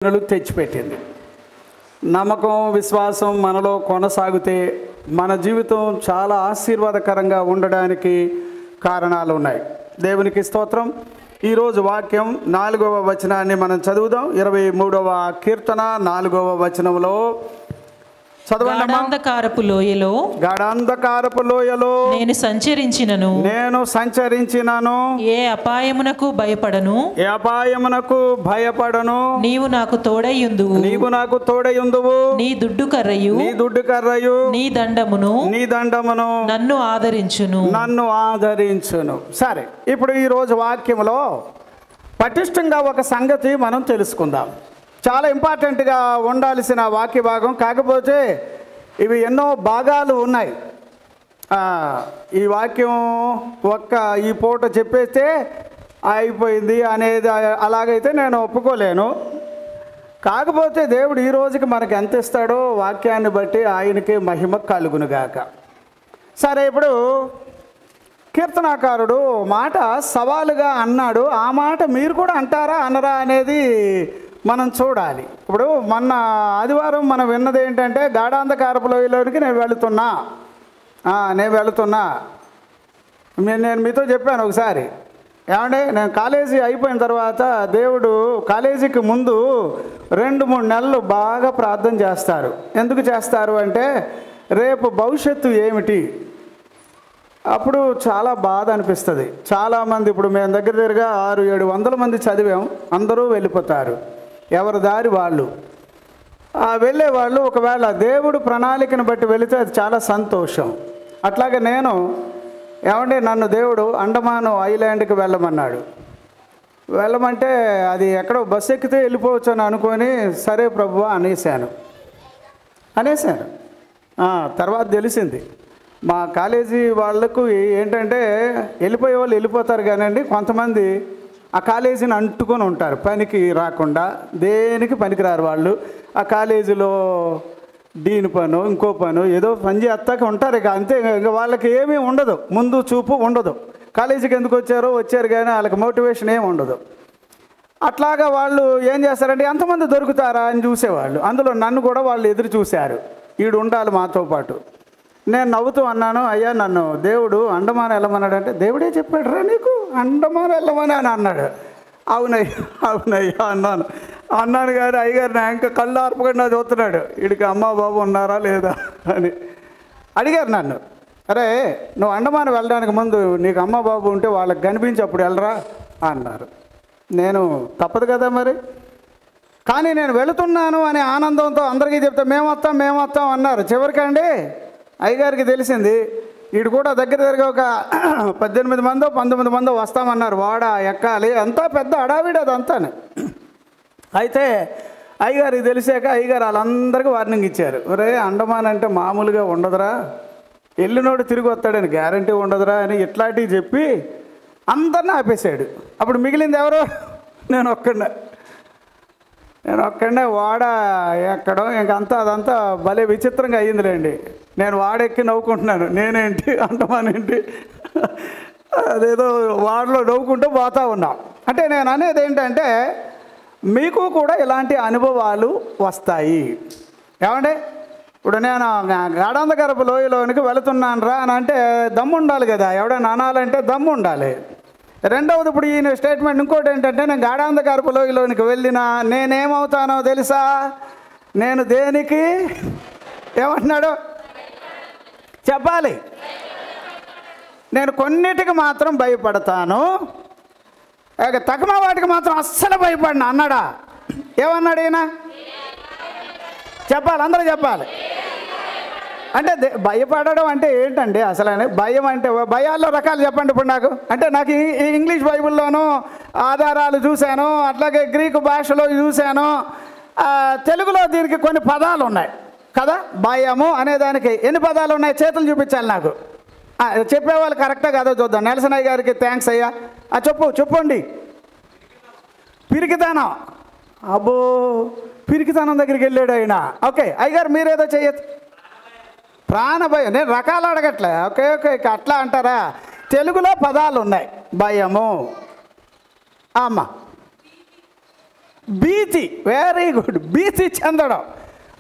తెచ్చిపెట్టింది. నమ్మకం విశ్వాసం మనలో కొనసాగితే మన జీవితం చాలా ఆశీర్వాదకరంగా ఉండడానికి కారణాలు ఉన్నాయి. దేవునికి స్తోత్రం. ఈరోజు వాక్యం 4వ వచనాన్ని మనం చదువుదాం. 23వ కీర్తన 4వ వచనంలో గాఢాంధకారపు లోయలో నేను సంచరించినను ఏ అపాయమునకు భయపడను నీవు నాకు తోడైయుందువు నీ దుడ్డు కర్రయు నీ దండమును నన్ను ఆదరించును. సరే, ఇప్పుడు ఈరోజు వాక్యంలో పటిష్టంగా ఒక సంగతి మనం తెలుసుకుందాం. చాలా ఇంపార్టెంట్గా ఉండాల్సిన వాక్య భాగం. కాకపోతే ఇవి ఎన్నో భాగాలు ఉన్నాయి. ఈ వాక్యం ఈ పూట చెప్పేస్తే అయిపోయింది అనేది అలాగైతే నేను ఒప్పుకోలేను. కాకపోతే దేవుడు ఈ రోజుకి మనకు ఎంత ఇస్తాడో వాక్యాన్ని బట్టి ఆయనకి మహిమ కలుగునుగాక. సరే, ఇప్పుడు కీర్తనాకారుడు మాట సవాలుగా అన్నాడు. ఆ మాట మీరు కూడా అంటారా అనరా అనేది మనం చూడాలి. ఇప్పుడు మొన్న ఆదివారం మనం విన్నది ఏంటంటే, గాఢాంధకారపు లోయలోనికి నేను వెళుతున్నా. నేను మీతో చెప్పాను ఒకసారి. ఏమంటే, నేను కాలేజీ అయిపోయిన తర్వాత దేవుడు కాలేజీకి ముందు 2-3 నెలలు బాగా ప్రార్థన చేస్తారు. ఎందుకు చేస్తారు అంటే, రేపు భవిష్యత్తు ఏమిటి. అప్పుడు చాలా బాధ అనిపిస్తుంది. చాలామంది ఇప్పుడు మేము దగ్గరగా 600-700 మంది చదివాం. అందరూ వెళ్ళిపోతారు, ఎవరి దారి వాళ్ళు. వెళ్ళేవాళ్ళు ఒకవేళ దేవుడు ప్రణాళికను బట్టి వెళితే అది చాలా సంతోషం. అట్లాగే నేను నన్ను దేవుడు అండమాను ఐలాండ్కి వెళ్ళమన్నాడు. వెళ్ళమంటే అది ఎక్కడో బస్సు ఎక్కితే వెళ్ళిపోవచ్చు అని అనుకొని, సరే ప్రభువా అనేసాను. తర్వాత తెలిసింది మా కాలేజీ వాళ్ళకు ఏంటంటే, వెళ్ళిపోయే వాళ్ళు వెళ్ళిపోతారు కానండి, కొంతమంది ఆ కాలేజీని అంటుకొని ఉంటారు, పనికి రాకుండా. దేనికి పనికిరారు వాళ్ళు. ఆ కాలేజీలో డీన్ పను ఇంకో పను ఏదో పని చేస్తాక ఉంటారు. ఇక అంతే, ఇంకా వాళ్ళకి ఏమీ ఉండదు, ముందు చూపు ఉండదు. కాలేజీకి ఎందుకు వచ్చారు కానీ వాళ్ళకి మోటివేషన్ ఏమి ఉండదు. అట్లాగా వాళ్ళు ఏం చేస్తారంటే, ఎంతమంది దొరుకుతారా అని చూసేవాళ్ళు. అందులో నన్ను కూడా వాళ్ళు ఎదురు చూశారు, వీడు ఉండాలి మాతో పాటు. నేను నవ్వుతూ అన్నాను, అయ్యా నన్ను దేవుడు అండమాన్ వెళ్ళమన్నాడు అంటే, దేవుడే చెప్పాడు రా నీకు అండమాన్ వెళ్ళమని అని అన్నాడు. అవునయ్యా అన్నాను కానీ అయ్యగారు నా ఇంకా కళ్ళు ఆర్పకుండా చూస్తున్నాడు, వీడికి అమ్మ బాబు ఉన్నారా లేదా అని అడిగారు నన్ను. అరే, నువ్వు అండమాన్ వెళ్ళడానికి ముందు నీకు అమ్మ బాబు ఉంటే వాళ్ళకి కనిపించి అప్పుడు వెళ్ళరా అన్నారు. నేను తప్పదు కదా మరి. కానీ నేను వెళుతున్నాను అనే ఆనందంతో అందరికీ చెప్తే మేము వస్తాం అన్నారు. చివరికండి అయ్యగారికి తెలిసింది, వీడు కూడా దగ్గరగా ఒక 18 మందో 19 మందో వస్తామన్నారు. వాడ ఎక్కాలి, అంతా పెద్ద అడావిడి అదంతా. అయితే అయ్యగారికి తెలిసాక అయ్యగారు వాళ్ళందరికీ వార్నింగ్ ఇచ్చారు, ఒరే అండమాన్ అంటే మామూలుగా ఉండదురా, ఎల్లునోడు తిరిగి వస్తాడని గ్యారంటీ ఉండదురా అని ఇట్లాంటివి చెప్పి అందరినీ ఆపేశాడు. అప్పుడు మిగిలింది ఎవరు? నేను ఒక్కడే వాడ ఎక్కడం ఇంకంతా అదంతా భలే విచిత్రంగా అయ్యిందిలేండి. నేను వాడెక్కి నవ్వుకుంటున్నాను, నేనేంటి అండమాన్ ఏంటి అదేదో వాడలో నవ్వుకుంటూ పోతా ఉన్నాం. అంటే నేను అనేది ఏంటంటే, మీకు కూడా ఇలాంటి అనుభవాలు వస్తాయి. ఏమంటే, ఇప్పుడు నేను గాఢాంధకారపు లోయలోనికి వెళుతున్నాను రా అని అంటే దమ్ము ఉండాలి కదా, ఎవడైనా అనాలంటే దమ్ము ఉండాలి. రెండవది, ఇప్పుడు ఈయన స్టేట్మెంట్ ఇంకోటి ఏంటంటే, నేను గాఢాంధకారపు లోయలోనికి వెళ్ళినా నేనేమవుతానో తెలుసా? నేను దేనికి ఏమంటున్నాడు చెప్పాలి. నేను కొన్నిటికి మాత్రం భయపడతాను, తక్కువ వాటికి మాత్రం అస్సలు భయపడినా అన్నాడా? ఏమన్నాడు ఈయన? చెప్పాలి, అందరూ చెప్పాలి. అంటే భయపడడం అంటే ఏంటండి అసలు? భయం అంటే భయాల్లో రకాలు చెప్పండి ఇప్పుడు నాకు. అంటే నాకు ఇంగ్లీష్ బైబిల్లోనూ ఆధారాలు చూశాను, అట్లాగే గ్రీకు భాషలో చూశాను, తెలుగులో దీనికి కొన్ని పదాలు ఉన్నాయి కదా. భయము అనేదానికి ఎన్ని పదాలు ఉన్నాయి? చేతులు చూపించాలి నాకు. చెప్పేవాళ్ళు కరెక్టా కాదో చూద్దాం. నెలసనయ్య గారికి థ్యాంక్స్ అయ్యా. చెప్పండి. పిరికితనం. అబ్బో, పిరికితనం దగ్గరికి వెళ్ళాడు ఆయన. ఓకే అయ్యగారు మీరేదో చెయ్యొచ్చు. ప్రాణభయం. నేను రకాలు అడగట్లే. ఓకే అట్లా అంటారా? తెలుగులో పదాలు ఉన్నాయి. భయము, అమ్మ భీతి, వెరీ గుడ్, భీతి చెందడం,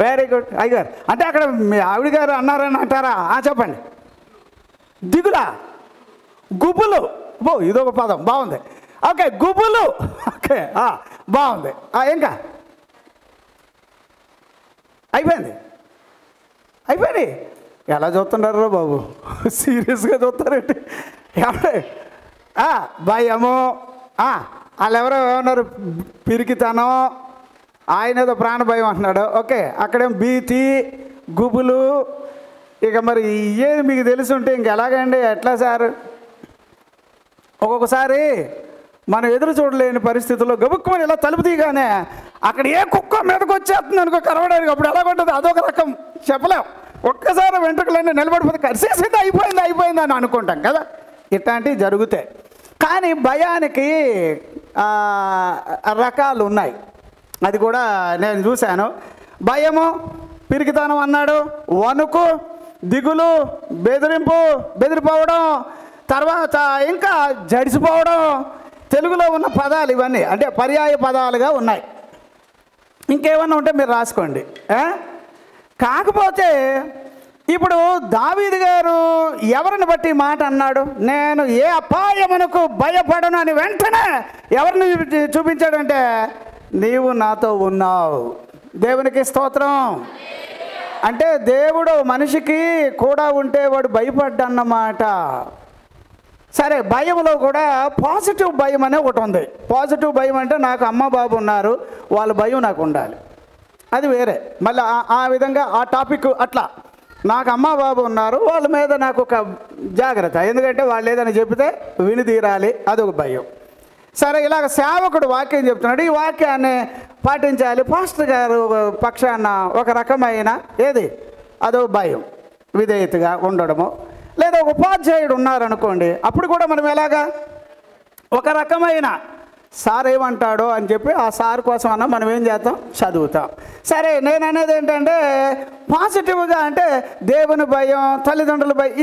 వెరీ గుడ్ అయ్యగారు. అంటే అక్కడ మీ ఆవిడ గారు అన్నారని అంటారా? చెప్పండి. దిగులా, గుబులు, ఇదొక పదం బాగుంది. ఓకే, గుబులు, ఓకే బాగుంది. ఇంకా అయిపోయింది. ఎలా చూస్తున్నారో బాబు, సీరియస్గా చూస్తారండి. భయము, వాళ్ళు ఎవరో ఏమన్నారు, పిరికితనం, ఆయన ఏదో ప్రాణ భయం అంటున్నాడు. ఓకే, అక్కడేం భీతి, గుబులు. ఇక మరి ఏది మీకు తెలిసి ఉంటే ఇంకెలాగండి, ఎట్లా సార్? ఒక్కొక్కసారి మనం ఎదురు చూడలేని పరిస్థితుల్లో గబుక్కుమని ఇలా తలుపు తీయగానే అక్కడ ఏ కుక్క మీదకి వచ్చేస్తుంది అనుకో కరవడానికి, అప్పుడు ఎలాగుంటుంది అదొక రకం, చెప్పలేం. ఒక్కసారి వెంట్రుకలన్నీ నిలబడిపోతే కరిసేసింది, అయిపోయింది అని అనుకుంటాం కదా. ఇట్లాంటివి జరుగుతాయి. కానీ భయానికి రకాలు ఉన్నాయి. అది కూడా నేను చూశాను. భయము, పిరికితనం అన్నాడు, వణుకు, దిగులు, బెదిరిపోవడం, తర్వాత ఇంకా జడిసిపోవడం. తెలుగులో ఉన్న పదాలు ఇవన్నీ అంటే పర్యాయ పదాలుగా ఉన్నాయి. ఇంకేమన్నా ఉంటే మీరు రాసుకోండి. కాకపోతే ఇప్పుడు దావీదు గారు ఎవరిని బట్టి మాట అన్నాడు? నేను ఏ అపాయమునకు భయపడను అని వెంటనే ఎవరిని చూపించాడంటే, నీవు నాతో ఉన్నావు. దేవునికి స్తోత్రం. అంటే దేవుడు మనిషికి కూడా ఉంటే వాడు భయపడ్డన్నమాట. సరే, భయంలో కూడా పాజిటివ్ భయం అనే ఒకటి ఉంది. పాజిటివ్ భయం అంటే నాకు అమ్మ బాబు ఉన్నారు, వాళ్ళ భయం నాకు ఉండాలి, అది వేరే. మళ్ళీ ఆ విధంగా ఆ టాపిక్ అట్లా, నాకు అమ్మ బాబు ఉన్నారు, వాళ్ళ మీద నాకు ఒక జాగ్రత్త, ఎందుకంటే వాళ్ళు ఏదైనా చెబితే విని తీరాలి, అదొక భయం. సరే, ఇలాగ సేవకుడు వాక్యం చెప్తున్నాడు, ఈ వాక్యాన్ని పాటించాలి, పాస్టర్ గారు పక్షాన ఒక రకమైన ఏది అదో భయం, విధేయతగా ఉండడము. లేదా ఒక ఉపాధ్యాయుడు ఉన్నారనుకోండి, అప్పుడు కూడా మనం ఎలాగా ఒక రకమైన సార్ ఏమంటాడో అని చెప్పి ఆ సార్ కోసం అన్న మనం ఏం చేస్తాం, చదువుతాం. సరే, నేను అనేది ఏంటంటే పాజిటివ్గా అంటే దేవుని భయం, తల్లిదండ్రుల భయం,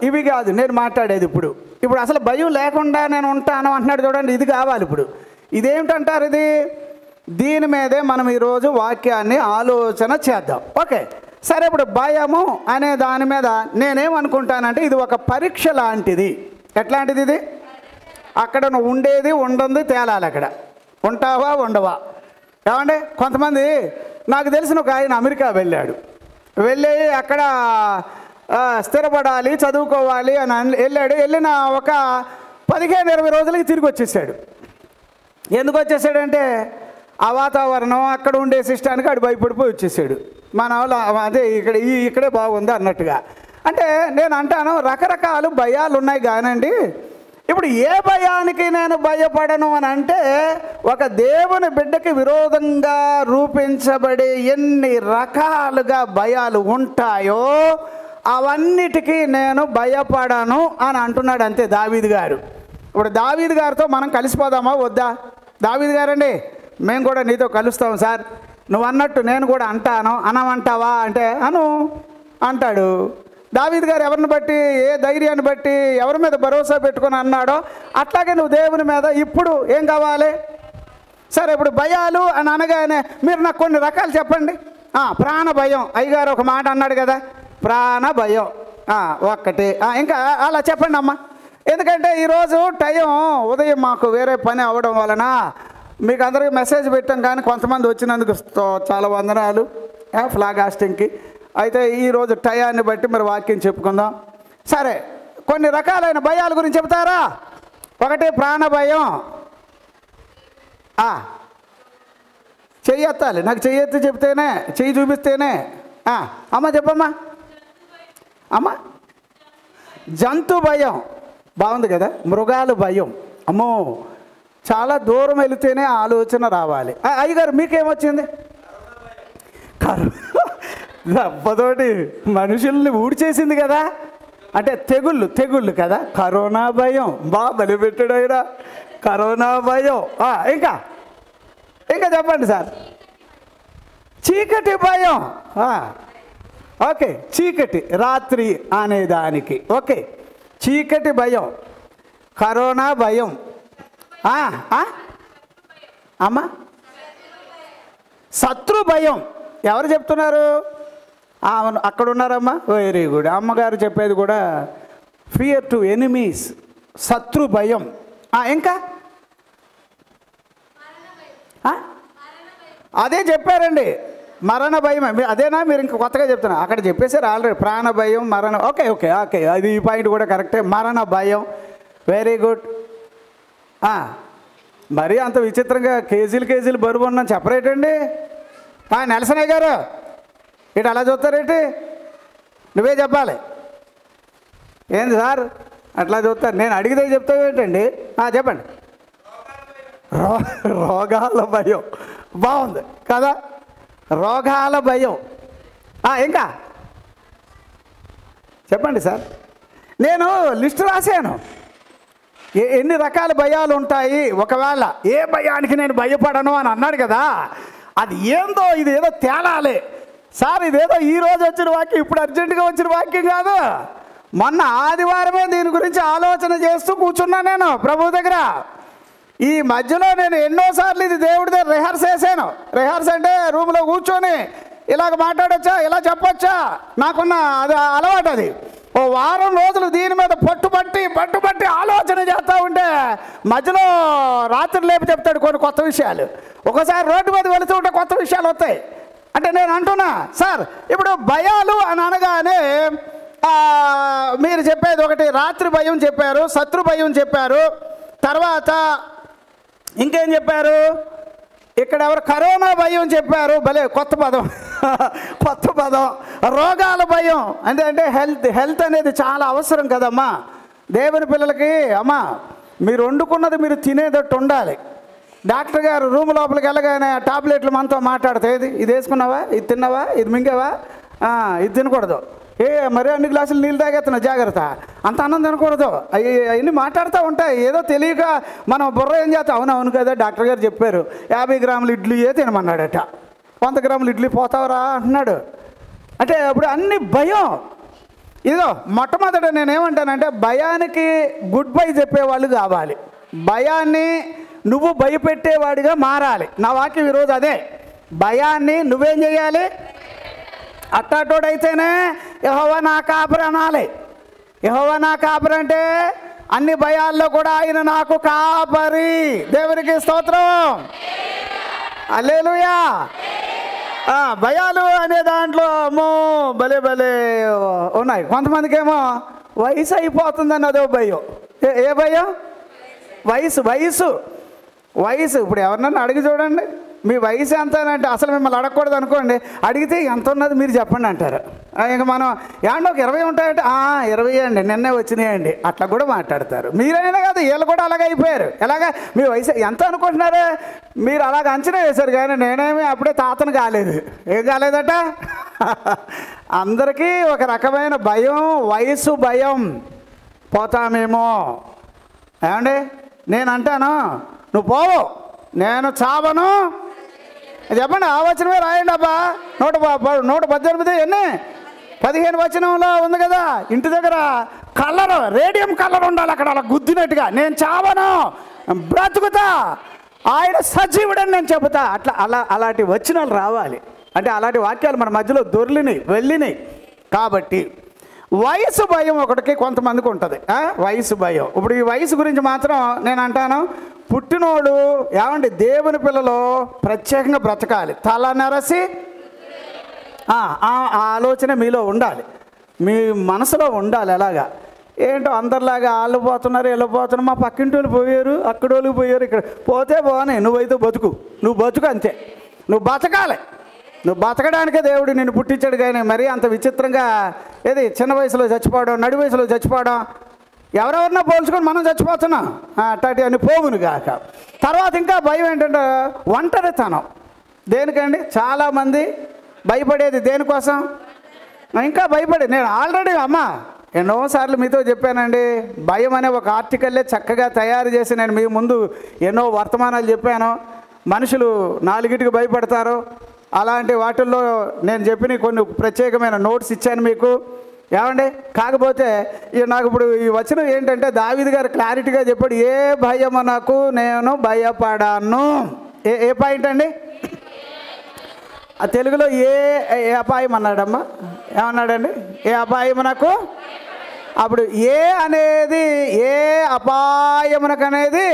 ఇవి కాదు నేను మాట్లాడేది. ఇప్పుడు అసలు భయం లేకుండా నేను ఉంటాను అంటున్నాడు చూడండి, ఇది కావాలి. ఇప్పుడు ఇదేమిటంటారు? ఇది దీని మీదే మనం ఈరోజు వాక్యాన్ని ఆలోచన చేద్దాం. ఓకే, సరే. ఇప్పుడు భయము అనే దాని మీద నేనేమనుకుంటానంటే ఇది ఒక పరీక్ష లాంటిది. ఎట్లాంటిది ఇది? అక్కడ నువ్వు ఉండేది ఉండదు తేలాలి. అక్కడ ఉంటావా ఉండవా? ఏమంటే కొంతమంది, నాకు తెలిసిన ఒక ఆయన అమెరికా వెళ్ళి అక్కడ స్థిరపడాలి, చదువుకోవాలి అని వెళ్ళిన ఒక 15-20 రోజులకి తిరిగి వచ్చేసాడు. ఎందుకు వచ్చేసాడంటే ఆ వాతావరణం, అక్కడ ఉండే సిస్టానికి ఆడు భయపడిపోయి వచ్చేసాడు. మన వాళ్ళు అదే ఇక్కడే బాగుంది అన్నట్టుగా. అంటే నేను అంటాను, రకరకాలు భయాలు ఉన్నాయి కానండి. ఇప్పుడు ఏ భయానికి నేను భయపడను అని అంటే, ఒక దేవుని బిడ్డకి విరోధంగా రూపించబడే ఎన్ని రకాలుగా భయాలు ఉంటాయో అవన్నిటికీ నేను భయపడను అని అంటున్నాడు. అంతే దావీదు గారు. ఇప్పుడు దావీదు గారితో మనం కలిసిపోదామా వద్దా? దావీదు గారండి, మేము కూడా నీతో కలుస్తాం సార్, నువ్వు అన్నట్టు నేను కూడా అంటాను, అనమంటావా అంటే అంటాడు. దావీదు గారు ఎవరిని బట్టి, ఏ ధైర్యాన్ని బట్టి, ఎవరి మీద భరోసా పెట్టుకొని అన్నాడో అట్లాగే నువ్వు దేవుని మీద ఇప్పుడు ఏం కావాలి? సరే, ఇప్పుడు భయాలు అని అనగానే మీరు నాకు కొన్ని రకాలు చెప్పండి. ప్రాణ భయం, అయ్యగారు ఒక మాట అన్నాడు కదా, ప్రాణ భయం ఒక్కటి. ఇంకా అలా చెప్పండి అమ్మా. ఎందుకంటే ఈరోజు టైం ఉదయం మాకు వేరే పని అవ్వడం వలన మీకు అందరికీ మెసేజ్ పెట్టాం, కానీ కొంతమంది వచ్చినందుకు చాలా వందనాలు ఫ్లాగ్ హాస్టింగ్కి. అయితే ఈరోజు టయాన్ని బట్టి మరి వాక్యం చెప్పుకుందాం. సరే, కొన్ని రకాలైన భయాల గురించి చెప్తారా? ఒకటి ప్రాణ భయం. చెయ్యి ఎత్తాలి, నాకు చెయ్యి ఎత్తి చెప్తేనే, చెయ్యి చూపిస్తేనే. అమ్మ చెప్పమ్మా. అమ్మ, జంతు భయం బాగుంది కదా. మృగాలు భయం, అమ్మో చాలా దూరం వెళితేనే ఆలోచన రావాలి. అయ్యగారు మీకేమొచ్చింది? దెబ్బతోటి మనుషుల్ని ఊడ్చేసింది కదా, అంటే తెగుళ్ళు కదా. కరోనా భయం, బలిపెట్టాడు ఆయన, కరోనా భయం. ఇంకా చెప్పండి సార్. చీకటి భయం. ఓకే, చీకటి, రాత్రి అనేదానికి. ఓకే, చీకటి భయం, కరోనా భయం. అమ్మా, శత్రు భయం ఎవరు చెప్తున్నారు? అక్కడ ఉన్నారమ్మా, వెరీ గుడ్. అమ్మగారు చెప్పేది కూడా ఫియర్ టు ఎనిమీస్, శత్రు భయం. ఇంకా అదే చెప్పారండి, మరణ భయం. అదేనా మీరు ఇంకా కొత్తగా చెప్తున్నారు? అక్కడ చెప్పేశారు ఆల్రెడీ, ప్రాణ భయం, మరణ. ఓకే ఓకే ఓకే, అది ఈ పాయింట్ కూడా కరెక్టే. మరణ భయం, వెరీ గుడ్. మరీ అంత విచిత్రంగా కేజీలు బరువు ఉన్నాను చెప్పరేటండి? నెలసనయ్య గారు ఇటు అలా చూస్తారేంటి? నువ్వే చెప్పాలి. ఏంది సార్ అట్లా చూస్తారు? నేను అడిగితే చెప్తావు ఏంటండి? చెప్పండి. రోగాల భయం, బాగుంది కదా, రోగాల భయం. ఇంకా చెప్పండి సార్. నేను లిస్టు రాశాను, ఎన్ని రకాల భయాలు ఉంటాయి. ఒకవేళ ఏ భయానికి నేను భయపడను అని అన్నాడు కదా, అది ఏందో, ఇది ఏదో తేలాలి సార్. ఇదేదో ఈరోజు వచ్చిన వాక్యం, ఇప్పుడు అర్జెంటుగా వచ్చిన వాక్యం కాదు. మొన్న ఆదివారమే దీని గురించి ఆలోచన చేస్తూ కూర్చున్నా నేను ప్రభు దగ్గర. ఈ మధ్యలో నేను ఎన్నోసార్లు ఇది దేవుడి దగ్గర రిహార్స్ చేశాను. రిహార్స్ అంటే రూమ్లో కూర్చొని ఇలాగ మాట్లాడొచ్చా, ఇలా చెప్పొచ్చా, నాకున్న అది అలవాటు. అది ఓ వారం రోజులు దీని మీద పట్టుబట్టి ఆలోచన చేస్తూ ఉంటే మధ్యలో రాత్రి లేపి చెప్తాడు కొన్ని కొత్త విషయాలు. ఒకసారి రోడ్డు మీద వెళుతూ ఉంటే కొత్త విషయాలు వస్తాయి. అంటే నేను అంటున్నా సార్, ఇప్పుడు భయాలు అని అనగానే మీరు చెప్పేది ఒకటి, రాత్రి భయం చెప్పారు, శత్రు భయం చెప్పారు, తర్వాత ఇంకేం చెప్పారు? ఇక్కడ ఎవరు కరోనా భయం చెప్పారు, భలే కొత్త పదం. రోగాల భయం అంటే హెల్త్ అనేది చాలా అవసరం కదమ్మా దేవుని పిల్లలకి. అమ్మా, మీరు వండుకున్నది మీరు తినేటట్టు ఉండాలి. డాక్టర్ గారు రూమ్ లోపలికి వెళ్ళగానే టాబ్లెట్లు మనతో మాట్లాడితే, ఇది వేసుకున్నావా, ఇది తిన్నావా, ఇది మింగావా, ఇది తినకూడదు, మరి అన్ని గ్లాసులు నీళ్ళు తాగేస్తున్నావు, జాగ్రత్త, అంత అన్నం తినకూడదు, అవన్నీ మాట్లాడుతూ ఉంటాయి. ఏదో తెలియక మనం బుర్ర ఏం చేస్తాం, అవును కదా డాక్టర్ గారు చెప్పారు 50 గ్రాములు ఇడ్లీయే తినమన్నాడట, 100 గ్రాములు ఇడ్లీ పోతావరా అంటున్నాడు. అంటే అప్పుడు అన్ని భయం. ఇదో మొట్టమొదట నేనేమంటానంటే, భయానికి గుడ్ బై చెప్పేవాళ్ళు కావాలి. భయాన్ని నువ్వు భయపెట్టేవాడిగా మారాలి. నా వాక్యం ఈరోజు అదే. భయాన్ని నువ్వేం చేయాలి? అట్టాటోడైతేనే యెహోవా నా కాపరి అనాలి. యెహోవా నా కాపరి అంటే అన్ని భయాల్లో కూడా ఆయన నాకు కాపరి. దేవునికి స్తోత్రం, హల్లెలూయా. భయాలు అనే దాంట్లో అమ్మో భలే ఉన్నాయి. కొంతమందికి ఏమో వయసు అయిపోతుందని అదో భయం. ఏ భయం? వయసు. ఇప్పుడు ఎవరినన్నా అడిగి చూడండి, మీ వయసు ఎంత అంటే అసలు మిమ్మల్ని అడగకూడదు అనుకోండి, అడిగితే ఎంత ఉన్నది మీరు చెప్పండి అంటారు. ఇంక మనం ఏమంటే ఒక 20 ఉంటాయంటే 20 అండి, నిన్నే వచ్చినాయండి, అట్లా కూడా మాట్లాడతారు. మీరైనా కాదు, వీళ్ళు కూడా అలాగే అయిపోయారు. ఎలాగా మీ వయసు ఎంత అనుకుంటున్నారే? మీరు అలాగ అంచనా వేశారు, కానీ నేనేమి అప్పుడే తాతను కాలేదు. ఏం కాలేదట? అందరికీ ఒక రకమైన భయం, వయసు భయం. పోతామేమో. ఏమండి, నేను అంటాను నువ్వు పోవు, నేను చావను. చెప్పండి, ఆ వచనమే రాయండి అబ్బా. 118 ఎన్ని 15 వచనంలో ఉంది కదా, ఇంటి దగ్గర కలర్, రేడియం కలర్ ఉండాలి అక్కడ, అలా గుద్దినట్టుగా, నేను చావను, బ్రతుకుతా, ఆయన సజీవుడని నేను చెబుతా. అలాంటి వచనాలు రావాలి. అంటే అలాంటి వాక్యాలు మన మధ్యలో వెళ్ళినాయి. కాబట్టి వయసు భయం ఒకటికి కొంతమందికి ఉంటుంది. వయసు భయం. ఇప్పుడు ఈ వయసు గురించి మాత్రం నేను అంటాను, పుట్టినోడు ఏమండి దేవుని పిల్లలు ప్రత్యేకంగా బ్రతకాలి. తల నెరసి ఆలోచన మీలో ఉండాలి, మీ మనసులో ఉండాలి. ఎలాగా ఏంటో అందరిలాగా వాళ్ళు పోతున్నారు, వీళ్ళు పోతున్నారు, మా పక్కింటి వాళ్ళు పోయారు, అక్కడ వాళ్ళు పోయారు, ఇక్కడ పోతే పోనే, నువ్వైతే నువ్వు బతుకు అంతే. నువ్వు బతకాలి. నువ్వు బతకడానికే దేవుడు నిన్ను పుట్టించాడు. కానీ మరీ అంత విచిత్రంగా ఏది చిన్న వయసులో చచ్చిపోవడం, నడి వయసులో చచ్చిపోవడం, ఎవరెవరినో పోల్చుకొని మనం చచ్చిపోతున్నాం. అట్లాంటి అని పోవును కాక. తర్వాత ఇంకా భయం ఏంటంటే ఒంటరితనం. దేనికండి? చాలామంది భయపడేది దేనికోసం? ఇంకా నేను ఆల్రెడీ ఎన్నోసార్లు మీతో చెప్పానండి, భయం అనే ఒక ఆర్టికల్లే చక్కగా తయారు చేసి నేను మీ ముందు ఎన్నో వర్తమానాలు చెప్పాను. మనుషులు 4గిటికి భయపడతారు. అలాంటి వాటిల్లో నేను చెప్పిన కొన్ని ప్రత్యేకమైన నోట్స్ ఇచ్చాను మీకు. ఏమండి, కాకపోతే నాకు ఇప్పుడు ఈ వచనం ఏంటంటే దావీదు గారు క్లారిటీగా చెప్పాడు, ఏ భయమునకు నేను భయపడాను. ఏ పాయింట్ అండి? ఆ తెలుగులో ఏ అపాయం అన్నాడమ్మా? ఏమన్నాడండి? ఏ అపాయమునకు. అప్పుడు ఏ అనేది ఏ అపాయమునకు అనేది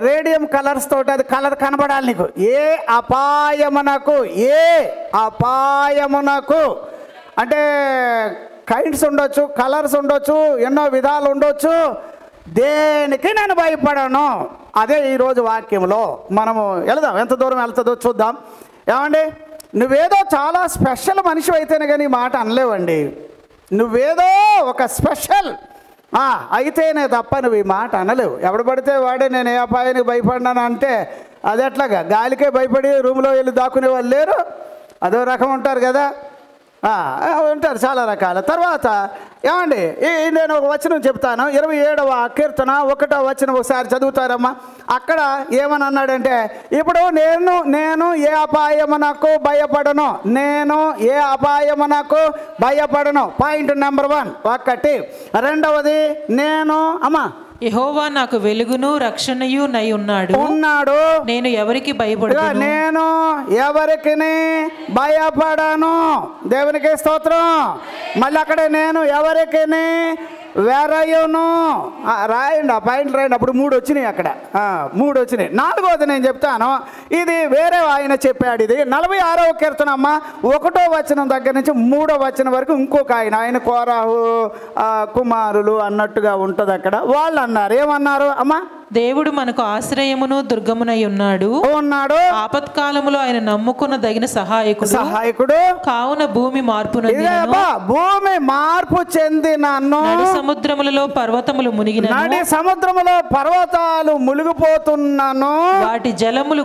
రేడియం కలర్స్ తోటి అది కలర్ కనబడాలి నీకు. ఏ అపాయమునకు, ఏ అపాయమునకు అంటే కైండ్స్ ఉండొచ్చు, కలర్స్ ఉండొచ్చు, ఎన్నో విధాలు ఉండొచ్చు. దేనికి నేను భయపడను. అదే ఈరోజు వాక్యంలో మనము వెళదాం. ఎంత దూరం వెళ్తుందో చూద్దాం. ఏమండి, నువ్వేదో చాలా స్పెషల్ మనిషి అయితేనే కానీ ఈ మాట అనలేవండి. నువ్వేదో ఒక స్పెషల్ అయితేనే తప్ప నువ్వు ఈ మాట అనలేవు. ఎవడు పడితే వాడే నేను ఏ అపాయానికి భయపడినాను అంటే అది ఎట్లాగా? గాలికే భయపడి రూమ్లో వెళ్ళి దాక్కునే వాళ్ళు లేరు. అదో రకం ఉంటారు కదా, ఉంటారు చాలా రకాల. తర్వాత ఏమండి, నేను ఒక వచనం చెప్తాను. 27వ కీర్తన 1వ వచనం ఒకసారి చదువుతారమ్మా. అక్కడ ఏమని అన్నాడంటే, ఇప్పుడు నేను ఏ అపాయమునకు భయపడను, నేను ఏ అపాయమునకు భయపడను. పాయింట్ నెంబర్ 1 ఒకటి. రెండవది, నేను యెహోవా నాకు వెలుగును రక్షణయు నై ఉన్నాడు, నేను ఎవరికి భయపడను. నేను ఎవరికి భయపడను. దేవునికి స్తోత్రం. మళ్ళీ అక్కడ నేను ఎవరికి వెరయును. రాయండి, ఆ పాయింట్ రాయండి. అప్పుడు 3 వచ్చినాయి అక్కడ, 3 వచ్చినాయి. 4వది నేను చెప్తాను. ఇది వేరే ఆయన చెప్పాడు. ఇది 46వ కీర్తన అమ్మ 1వ వచనం దగ్గర నుంచి 3వ వచనం వరకు ఇంకొక ఆయన కోరాహు కుమారులు అన్నట్టుగా ఉంటుంది అక్కడ. వాళ్ళు అన్నారు, ఏమన్నారు అమ్మా? దేవుడు మనకు ఆశ్రయమును దుర్గమునై ఉన్నాడు. ఆపత్కాలములో ఆయన నమ్ముకున్న దగిన సహాయకుడు. కావున భూమి మార్పు చెందినను, సముద్రములలో పర్వతములు మునిగిన, సముద్రములో పర్వతాలు మునిగిపోతున్నాను. వాటి జలములు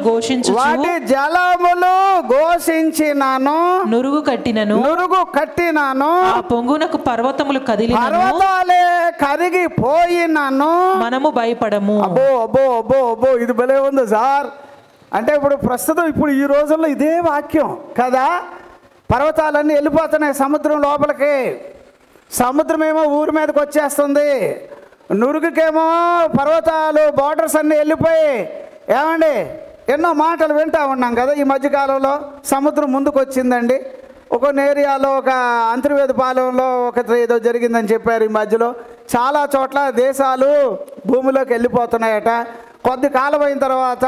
ఘోషించినను, నురుగు కట్టినను, ఆ పొంగునకు పర్వతములు పర్వతాలే కరిగిపోయినను, మనము భయపడము. అబ్బో అబ్బో అబ్బో అబ్బో, ఇది భలే ఉంది సార్. అంటే ఇప్పుడు ప్రస్తుతం ఇప్పుడు ఈ రోజుల్లో ఇదే వాక్యం కదా. పర్వతాలన్నీ వెళ్ళిపోతున్నాయి సముద్రం లోపలికి. సముద్రం ఏమో ఊరి మీదకి వచ్చేస్తుంది. నురుగుకేమో పర్వతాలు బార్డర్స్ అన్నీ వెళ్ళిపోయి. ఏమండి, ఎన్నో మాటలు వింటూ ఉన్నాం కదా ఈ మధ్యకాలంలో. సముద్రం ముందుకు వచ్చిందండి. ఒక ఏరియాలో, ఒక అంతర్వేద పాలెంలో ఏదో జరిగిందని చెప్పారు ఈ మధ్యలో. చాలా చోట్ల దేశాలు భూమిలోకి వెళ్ళిపోతున్నాయట. కొద్ది కాలం అయిన తర్వాత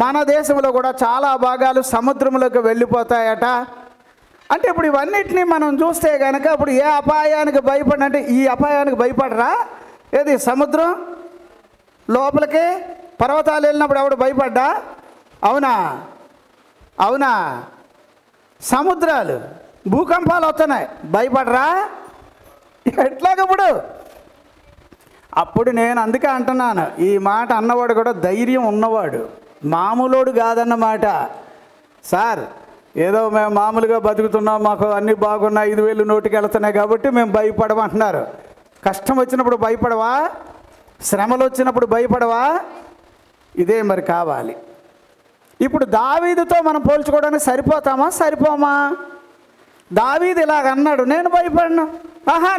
మన దేశంలో కూడా చాలా భాగాలు సముద్రంలోకి వెళ్ళిపోతాయట. అంటే ఇప్పుడు ఇవన్నిటినీ మనం చూస్తే కనుక ఇప్పుడు ఏ అపాయానికి భయపడంటే ఈ అపాయానికి భయపడరా? ఏది సముద్రం లోపలికి పర్వతాలు వెళ్ళినప్పుడు ఎవడు భయపడ్డా? అవునా? సముద్రాలు భూకంపాలు వస్తున్నాయి, భయపడరా? ఎట్లాగప్పుడు? అప్పుడు నేను అందుకే అంటున్నాను, ఈ మాట అన్నవాడు కూడా ధైర్యం ఉన్నవాడు, మామూలోడు కాదన్నమాట. సార్, ఏదో మేము మామూలుగా బతుకుతున్నాం, మాకు అన్నీ బాగున్నాయి, 5,000 నోటికి వెళ్తున్నాయి కాబట్టి మేము భయపడమంటున్నారు. కష్టం వచ్చినప్పుడు భయపడవా? శ్రమలు వచ్చినప్పుడు భయపడవా? ఇదే మరి కావాలి. ఇప్పుడు దావీదుతో మనం పోల్చుకోవడానికి సరిపోమా? దావీదు ఇలాగ అన్నాడు, నేను భయపడను,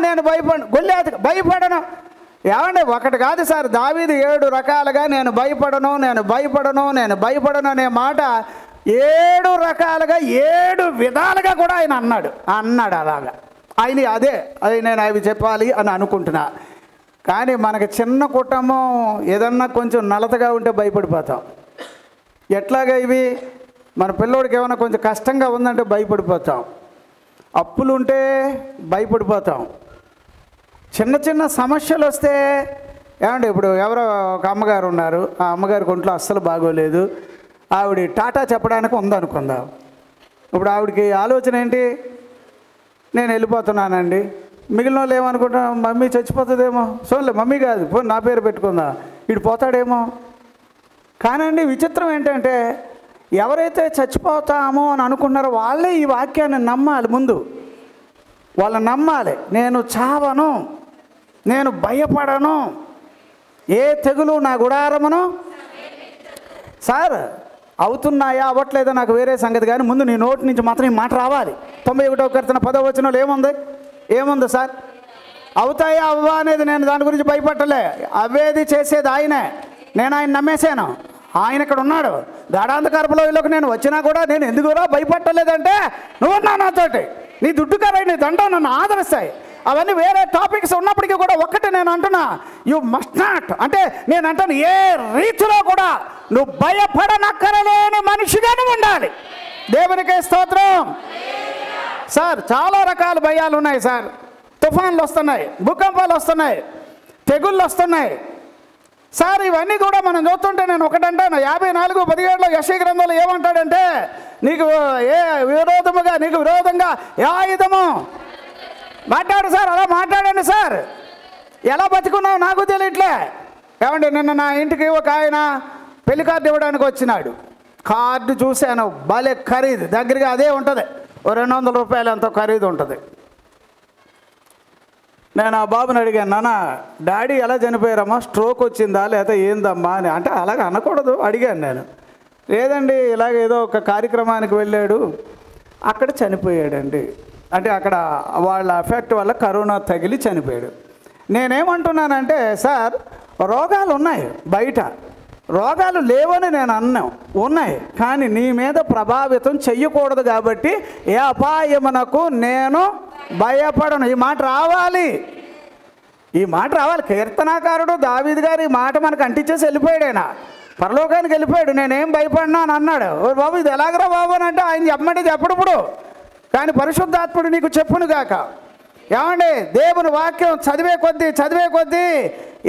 నేను భయపడను, గొల్లియాతుకు భయపడను. ఏమండి, ఒకటి కాదు సార్, దావీదు 7 రకాలుగా నేను భయపడను అనే మాట 7 రకాలుగా 7 విధాలుగా కూడా ఆయన అన్నాడు అలాగా. అది నేను అవి చెప్పాలి అని అనుకుంటున్నా. కానీ మనకి చిన్న కుటుంబం ఏదన్నా కొంచెం నలతగా ఉంటే భయపడిపోతాం. ఎట్లాగా ఇవి మన పిల్లోడికి ఏమైనా కొంచెం కష్టంగా ఉందంటే భయపడిపోతాం. అప్పులు ఉంటే భయపడిపోతాం. చిన్న సమస్యలు వస్తే ఏమంటే, ఇప్పుడు ఎవరో ఒక అమ్మగారు ఉన్నారు, ఆ అమ్మగారికి ఒంట్లో అస్సలు బాగోలేదు, ఆవిడ టాటా చెప్పడానికి ఉందనుకుందాం. ఇప్పుడు ఆవిడకి ఆలోచన ఏంటి? నేను వెళ్ళిపోతున్నానండి. మిగిలిన వాళ్ళు ఏమనుకుంటా, మమ్మీ చచ్చిపోతుందేమో, చూడలే మమ్మీ కాదు పోనీ నా పేరు పెట్టుకుందా, వీడు పోతాడేమో. కానండి విచిత్రం ఏంటంటే, ఎవరైతే చచ్చిపోతామో అని అనుకున్నారో వాళ్ళే ఈ వాక్యాన్ని నమ్మాలి. ముందు వాళ్ళు నమ్మాలి, నేను చావను, నేను భయపడను, ఏ తెగులు నా గుడారమును. సార్, అవుతున్నాయా అవ్వట్లేదో నాకు వేరే సంగతి, కానీ ముందు నీ నోటి నుంచి మాత్రం ఈ మాట రావాలి. 91వ కీర్తన 10వ వచనంలో ఏముంది సార్? అవుతాయా అవ్వా అనేది నేను దాని గురించి భయపడలే. అవేది చేసేది ఆయనే, నేను ఆయన నమ్మేశాను. ఆయన ఇక్కడ ఉన్నాడు. గాఢాంధకారపు లోయలోకి నేను వచ్చినా కూడా నేను ఎందుకురా భయపడలేదంటే నువ్వున్నా నాతోటి, నీ దుడ్డుకారై నీ దండం నన్ను ఆదరిస్తాయి. అవన్నీ వేరే టాపిక్స్ ఉన్నప్పటికీ కూడా ఒక్కటే నేను అంటున్నా, యు మస్ట్ నాట్, అంటే నేను అంటాను ఏ రీతిలో కూడా నువ్వు భయపడనక్కరలేని మనిషిగా నువ్వు ఉండాలి. దేవునికే స్తోత్రం. సార్ చాలా రకాల భయాలు ఉన్నాయి సార్. తుఫాన్లు వస్తున్నాయి, భూకంపాలు వస్తున్నాయి, తెగుళ్ళు వస్తున్నాయి సార్. ఇవన్నీ కూడా మనం చూస్తుంటే నేను ఒకటంటాను, 54:17 యెషయా గ్రంథంలో ఏమంటాడంటే, నీకు నీకు విరోధంగా ఏ ఆయుధము మాట్లాడు సార్, అలా మాట్లాడండి సార్. ఎలా బతుకున్నావు నాకు తెలియట్లే. ఏమంటే నిన్న నా ఇంటికి ఒక ఆయన పెళ్లి కార్డు ఇవ్వడానికి వచ్చినాడు. కార్డు చూశాను, భలే ఖరీదు, దగ్గరగా అదే ఉంటుంది, ఓ 200 రూపాయలు ఎంతో ఖరీదు ఉంటుంది. నేను ఆ బాబుని అడిగాను, నాన్న డాడీ ఎలా చనిపోయారమ్మా, స్ట్రోక్ వచ్చిందా లేదా ఏందమ్మా అని. అంటే అలాగ అనకూడదు, అడిగాను నేను. లేదండి ఇలాగ ఏదో ఒక కార్యక్రమానికి వెళ్ళాడు, అక్కడ చనిపోయాడండి. అంటే అక్కడ వాళ్ళ ఎఫెక్ట్ వల్ల కరోనా తగిలి చనిపోయాడు. నేనేమంటున్నానంటే సార్, రోగాలు ఉన్నాయి బయట, రోగాలు లేవని నేను అన్నాం, ఉన్నాయి, కానీ నీ మీద ప్రభావితం చెయ్యకూడదు. కాబట్టి ఏ అపాయమునకు నేను భయపడను. ఈ మాట రావాలి, ఈ మాట రావాలి. కీర్తనాకారుడు దావీదు గారు ఈ మాట మనకు అంటించేసి వెళ్ళిపోయాడు. ఆయన పరలోకానికి వెళ్ళిపోయాడు, నేనేం భయపడినా అని అన్నాడు. ఓ బాబు ఇది ఎలాగరా బాబు అని అంటే ఆయన చెప్పమంటే చెప్పడు, కానీ పరిశుద్ధాత్ముడు నీకు చెప్పును గాక. ఏమండి, దేవుని వాక్యం చదివే కొద్దీ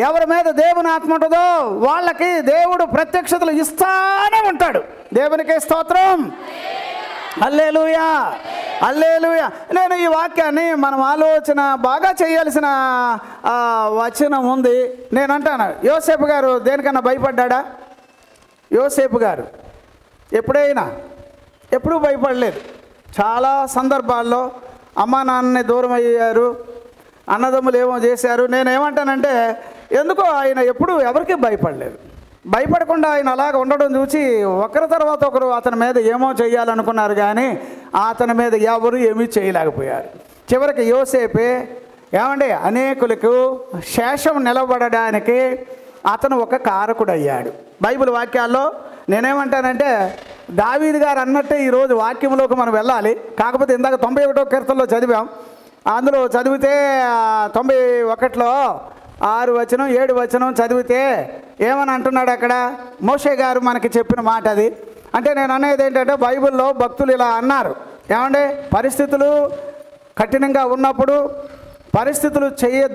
ఎవరి మీద దేవుని ఆత్మ ఉంటుందో వాళ్ళకి దేవుడు ప్రత్యక్షతలు ఇస్తానే ఉంటాడు. దేవునికే స్తోత్రం. హల్లెలూయా, హల్లెలూయా. నేను ఈ వాక్యాన్ని మనం ఆలోచన బాగా చేయాల్సిన వచనం ఉంది. నేను అంటాను, యోసేపు గారు దేనికన్నా భయపడ్డా? యోసేపు గారు ఎప్పుడూ భయపడలేదు. చాలా సందర్భాల్లో అమ్మా నాన్నని దూరం అయ్యారు, అన్నదమ్ములు ఏమో చేశారు. నేనేమంటానంటే ఎందుకో ఆయన ఎప్పుడూ ఎవరికి భయపడలేదు. భయపడకుండా ఆయన అలాగ ఉండడం చూసి ఒకరి తర్వాత ఒకరు అతని మీద ఏమో చేయాలనుకున్నారు, కానీ అతని మీద ఎవరు ఏమీ చేయలేకపోయారు. చివరికి యోసేపే ఏమండి అనేకులకు శేషం నిలబడడానికి అతను ఒక కారకుడు అయ్యాడు. బైబిల్ వాక్యాల్లో నేనేమంటానంటే దావీదు గారు అన్నట్టే ఈరోజు వాక్యంలోకి మనం వెళ్ళాలి. కాకపోతే ఇందాక 91వ కీర్తనలో చదివాం, అందులో చదివితే 91లో 6 వచనం 7 వచనం చదివితే ఏమని అంటున్నాడు అక్కడ, మోషే గారు మనకి చెప్పిన మాట అది. అంటే నేను అనేది ఏంటంటే బైబిల్లో భక్తులు ఇలా అన్నారు, ఏమంటే పరిస్థితులు కఠినంగా ఉన్నప్పుడు, పరిస్థితులు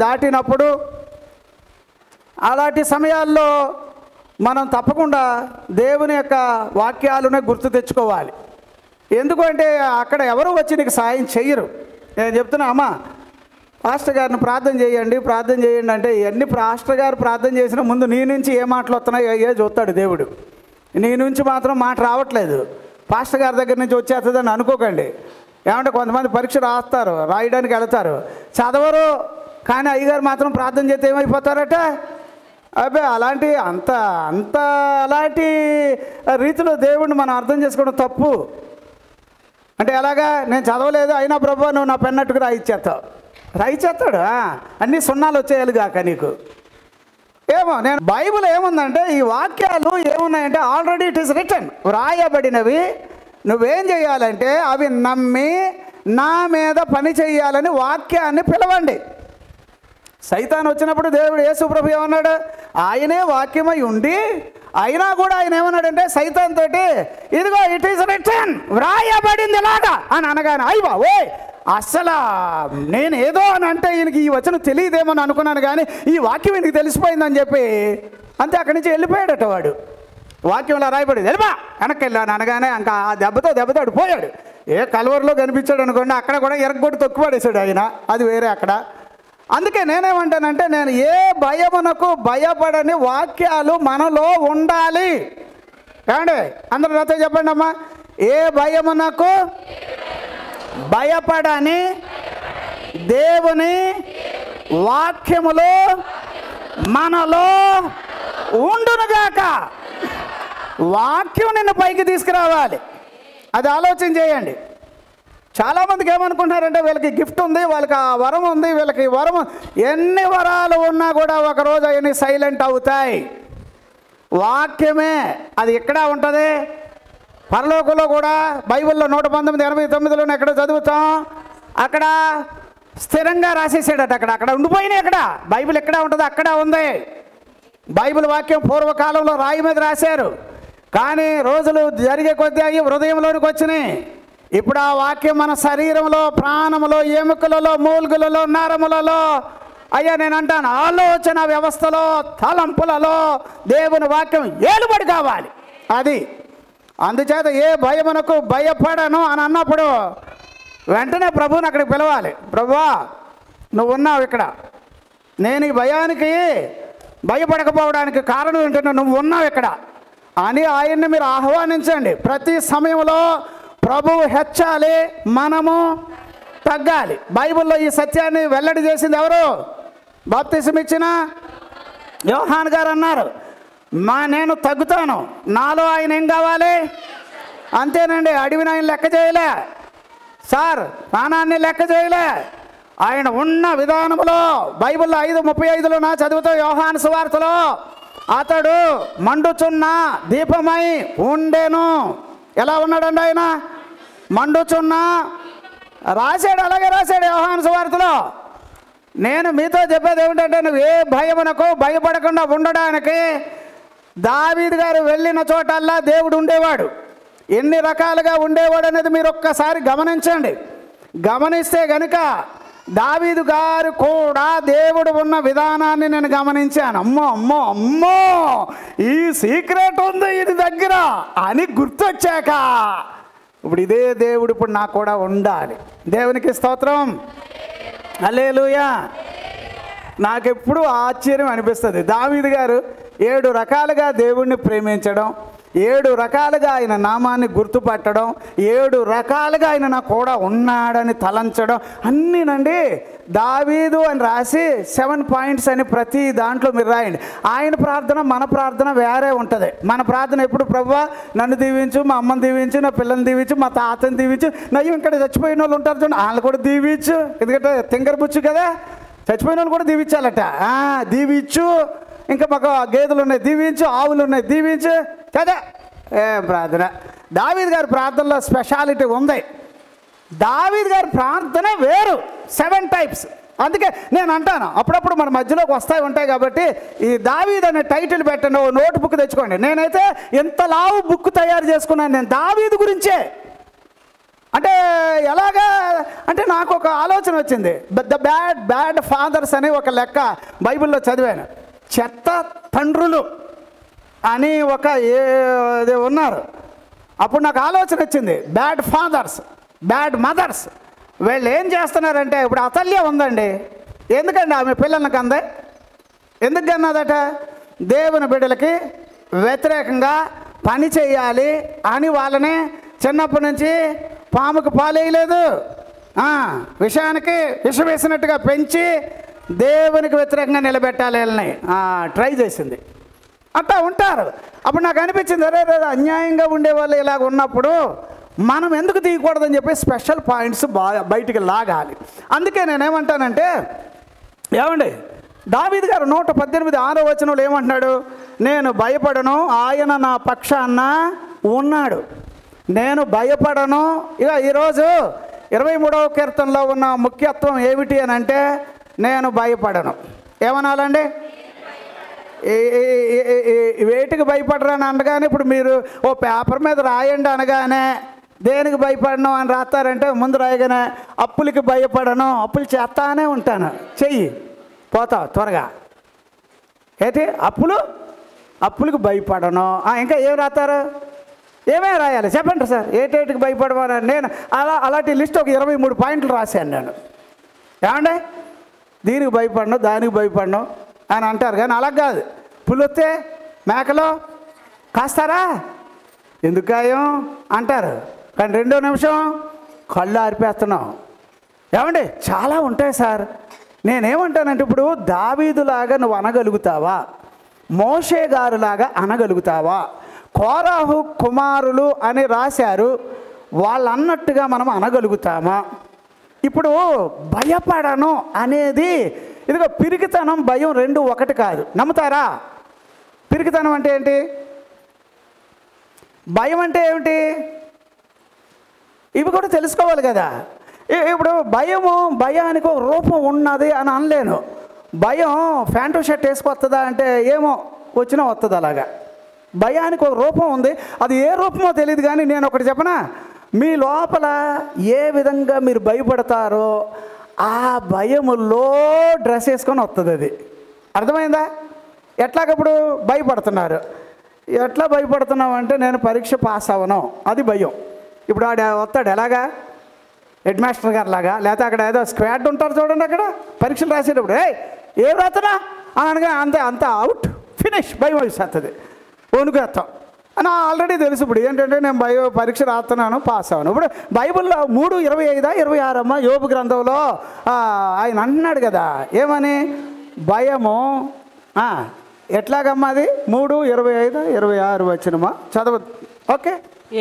దాటినప్పుడు, అలాంటి సమయాల్లో మనం తప్పకుండా దేవుని యొక్క వాక్యాలనే గుర్తు తెచ్చుకోవాలి. ఎందుకంటే అక్కడ ఎవరు వచ్చి నీకు సాయం చెయ్యరు. నేను చెప్తున్నా, అమ్మ పాస్టర్ గారిని ప్రార్థన చేయండి అంటే ఇవన్నీ పాస్టర్ గారు ప్రార్థన చేసిన ముందు నీ నుంచి ఏ మాటలు వస్తున్నాయో అయ్యే చూస్తాడు దేవుడు. నీ నుంచి మాత్రం మాట రావట్లేదు, పాస్టర్ గారి దగ్గర నుంచి వచ్చేస్తుందని అనుకోకండి. ఏమంటే కొంతమంది పరీక్ష రాయడానికి వెళతారు, చదవరు, కానీ అయ్యగారు మాత్రం ప్రార్థన చేస్తే ఏమైపోతారట. అబ్బే అలాంటి అలాంటి రీతిలో దేవుడిని మనం అర్థం చేసుకోవడం తప్పు. అంటే ఎలాగా, నేను చదవలేదు అయినా ప్రభు నువ్వు నా పెన్నట్టుకు రాయిచ్చేస్తాడు, అన్నీ సున్నాలు వచ్చేయాలి కాక నీకు. ఏమో నేను బైబిల్ ఏముందంటే ఈ వాక్యాలు ఏమున్నాయంటే ఆల్రెడీ ఇట్ ఈస్ రిటన్, వ్రాయబడినవి. నువ్వేం చేయాలంటే అవి నమ్మి నా మీద పని చేయాలని వాక్యాన్ని పిలవండి. సైతాన్ వచ్చినప్పుడు దేవుడు యేసు ప్రభు ఏమన్నాడు, ఆయనే వాక్యమై ఉండి అయినా కూడా ఆయన ఏమన్నాడంటే సైతాన్ తోటి, ఇదిగో ఇట్ ఈస్ రిటన్, వ్రాయబడింది ఇలాగా అని అనగానే అయ్యా ఓ అసలు నేను ఏదో అని అంటే ఈయనకి ఈ వచనం తెలియదేమని అనుకున్నాను, కానీ ఈ వాక్యం ఈయనకి తెలిసిపోయిందని చెప్పి అంతే అక్కడి నుంచి వెళ్ళిపోయాడట వాడు. వాక్యంలో రాయబడింది వెళ్ళిపా వెనక్కి వెళ్ళాను అనగానే ఇంకా ఆ దెబ్బతో పోయాడు. ఏ కల్వరిలో కనిపించాడు అనుకోండి, అక్కడ కూడా ఎరగొట్టి తొక్కుపడేశాడు ఆయన, అది వేరే అక్కడ. అందుకే నేనేమంటానంటే నేను ఏ భయమునకు భయపడని వాక్యాలు మనలో ఉండాలి. ఏమండి అందరూ నాతో చెప్పండి అమ్మా, ఏ భయమునకు భయపడని దేవుని వాక్యములో మనలో ఉండునుగాక. వాక్యం నిన్ను పైకి తీసుకురావాలి, అది ఆలోచన చేయండి. చాలామందికి ఏమనుకుంటారంటే వీళ్ళకి గిఫ్ట్ ఉంది, వాళ్ళకి ఆ వరం ఉంది, వీళ్ళకి వరం, ఎన్ని వరాలు ఉన్నా కూడా ఒకరోజు అవన్నీ సైలెంట్ అవుతాయి. వాక్యమే అది ఎక్కడ ఉంటుంది? పరలోకంలో కూడా బైబిల్లో 119:89 ఎక్కడ చదువుతాం? అక్కడ స్థిరంగా రాసేసాడట. అక్కడ ఉండిపోయినాయి. అక్కడ బైబిల్ ఎక్కడ ఉంటుంది? అక్కడ ఉంది. బైబిల్ వాక్యం పూర్వకాలంలో రాయి మీద రాశారు, కానీ రోజులు జరిగే కొద్దీ అవి హృదయంలోనికి వచ్చినాయి. ఇప్పుడు ఆ వాక్యం మన శరీరంలో, ప్రాణములో, ఎముకలలో, మూలుగులలో, నరములలో, అయ్యా నేను అంటాను ఆలోచన వ్యవస్థలో, తలంపులలో దేవుని వాక్యం ఏలుబడి కావాలి. అది అందుచేత ఏ భయమునకు భయపడను అని అన్నప్పుడు వెంటనే ప్రభువుని అక్కడికి పిలవాలి. ప్రభువా నువ్వు ఉన్నావు ఇక్కడ, నేను ఈ భయానికి భయపడకపోవడానికి కారణం ఏంటంటే నువ్వు ఉన్నావు ఇక్కడ అని ఆయన్ని మీరు ఆహ్వానించండి. ప్రతి సమయంలో ప్రభువు హెచ్చాలి, మనము తగ్గాలి. బైబిల్లో ఈ సత్యాన్ని వెల్లడి చేసింది ఎవరు? బాప్తిసం ఇచ్చిన యోహాన్ గారు అన్నారు, నేను తగ్గుతాను, నాలో ఆయన ఏం కావాలి? అంతేనండి. అడవిని ఆయన లెక్క చేయలే సార్, ప్రాణాన్ని లెక్క చేయలే. ఆయన ఉన్న విధానంలో బైబిల్లో 5:35 నా చదువుతో యోహాను సువార్తలో అతడు మండుచున్న దీపమై ఉండెను. ఎలా ఉన్నాడండి ఆయన? మండుచున్న రాశాడు, అలాగే రాశాడు యోహాను సువార్తలో. నేను మీతో చెప్పేది ఏమిటంటే నువ్వు ఏ భయమునకు భయపడకుండా ఉండడానికి దావీదు గారు వెళ్ళిన చోటల్లా దేవుడు ఉండేవాడు. ఎన్ని రకాలుగా ఉండేవాడు అనేది మీరు ఒక్కసారి గమనించండి. గమనిస్తే గనుక దావీదు గారు కూడా దేవుడు ఉన్న విధానాన్ని నేను గమనించాను. అమ్మో అమ్మో అమ్మో ఈ సీక్రెట్ ఉంది ఇది దగ్గర అని గుర్తొచ్చాక ఇప్పుడు ఇదే దేవుడు ఇప్పుడు నాకు కూడా ఉండాలి. దేవునికి స్తోత్రం, హల్లెలూయా. నాకెప్పుడు ఆశ్చర్యం అనిపిస్తుంది. దావీదు గారు 7 రకాలుగా దేవుణ్ణి ప్రేమించడం, 7 రకాలుగా ఆయన నామాన్ని గుర్తుపట్టడం, 7 రకాలుగా ఆయన నాకు కూడా ఉన్నాడని తలంచడం అన్నీనండి. దావీదు అని రాసి 7 పాయింట్స్ అని ప్రతి దాంట్లో మీరు రాయండి. ఆయన ప్రార్థన మన ప్రార్థన వేరే ఉంటుంది. మన ప్రార్థన ఎప్పుడు ప్రభువా నన్ను దీవించు, మా అమ్మని దీవించు, నా పిల్లల్ని దీవించు, మా తాతని దీవించు, నయ్యం ఇక్కడ చచ్చిపోయిన వాళ్ళు ఉంటారు చూడండి వాళ్ళని కూడా దీవించు, ఎందుకంటే తింగరబుచ్చు కదా, చచ్చిపోయిన వాళ్ళు కూడా దీవించాలట. దీవించు, ఇంకా మాకు గేదెలు ఉన్నాయి దీవించు, ఆవులు ఉన్నాయి దీవించు కదా ప్రార్థన. దావీదు గారి ప్రార్థనలో స్పెషాలిటీ ఉంది. దావీదు గారి ప్రార్థన వేరు, 7 టైప్స్. అందుకే నేను అంటాను అప్పుడప్పుడు మన మధ్యలోకి ఉంటాయి కాబట్టి ఈ దావీదు అనే టైటిల్ పెట్టండి, ఓ నోట్ బుక్ తెచ్చుకోండి. నేనైతే ఎంత లావు బుక్ తయారు చేసుకున్నాను నేను దావీదు గురించే. అంటే ఎలాగా అంటే నాకు ఒక ఆలోచన వచ్చింది. ద బ్యాడ్ ఫాదర్స్ అని ఒక లెక్క బైబిల్లో చదివాను. చెత్త తండ్రులు అని ఒక ఉన్నారు. అప్పుడు నాకు ఆలోచన వచ్చింది, బ్యాడ్ ఫాదర్స్, బ్యాడ్ మదర్స్. వీళ్ళు ఏం చేస్తున్నారంటే ఇప్పుడు అతల్య ఉందండి, ఎందుకండి ఆమె పిల్లల్ని కందే? ఎందుకు కన్నదట? దేవుని బిడ్డలకి వ్యతిరేకంగా పని చేయాలి అని వాళ్ళని చిన్నప్పటి నుంచి పాముకు పాలేయలేదు, విషానికి విషం వేసినట్టుగా పెంచి దేవునికి వ్యతిరేకంగా నిలబెట్టాలి వీళ్ళని ట్రై చేసింది. అట్లా ఉంటారు. అప్పుడు నాకు అనిపించింది, అరే అన్యాయంగా ఉండేవాళ్ళు ఇలాగ ఉన్నప్పుడు మనం ఎందుకు తీయకూడదని చెప్పి స్పెషల్ పాయింట్స్ బయటికి లాగాలి. అందుకే నేనేమంటానంటే ఏమండి దావీదు గారు 118 వచనంలో ఏమంటున్నాడు? నేను భయపడను, ఆయన నా పక్షాన ఉన్నాడు, నేను భయపడను. ఇక ఈరోజు 23వ కీర్తనలో ఉన్న ముఖ్యత్వం ఏమిటి అని అంటే నేను భయపడను. ఏమనాలండి? వేటికి భయపడరు అని అనగానే ఇప్పుడు మీరు ఓ పేపర్ మీద రాయండి అనగానే దేనికి భయపడను అని రాస్తారంటే ముందు రాయగానే అప్పులకి భయపడను, అప్పులు చేస్తానే ఉంటాను, చెయ్యి పోతావు త్వరగా. ఏంటి అప్పులకి భయపడను. ఇంకా ఏం రాస్తారు? ఏమేమి రాయాలి చెప్పండి సార్, ఏటేటికి భయపడమని. నేను అలాంటి లిస్ట్ ఒక 23 పాయింట్లు రాశాను నేను. ఏమండి దీనికి భయపడను, దానికి భయపడను అని అంటారు, కానీ అలా కాదు. పులొత్తే మేకలో కాస్తారా, ఎందుకు గాయం అంటారు, కానీ 2వ నిమిషం కళ్ళు ఆరిపేస్తున్నాం. ఏమండి చాలా ఉంటాయి సార్. నేనేమంటానంటే ఇప్పుడు దావీదులాగా నువ్వు అనగలుగుతావా? మోషే గారులాగా అనగలుగుతావా? కోరాహు కుమారులు అని రాశారు, వాళ్ళు అన్నట్టుగా మనం అనగలుగుతామా? ఇప్పుడు భయపడను అనేది ఇదిగో పిరికితనం, భయం 2 ఒకటి కాదు. నమ్ముతారా? పిరికితనం అంటే ఏంటి? భయం అంటే ఏమిటి? ఇవి కూడా తెలుసుకోవాలి కదా. ఇప్పుడు భయానికి ఒక రూపం ఉన్నది అని అనలేను. భయం ప్యాంటు షర్ట్ వేసుకొస్తుందా అంటే ఏమో వచ్చినా వస్తుంది. అలాగా భయానికి ఒక రూపం ఉంది. అది ఏ రూపమో తెలియదు. కానీ నేను ఒకటి చెప్పనా, మీ లోపల ఏ విధంగా మీరు భయపడతారో ఆ భయములో డ్రెస్ వేసుకొని వస్తుంది. అది అర్థమైందా? ఎట్లాగప్పుడు భయపడుతున్నారు. ఎట్లా భయపడుతున్నావు అంటే నేను పరీక్ష పాస్ అవ్వను, అది భయం. ఇప్పుడు ఆడ వస్తాడు ఎలాగా, హెడ్ మాస్టర్ గారు లాగా, లేకపోతే అక్కడ ఏదో స్క్వాడ్ ఉంటారు చూడండి, అక్కడ పరీక్షలు రాసేటప్పుడు ఏం రాస్తున్నా అనగా అంత అవుట్ ఫినిష్ భయం వేస్తుంది, వణుకేస్తాం అని ఆల్రెడీ తెలుసు. ఇప్పుడు ఏంటంటే నేను పరీక్ష రాస్తున్నాను, పాస్ అవ్వను. ఇప్పుడు బైబిల్లో 3:25, 26 యోబు గ్రంథంలో ఆయన అంటున్నాడు కదా, ఏమని? భయము ఎట్లాగమ్మా? అది 3:25, 26 వచ్చినమా చదవ. ఓకే.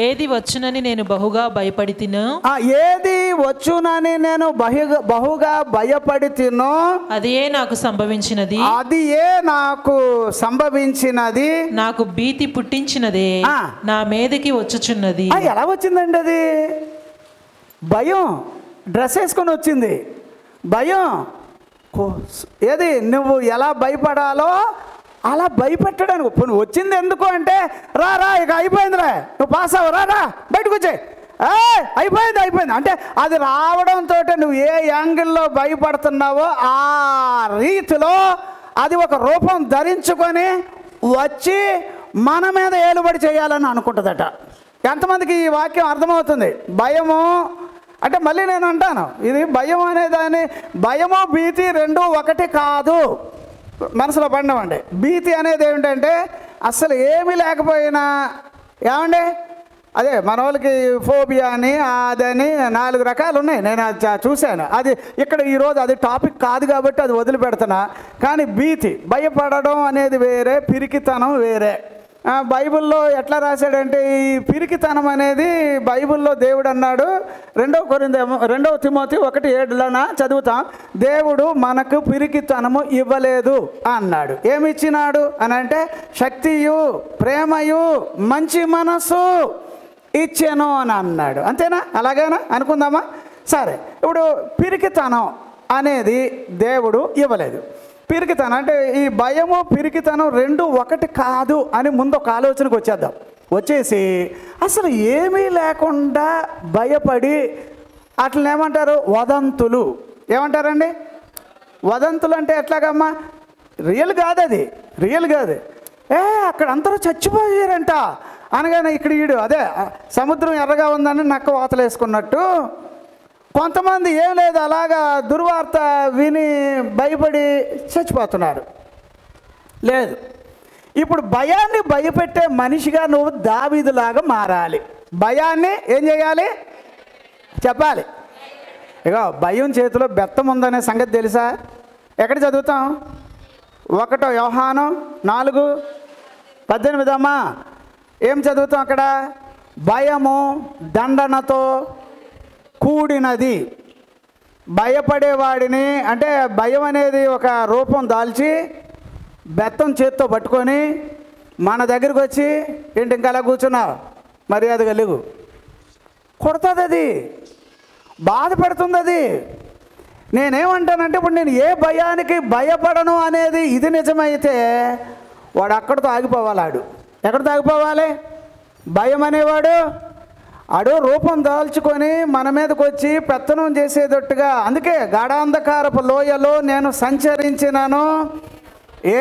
ఏది వచ్చునని నేను బహుగా భయపడి తినో, ఏది వచ్చునని నేను బహుగా భయపడి తినో, అది ఏ నాకు సంభవించినది, అది ఏ నాకు సంభవించినది, నాకు భీతి పుట్టించినదే నా మీదకి వచ్చుచున్నది. ఎలా వచ్చిందండి అది? భయం డ్రెస్ వేసుకొని వచ్చింది. భయం ఏది? నువ్వు ఎలా భయపడాలో అలా భయపెట్టడానికి నువ్వు వచ్చింది. ఎందుకు అంటే రా ఇక అయిపోయిందిరా, నువ్వు పాస్ అవ్వ, రా బయటకు వచ్చాయి, అయిపోయింది అంటే అది రావడంతో నువ్వు ఏ యాంగిల్లో భయపడుతున్నావో ఆ రీతిలో అది ఒక రూపం ధరించుకొని వచ్చి మన మీద ఏలుబడి చేయాలని అనుకుంటుందట. ఎంతమందికి ఈ వాక్యం అర్థమవుతుంది? భయము అంటే మళ్ళీ నేను అంటాను, ఇది భయం అనేదాన్ని, భయము భీతి రెండు ఒకటి కాదు. మనసులో పడినామండి. భీతి అనేది ఏమిటంటే అసలు ఏమీ లేకపోయినా, ఏమండి అదే మన వాళ్ళకి ఫోబియా అని అదని 4 రకాలు ఉన్నాయి, నేను చూశాను. అది ఇక్కడ ఈరోజు అది టాపిక్ కాదు కాబట్టి అది వదిలిపెడుతున్నా. కానీ భీతి, భయపడడం అనేది వేరే, పిరికితనం వేరే. బైబిల్లో ఎట్లా రాశాడంటే ఈ పిరికితనం అనేది బైబిల్లో దేవుడు అన్నాడు, 2 తిమోతి 1:7 చదువుతాం. దేవుడు మనకు పిరికితనము ఇవ్వలేదు అన్నాడు. ఏమి ఇచ్చినాడు అని అంటే శక్తియు ప్రేమయు మంచి మనసు ఇచ్చాను అని అన్నాడు. అంతేనా? అలాగేనా అనుకుందామా? సరే. ఇప్పుడు పిరికితనం అనేది దేవుడు ఇవ్వలేదు. పిరికితనం అంటే ఈ భయము పిరికితనం రెండు ఒకటి కాదు అని ముందు ఒక ఆలోచనకు వచ్చేద్దాం. వచ్చేసి అసలు ఏమీ లేకుండా భయపడి అట్లా ఏమంటారు? వదంతులు. ఏమంటారండి? వదంతులు అంటే ఎట్లాగమ్మా? రియల్ కాదు, అది రియల్ కాదు. అక్కడ అందరూ చచ్చిపోయారంట అనగానే ఇక్కడ ఈడు అదే సముద్రం ఎర్రగా ఉందని నక్క వాతలు వేసుకున్నట్టు కొంతమంది ఏం లేదు అలాగా దుర్వార్త విని భయపడి చచ్చిపోతున్నారు. లేదు, ఇప్పుడు భయాన్ని భయపెట్టే మనిషిగా నువ్వు దావీదులాగా మారాలి. భయాన్ని ఏం చేయాలి? చెప్పాలి. ఇక భయం చేతిలో బెత్తం ఉందనే సంగతి తెలుసా? ఎక్కడ చదువుతాం? 1 యోహాను 4:18 ఏం చదువుతాం అక్కడ? భయము దండనతో కూడినది. భయపడేవాడిని అంటే భయం అనేది ఒక రూపం దాల్చి బెత్తం చేత్తో పట్టుకొని మన దగ్గరికి వచ్చి ఏంటి ఇంకా అలా కూర్చున్నావు, మర్యాదగా లేవు, కొడుతుంది, అది బాధ పెడుతుంది. అది నేనేమంటానంటే ఇప్పుడు నేను ఏ భయానికి భయపడను అనేది ఇది నిజమైతే వాడు అక్కడితో ఆగిపోవాలి. ఆడు ఎక్కడితో ఆగిపోవాలి? భయం అనేవాడు ఆడు రూపం దాల్చుకొని మన మీదకి వచ్చి పెత్తనం చేసేటట్టుగా. అందుకే గాఢాంధకారపు లోయలో నేను సంచరించినాను, ఏ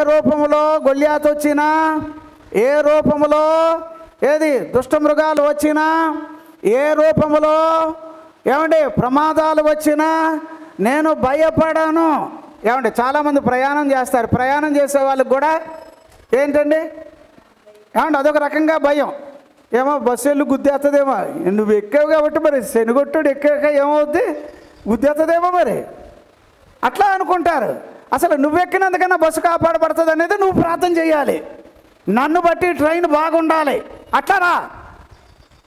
రూపములో గొల్యాతు వచ్చినా, ఏ రూపములో ఏది దుష్టమృగాలు వచ్చినా, ఏ రూపములో ఏమండి ప్రమాదాలు వచ్చినా నేను భయపడను. ఏమండి చాలామంది ప్రయాణం చేస్తారు. ప్రయాణం చేసే వాళ్ళకి కూడా ఏంటండి ఏమండి అదొక రకంగా భయం. ఏమో బస్సు వెళ్ళి గుద్దేస్తుందేమో, నువ్వు ఎక్కావు కాబట్టి మరి శనిగొట్టుడు ఎక్కాక ఏమవుద్ది? గుద్దేస్తుందేమో మరి అట్లా అనుకుంటారు. అసలు నువ్వెక్కినందుకన్నా బస్సు కాపాడబడుతుంది అనేది నువ్వు ప్రార్థన చేయాలి. నన్ను బట్టి ట్రైన్ బాగుండాలి అట్లా రా.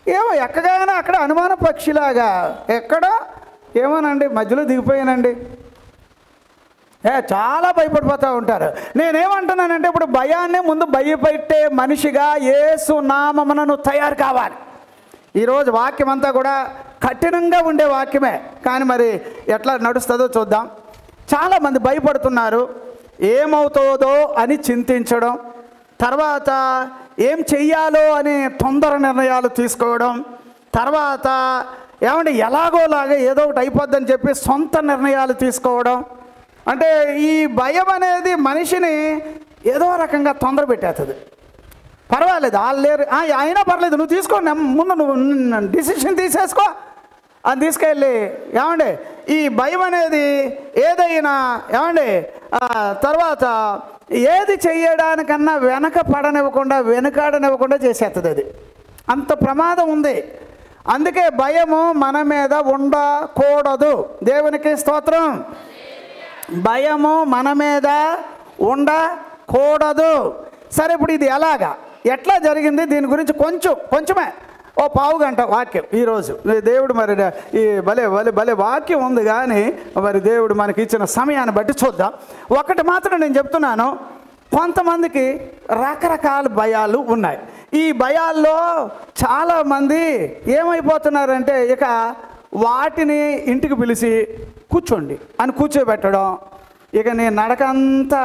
ఏమో ఎక్కగానే అక్కడ అనుమాన పక్షిలాగా ఎక్కడో ఏమోనండి మధ్యలో దిగిపోయానండి. చాలా భయపడిపోతూ ఉంటారు. నేనేమంటున్నానంటే ఇప్పుడు భయాన్ని ముందు భయపెట్టే మనిషిగా యేసు నామమున తయారు కావాలి. ఈరోజు వాక్యం అంతా కూడా కఠినంగా ఉండే వాక్యమే, కానీ మరి ఎట్లా నడుస్తుందో చూద్దాం. చాలామంది భయపడుతున్నారు. ఏమవుతుందో అని చింతించడం, తర్వాత ఏం చెయ్యాలో అని తొందర నిర్ణయాలు తీసుకోవడం, తర్వాత ఏమంటే ఎలాగోలాగా ఏదో ఒకటి అయిపోద్దని చెప్పి సొంత నిర్ణయాలు తీసుకోవడం. అంటే ఈ భయం అనేది మనిషిని ఏదో రకంగా తొందర పెట్టేస్తుంది. పర్వాలేదు, వాళ్ళు లేరు అయినా పర్లేదు, నువ్వు తీసుకో, ముందు నువ్వు డిసిషన్ తీసేసుకో అని తీసుకెళ్ళి ఏమండి ఈ భయం అనేది ఏదైనా ఏమండి తర్వాత ఏది చేయడానికన్నా వెనకాడనివ్వకుండా చేసేస్తుంది. అది అంత ప్రమాదం ఉంది. అందుకే భయము మన మీద ఉండకూడదు. దేవునికి స్తోత్రం. భయము మన మీద ఉండకూడదు. సరే, ఇప్పుడు ఇది ఎట్లా జరిగింది దీని గురించి కొంచెమే ఓ పావు గంట వాక్యం ఈరోజు. దేవుడు మరి ఈ భలే వాక్యం ఉంది, కానీ మరి దేవుడు మనకి ఇచ్చిన సమయాన్ని బట్టి చూద్దాం. ఒకటి మాత్రం నేను చెప్తున్నాను, కొంతమందికి రకరకాల భయాలు ఉన్నాయి. ఈ భయాల్లో చాలామంది ఏమైపోతున్నారంటే ఇక వాటిని ఇంటికి పిలిచి కూర్చోండి అని కూర్చోబెట్టడం. ఇక నేను నడకంతా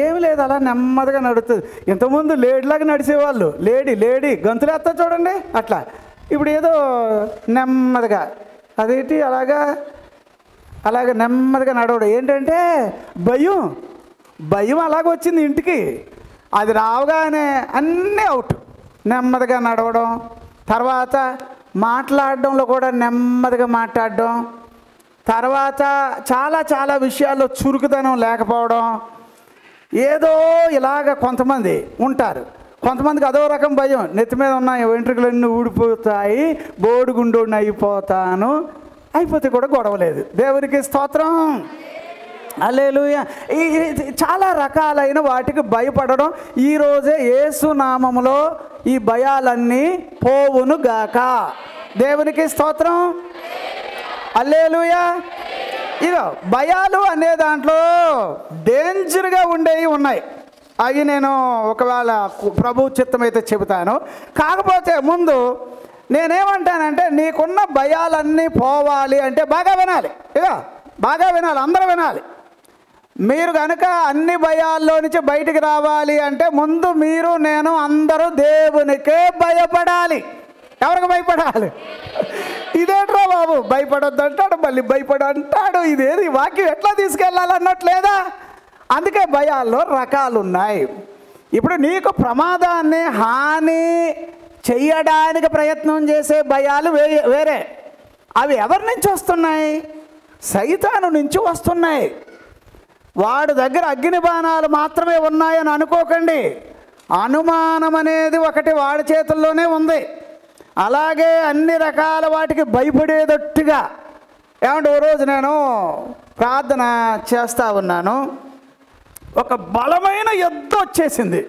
ఏమి లేదు, అలా నెమ్మదిగా నడుస్తుంది. ఇంతకుముందు లేడీలాగా నడిచేవాళ్ళు, లేడీ గంతులేస్తా చూడండి అట్లా. ఇప్పుడు ఏదో నెమ్మదిగా అదేంటి అలాగ నెమ్మదిగా నడవడం. ఏంటంటే భయం అలాగ వచ్చింది ఇంటికి. అది రావగానే అన్నీ అవుట్. నెమ్మదిగా నడవడం, తర్వాత మాట్లాడడంలో కూడా నెమ్మదిగా మాట్లాడడం, తర్వాత చాలా విషయాల్లో చురుకుదనం లేకపోవడం. ఏదో ఇలాగ కొంతమంది ఉంటారు. కొంతమందికి అదో రకం భయం. నెత్తి మీద ఉన్న వెంట్రుకలన్నీ ఊడిపోతాయి, బోడిగుండోడిని అయిపోతే కూడా గొడవలేదు. దేవునికి స్తోత్రం. హల్లెలూయా. చాలా రకాలైన వాటికి భయపడడం. ఈరోజే యేసు నామములో ఈ భయాలన్నీ పోవును గాక. దేవునికి స్తోత్రం. హల్లెలూయా. ఇదో భయాలు అనే దాంట్లో డేంజర్గా ఉండేవి ఉన్నాయి. అవి నేను ఒకవేళ ప్రభు చిత్తమైతే చెబుతాను. కాకపోతే ముందు నేనేమంటానంటే, నీకున్న భయాలన్నీ పోవాలి అంటే బాగా వినాలి. బాగా వినాలి, అందరూ వినాలి. మీరు కనుక అన్ని భయాల్లో నుంచి బయటికి రావాలి అంటే ముందు మీరు నేను అందరూ దేవునికే భయపడాలి. ఎవరికి భయపడాలి? ఇదేట్రా బాబు భయపడొద్దు అంటాడు, మళ్ళీ భయపడంటాడు. ఇదేది వాక్యం ఎట్లా తీసుకెళ్ళాలన్నట్లేదా? అందుకే భయాల్లో రకాలు ఉన్నాయి. ఇప్పుడు నీకు ప్రమాదాన్ని హాని చెయ్యడానికి ప్రయత్నం చేసే భయాలు వేరే. అవి ఎవరి నుంచి వస్తున్నాయి? సైతాను నుంచి వస్తున్నాయి. వాడి దగ్గర అగ్ని బాణాలు మాత్రమే ఉన్నాయని అనుకోకండి. అనుమానం అనేది ఒకటి వాడి చేతుల్లోనే ఉంది. అలాగే అన్ని రకాల వాటికి భయపడేటట్టుగా ఏమంటే ఓ రోజు నేను ప్రార్థన చేస్తూ ఉన్నాను. ఒక బలమైన యుద్ధం వచ్చేసింది.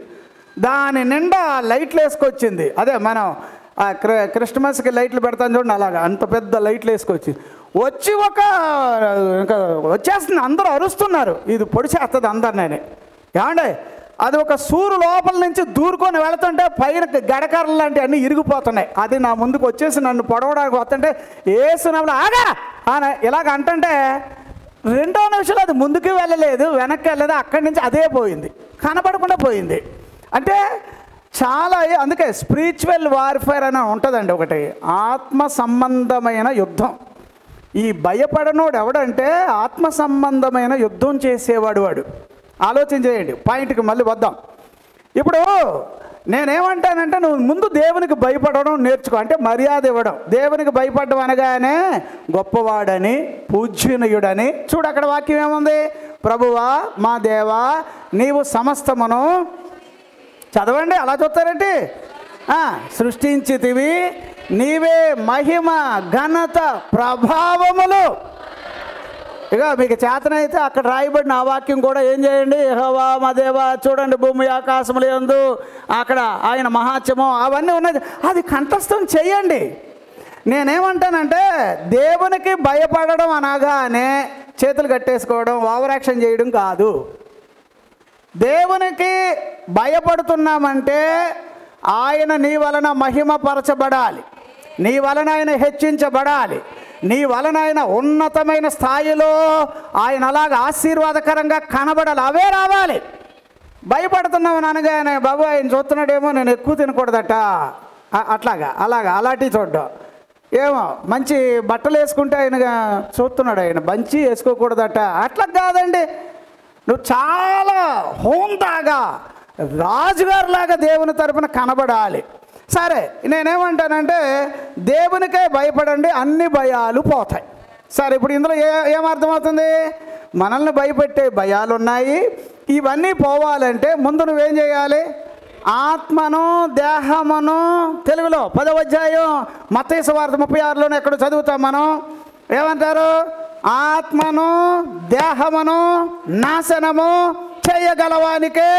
దాని నిండా లైట్లు వేసుకొచ్చింది. అదే మనం క్రిస్మస్కి లైట్లు పెడతాను చూడండి, అలాగా అంత పెద్ద లైట్లు వేసుకొచ్చి ఇంకా వచ్చేస్తుంది. అందరూ అరుస్తున్నారు, ఇది పొడిచేస్తుంది అందరినీ. ఏమండే అది ఒక సూరు లోపల నుంచి దూరుకొని వెళుతుంటే పైన గడకర్రలు లాంటివి అన్నీ ఇరిగిపోతున్నాయి. అది నా ముందుకు వచ్చేసి నన్ను పొడవడానికి వస్తుంటే ఏసునప్పుడు ఆగా అని ఇలాగ అంటుంటే 2వ నిమిషంలో అది ముందుకు వెళ్ళలేదు, వెనక్కి వెళ్ళలేదు. అక్కడి నుంచి అదే పోయింది, కనపడకుండా పోయింది. అంటే చాలా, అందుకే స్పిరిచువల్ వార్ఫేర్ అని ఉంటుందండి ఒకటి, ఆత్మ సంబంధమైన యుద్ధం. ఈ భయపడనోడు ఎవడంటే ఆత్మ సంబంధమైన యుద్ధం చేసేవాడు. వాడు ఆలోచన చేయండి. పాయింట్కి మళ్ళీ వద్దాం. ఇప్పుడు నేనేమంటానంటే నువ్వు ముందు దేవునికి భయపడడం నేర్చుకో. అంటే మర్యాద ఇవ్వడం. దేవునికి భయపడడం అనగానే గొప్పవాడని, పూజ్యనీయుడని. చూడు అక్కడ వాక్యం ఏముంది? ప్రభువా మా దేవా నీవు సమస్తమును, చదవండి, అలా చూస్తారేంటి? సృష్టించితివి, నీవే మహిమ ఘనత ప్రభావములు. ఇక మీకు చేతనైతే అక్కడ రాయబడిన ఆ వాక్యం కూడా ఏం చేయండి? యెహోవా మా దేవా, చూడండి భూమి ఆకాశములు యందు అక్కడ ఆయన మహాత్మ్యం అవన్నీ ఉన్నది, అది కంఠస్థం చేయండి. నేనేమంటానంటే దేవునికి భయపడడం అనగానే చేతులు కట్టేసుకోవడం, ఓవర్ యాక్షన్ చేయడం కాదు. దేవునికి భయపడుతున్నామంటే ఆయన నీ వలన మహిమపరచబడాలి, నీ వలన ఆయన హెచ్చించబడాలి, నీ వలన ఆయన ఉన్నతమైన స్థాయిలో ఆయన అలాగ ఆశీర్వాదకరంగా కనబడాలి. అవే రావాలి. భయపడుతున్నామని అనగానే బాబు ఆయన చూస్తున్నాడేమో, నేను ఎక్కువ తినకూడదట, అలాంటివి చూడ్డం. ఏమో మంచి బట్టలు వేసుకుంటే ఆయన చూస్తున్నాడు, ఆయన మంచి వేసుకోకూడదట, అట్లా కాదండి. నువ్వు చాలా హోందాగా రాజుగారిలాగా దేవుని తరపున కనబడాలి. సరే, నేనేమంటానంటే దేవునికే భయపడండి, అన్ని భయాలు పోతాయి. సరే, ఇప్పుడు ఇందులో ఏమర్థమవుతుంది? మనల్ని భయపెట్టే భయాలు ఉన్నాయి. ఇవన్నీ పోవాలంటే ముందు నువ్వేం చేయాలి? ఆత్మను దేహమును, తెలుగులో 10వ అధ్యాయం మత్తయి సువార్త 36లోనే ఎక్కడ చదువుతాం మనం. ఏమంటారు? ఆత్మను దేహమును నాశనము చేయగలవానికే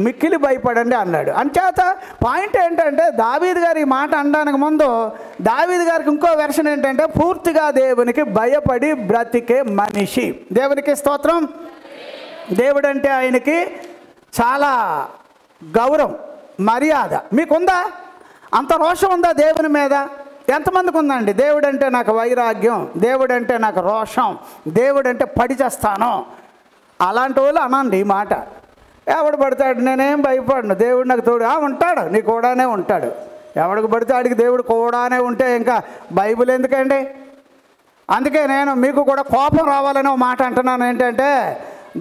మిక్కిలి భయపడండి అన్నాడు. అంచేత పాయింట్ ఏంటంటే, దావీదు గారు ఈ మాట అనడానికి ముందు దావీదు గారికి ఇంకో వెర్షన్ ఏంటంటే, పూర్తిగా దేవునికి భయపడి బ్రతికే మనిషి. దేవునికి స్తోత్రం. దేవుడంటే ఆయనకి చాలా గౌరవం, మర్యాద. మీకుందా? అంత రోషం ఉందా దేవుని మీద? ఎంతమందికి ఉందండి? దేవుడంటే నాకు వైరాగ్యం, దేవుడంటే నాకు రోషం, దేవుడంటే పడి చేస్తాను. అలాంటి వాళ్ళు అనండి ఈ మాట. ఎవడు పడతాడు? నేనేం భయపడను, దేవుడు నాకు తోడు. ఉంటాడు, నీ కూడానే ఉంటాడు. ఎవడికి పడితే ఆడికి దేవుడు కూడానే ఉంటే ఇంకా బైబిల్ ఎందుకండి? అందుకే నేను మీకు కూడా కోపం రావాలని ఒక మాట అంటున్నాను. ఏంటంటే,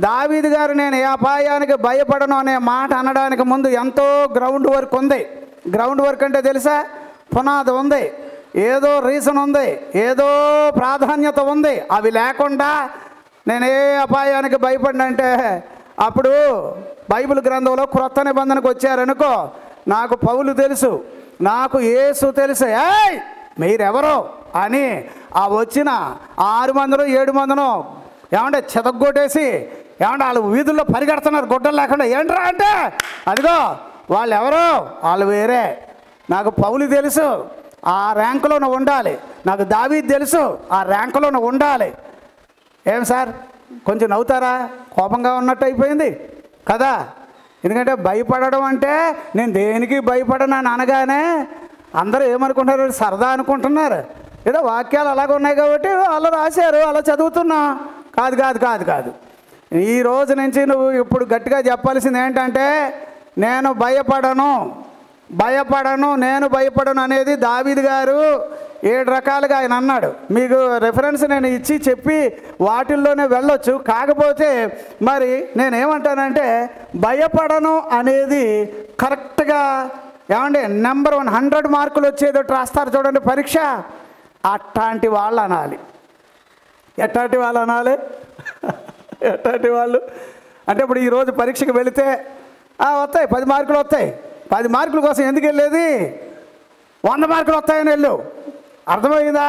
దావీదు గారు నేను ఏ అపాయానికి భయపడను అనే మాట అనడానికి ముందు ఎంతో గ్రౌండ్ వర్క్ ఉంది. గ్రౌండ్ వర్క్ అంటే తెలుసా? పునాది ఉంది, ఏదో రీజన్ ఉంది, ఏదో ప్రాధాన్యత ఉంది. అవి లేకుండా నేను ఏ అపాయానికి భయపడినంటే, అప్పుడు బైబిల్ గ్రంథంలో క్రొత్త నిబంధనకు వచ్చారనుకో, నాకు పౌలు తెలుసు, నాకు యేసు తెలుసు, ఏయ్ మీరెవరో అని ఆ వచ్చిన 6 మందిలో 7 మందినో ఏమంటే చెతగొట్టేసి, ఏమంటే వాళ్ళు వీధుల్లో పరిగెడుతున్నారు గుడ్డలు లేకుండా. ఏంట్రా అంటే, అదిగో వాళ్ళు ఎవరో, వాళ్ళు వేరే. నాకు పౌలు తెలుసు, ఆ ర్యాంకులోనే ఉండాలి. నాకు దావీదు తెలుసు, ఆ ర్యాంకులోనే ఉండాలి. ఏం సార్ కొంచెం నవ్వుతారా? కోపంగా ఉన్నట్టు అయిపోయింది కదా. ఎందుకంటే భయపడడం అంటే నేను దేనికి భయపడను అని అనగానే అందరూ ఏమనుకుంటారు? సరదా అనుకుంటున్నారు. ఏదో వాక్యాలు అలాగ ఉన్నాయి కాబట్టి వాళ్ళు రాశారు, అలా చదువుతున్నా. కాదు కాదు కాదు కాదు ఈ రోజు నుంచి నువ్వు ఇప్పుడు గట్టిగా చెప్పాల్సింది ఏంటంటే, నేను భయపడను, నేను భయపడను అనేది దావీదు గారు 7 రకాలుగా ఆయన అన్నాడు. మీకు రెఫరెన్స్ నేను ఇచ్చి చెప్పి వాటిల్లోనే వెళ్ళొచ్చు. కాకపోతే మరి నేనేమంటానంటే, భయపడను అనేది కరెక్ట్గా ఏమండి నెంబర్ 1 100 మార్కులు వచ్చేదోటి రాస్తారు చూడండి పరీక్ష, అట్లాంటి వాళ్ళు అనాలి. ఎట్లాంటి వాళ్ళు అనాలి? ఎట్లాంటి వాళ్ళు అంటే, ఇప్పుడు ఈరోజు పరీక్షకు వెళితే వస్తాయి 10 మార్కులు వస్తాయి. 10 మార్కుల కోసం ఎందుకు వెళ్ళేది? 100 మార్కులు వస్తాయని వెళ్ళు. అర్థమైందా?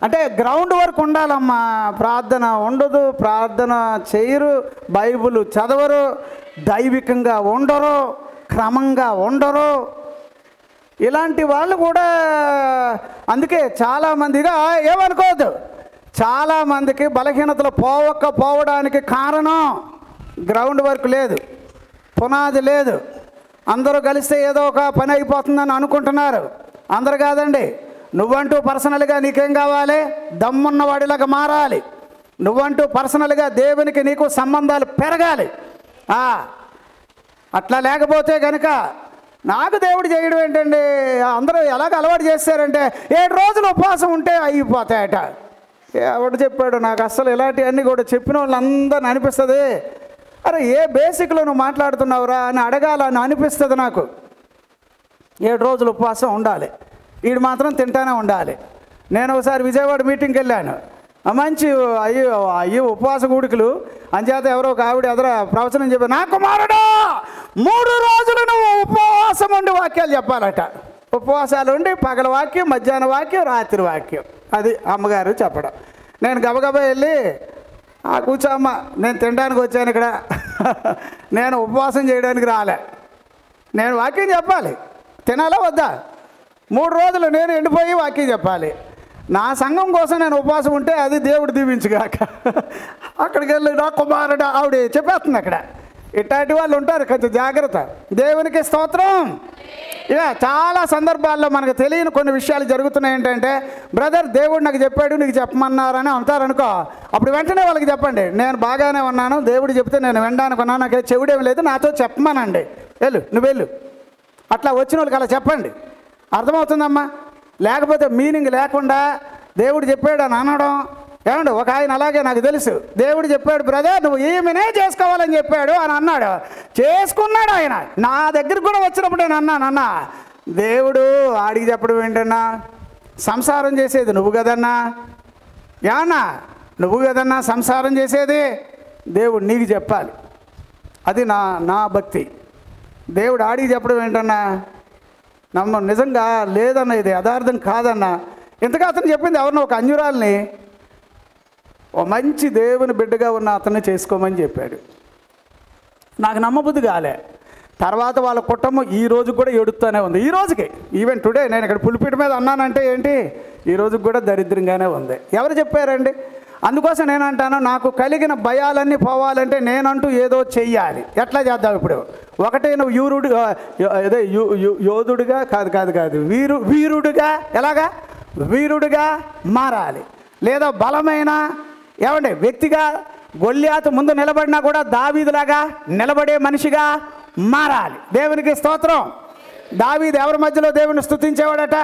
అంటే గ్రౌండ్ వర్క్ ఉండాలమ్మా. ప్రార్థన ఉండదు, ప్రార్థన చేయరు, బైబిల్ చదవరు, దైవికంగా ఉండరు, క్రమంగా ఉండరు. ఇలాంటి వాళ్ళు కూడా అందుకే చాలామందిగా ఏమనుకోవద్దు, చాలామందికి బలహీనతలు పోవడానికి కారణం గ్రౌండ్ వర్క్ లేదు, పునాది లేదు. అందరూ కలిస్తే ఏదో ఒక పని అయిపోతుందని అనుకుంటున్నారు. అందరు కాదండి. నువ్వంటూ పర్సనల్గా నీకేం కావాలి? దమ్మున్న వాడిలాగా మారాలి. నువ్వంటూ పర్సనల్గా దేవునికి నీకు సంబంధాలు పెరగాలి. అట్లా లేకపోతే కనుక నాకు దేవుడు చేయడం ఏంటండి? అందరూ ఎలాగ అలవాటు చేశారంటే 7 రోజులు ఉపవాసం ఉంటే అయిపోతాయట. ఎవడు చెప్పాడు? నాకు అస్సలు ఇలాంటివన్నీ కూడా చెప్పిన వాళ్ళందరిని అనిపిస్తుంది, అరే ఏ బేసిక్లో నువ్వు మాట్లాడుతున్నావురా అని అడగాలని అనిపిస్తుంది నాకు. 7 రోజులు ఉపవాసం ఉండాలి, వీడు మాత్రం తింటానే ఉండాలి. నేను ఒకసారి విజయవాడ మీటింగ్కి వెళ్ళాను. మంచి అయ్యో ఉపవాస కూడికలు అంచేత ఎవరో ఒక ఆవిడ ఎదుర ప్రవచనం చెప్పి, నా కుమారుడు 3 రోజులు నువ్వు ఉపవాసం ఉండి వాక్యాలు చెప్పాలట. ఉపవాసాలు ఉండి పగల వాక్యం, మధ్యాహ్న వాక్యం, రాత్రి వాక్యం. అది అమ్మగారు చెప్పడం. నేను గబగబా వెళ్ళి, కూర్చోమ్మ, నేను తినడానికి వచ్చాను ఇక్కడ, నేను ఉపవాసం చేయడానికి రాలే, నేను వాక్యం చెప్పాలి. తినాలా వద్దా? 3 రోజులు నేను ఎండిపోయి వాక్యం చెప్పాలి. నా సంఘం కోసం నేను ఉపవాసం ఉంటే అది దేవుడు దీవించుగాక. అక్కడికి వెళ్ళి నా కుమారుడు ఆవిడ చెప్పేస్తుంది అక్కడ. ఇట్లాంటి వాళ్ళు ఉంటారు, కొంచెం జాగ్రత్త. దేవునికి స్తోత్రం. ఇక చాలా సందర్భాల్లో మనకు తెలియని కొన్ని విషయాలు జరుగుతున్నాయి. ఏంటంటే, బ్రదర్ దేవుడు నాకు చెప్పాడు, నీకు చెప్పమన్నారని అంటారనుకో, అప్పుడు వెంటనే వాళ్ళకి చెప్పండి, నేను బాగానే ఉన్నాను, దేవుడు చెప్తే నేను వినడానికి ఉన్నాను, నాకు చెవుడేమి లేదు, నాతో చెప్పమనండి, నువ్వు వెళ్ళు. అట్లా వచ్చిన వాళ్ళకి అలా చెప్పండి. అర్థమవుతుందమ్మా? లేకపోతే మీనింగ్ లేకుండా దేవుడు చెప్పాడు అని అనడం. ఏమండి, ఒక ఆయన అలాగే నాకు తెలుసు, దేవుడు చెప్పాడు బ్రదర్ నువ్వు ఈమెనే చేసుకోవాలని చెప్పాడు అని అన్నాడు, చేసుకున్నాడు ఆయన. నా దగ్గరికి కూడా వచ్చినప్పుడు నేను అన్నాను, అన్నా దేవుడు ఆడికి చెప్పడం ఏంటన్నా, సంసారం చేసేది నువ్వు కదన్నా, ఏమన్నా నువ్వు కదన్నా సంసారం చేసేది, దేవుడు నీకు చెప్పాలి. అది నా భక్తి. దేవుడు ఆడికి చెప్పడం ఏంటన్నా, నిజంగా లేదన్న, ఇది యథార్థం కాదన్నా. ఇంతగా అతను చెప్పింది ఎవరినో ఒక అన్యురాల్ని, ఓ మంచి దేవుని బిడ్డగా ఉన్న అతన్ని చేసుకోమని చెప్పాడు. నాకు నమ్మబుద్ధి కాలే. తర్వాత వాళ్ళ కుటుంబం ఈ రోజు కూడా ఏడుస్తూనే ఉంది. ఈ రోజుకి ఈవెన్ టుడే నేను ఇక్కడ పులిపీట మీద అన్నానంటే ఏంటి, ఈ రోజుకి కూడా దరిద్రంగానే ఉంది. ఎవరు చెప్పారండి? అందుకోసం నేను అంటాను, నాకు కలిగిన భయాలన్నీ పోవాలంటే నేనంటూ ఏదో చెయ్యాలి. ఎట్లా చేద్దాం? ఇప్పుడు ఒకటే నువ్వు అదే యోధుడిగా కాదు వీరుడిగా, ఎలాగా వీరుడిగా మారాలి. లేదా బలమైన ఏమండి వ్యక్తిగా, గొల్లియాతు ముందు నిలబడినా కూడా దావీదులాగా నిలబడే మనిషిగా మారాలి. దేవునికి స్తోత్రం. దావీదు ఎవరి మధ్యలో దేవుని స్తుతించేవాడట?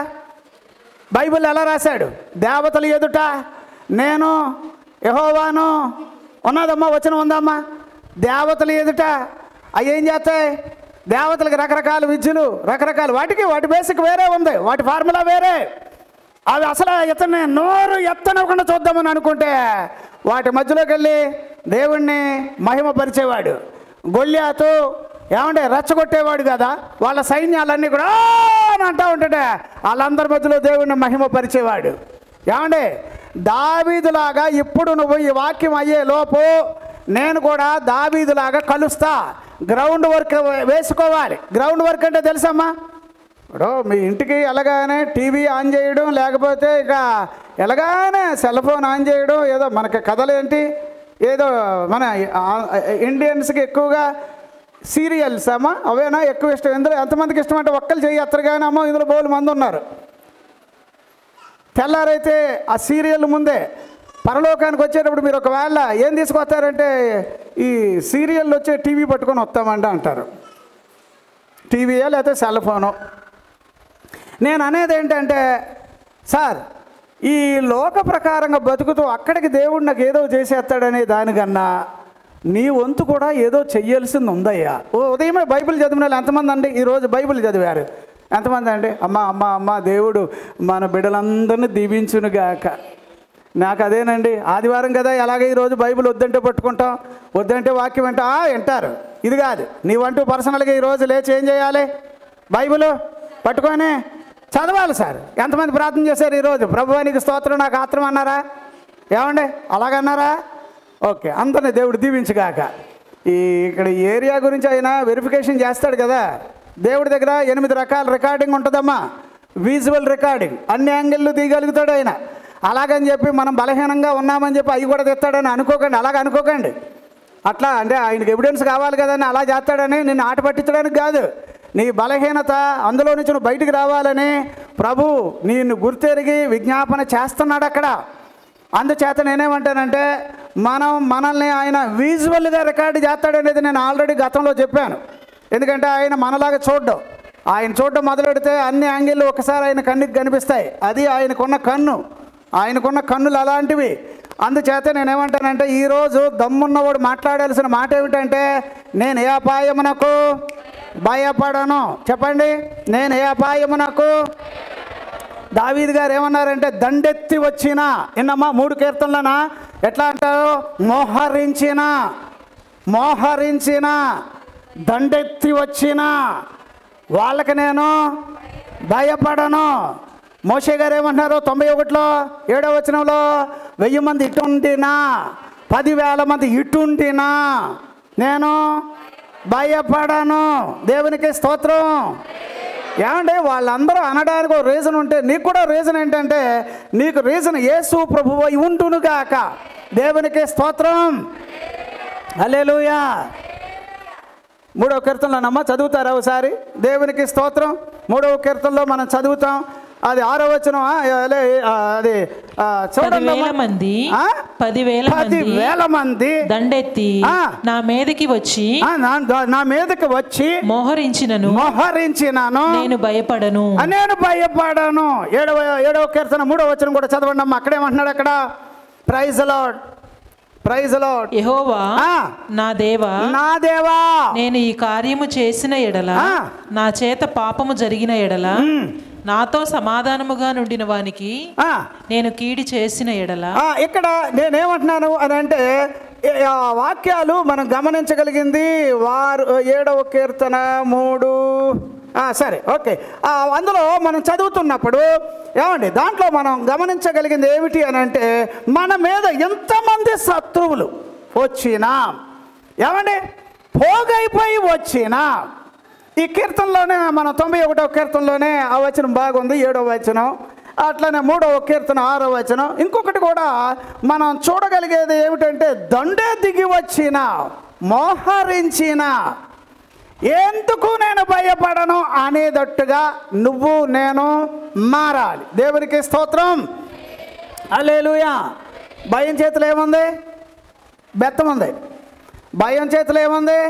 బైబిల్ ఎలా రాశాడు? దేవతల ఎదుట నేను యెహోవాను ఉన్నదమ్మా, వచనం ఉందమ్మా. దేవతల ఎదుట అవి ఏం చేస్తాయి? దేవతలకు రకరకాల విద్యలు, రకరకాల వాటి బేసిక్ వేరే ఉంది, వాటి ఫార్ములా వేరే. అవి అసలు నోరు ఎత్తనకుండా చూద్దామని అనుకుంటే వాటి మధ్యలోకి వెళ్ళి దేవుణ్ణి మహిమపరిచేవాడు. గొల్లియాతు ఏమంటే రెచ్చగొట్టేవాడు కదా, వాళ్ళ సైన్యాలన్నీ కూడా అని అంటూ ఉంటుంటే వాళ్ళందరి మధ్యలో దేవుణ్ణి మహిమపరిచేవాడు. ఏమంటే దావీదులాగా ఇప్పుడు నువ్వు ఈ వాక్యం అయ్యే లోపు నేను కూడా దావీదులాగా కలుస్తా. గ్రౌండ్ వర్క్ వేసుకోవాలి. గ్రౌండ్ వర్క్ అంటే తెలుసమ్మా, ఇప్పుడు మీ ఇంటికి ఎలాగానే టీవీ ఆన్ చేయడం, లేకపోతే ఇక ఎలాగానే సెల్ ఫోన్ ఆన్ చేయడం, ఏదో మనకి కథలేంటి, ఏదో మన ఇండియన్స్కి ఎక్కువగా సీరియల్స్ అమ్మా, అవేనా ఎక్కువ ఇష్టం. ఇందులో ఎంతమందికి ఇష్టం అంటే ఒక్కరు చేయి ఎత్తరు కానీ అమ్మా ఇందులో బోలు మంది ఉన్నారు. తెల్లారైతే ఆ సీరియల్ ముందే పరలోకానికి వచ్చేటప్పుడు మీరు ఒకవేళ ఏం తీసుకొస్తారంటే ఈ సీరియల్ వచ్చే టీవీ పట్టుకొని వస్తామంటే అంటారు. టీవీయో లేకపోతే సెల్ ఫోను. నేను అనేది ఏంటంటే, సార్ ఈ లోక ప్రకారంగా బతుకుతూ అక్కడికి దేవుడు నాకు ఏదో చేసేస్తాడనే దానికన్నా నీ వంతు కూడా ఏదో చెయ్యాల్సింది ఉందయ్యా. ఉదయమే బైబిల్ చదివిన వాళ్ళు ఎంతమంది అండి ఈరోజు బైబిల్ చదివారు? ఎంతమంది అండి? అమ్మ దేవుడు మన బిడ్డలందరినీ దీవించునుగాక. నాకు అదేనండి, ఆదివారం కదా, ఎలాగే ఈరోజు బైబిల్ వద్దంటే పట్టుకుంటాం, వద్దంటే వాక్యం వింటారు. ఇది కాదు, నీవంటూ పర్సనల్గా ఈరోజు లేచి ఏం చేయాలి? బైబిల్ పట్టుకొని చదవాలి. సార్ ఎంతమంది ప్రార్థన చేశారు ఈరోజు? ప్రభువానికి స్తోత్రం, నాకు ఆత్రం అన్నారా? ఏమండి అలాగన్నారా? ఓకే, అందరినీ దేవుడు దీవించుగాక. ఇక్కడ ఏరియా గురించి ఆయన వెరిఫికేషన్ చేస్తాడు కదా. దేవుడి దగ్గర 8 రకాల రికార్డింగ్ ఉంటుందమ్మా. విజువల్ రికార్డింగ్, అన్ని యాంగిళ్ళు తీయగలుగుతాడు ఆయన. అలాగని చెప్పి మనం బలహీనంగా ఉన్నామని చెప్పి అవి కూడా తెస్తాడని అనుకోకండి, అలాగ అనుకోకండి. అట్లా అంటే ఆయనకి ఎవిడెన్స్ కావాలి కదని అలా చేస్తాడని నిన్ను ఆట పట్టించడానికి కాదు. నీ బలహీనత అందులో నుంచి నువ్వు బయటికి రావాలని ప్రభు నిన్ను గుర్తెరిగి విజ్ఞాపన చేస్తున్నాడు అక్కడ. అందుచేత నేనేమంటానంటే మనల్ని ఆయన విజువల్గా రికార్డు చేస్తాడనేది నేను ఆల్రెడీ గతంలో చెప్పాను. ఎందుకంటే ఆయన మనలాగా చూడడం, ఆయన చూడడం మొదలెడితే అన్ని యాంగిళ్ళు ఒకసారి ఆయన కన్నుకి కనిపిస్తాయి. అది ఆయనకున్న కన్నులు అలాంటివి. అందుచేత నేనేమంటానంటే ఈరోజు దమ్మున్నవాడు మాట్లాడాల్సిన మాట ఏమిటంటే, నేను ఏ అపాయమునకు భయపడను. చెప్పండి, నేను ఏ అపాయమునకు. దావీదు గారు ఏమన్నారంటే, దండెత్తి వచ్చిన, ఇన్నమ్మా 3 కీర్తనలనా ఎట్లా అంటారు? మోహరించిన దండెత్తి వచ్చిన వాళ్ళకి నేను భయపడను. మోషే గారు ఏమంటున్నారు 91లో 7వ వచనంలో, 1000 మంది ఇటుండినా 10,000 మంది ఇటుండినా నేను భయపడను. దేవునికి స్తోత్రం. ఏమంటే వాళ్ళందరూ అనడానికి ఒక రీజన్ ఉంటే నీకు కూడా రీజన్ ఏంటంటే, నీకు రీజన్ యేసు ప్రభువు ఉంటును గాక. దేవునికి స్తోత్రం. హల్లెలూయా. 3వ కీర్తనలోనమ్మా చదువుతారా ఒకసారి? దేవునికి స్తోత్రం. 3వ కీర్తనలో మనం చదువుతాం, అది 6వ వచనం. అది చూడండి, 10,000 మంది దండెత్తి నా మీదకి వచ్చి మోహరించినను నేను భయపడను. 7వ కీర్తన 3వ వచనం కూడా చదవండి అమ్మా. అక్కడేమంటున్నాడు? అక్కడ praise the lord, praise the lord. యెహోవా నా దేవా నేను ఈ కార్యము చేసిన ఎడల, నా చేత పాపము జరిగిన ఎడల, నాతో సమాధానముగా నుండిన వానికి నేను కీడి చేసిన ఎడల. ఇక్కడ నేనేమంటున్నాను అని అంటే, వాక్యాలు మనం గమనించగలిగింది 7వ కీర్తన 3. సరే, ఓకే. అందులో మనం చదువుతున్నప్పుడు ఏమండి, దాంట్లో మనం గమనించగలిగింది ఏమిటి అని అంటే, మన మీద ఎంతమంది శత్రువులు వచ్చినా, ఏమండి పోగైపోయి వచ్చినా, ఈ కీర్తనలోనే మనం 91వ కీర్తనలోనే ఆ వచనం బాగుంది, 7వ వచనం. అట్లనే 3వ కీర్తన 6వ వచనం. ఇంకొకటి కూడా మనం చూడగలిగేది ఏమిటంటే, దండే దిగి వచ్చిన, మోహరించిన, ఎందుకు నేను భయపడను అనేటట్టుగా నువ్వు నేను మారాలి. దేవునికి స్తోత్రం. హల్లెలూయా. భయం చేతిలో ఏముంది? బెత్తం ఉంది. భయం చేతిలో ఏముంది?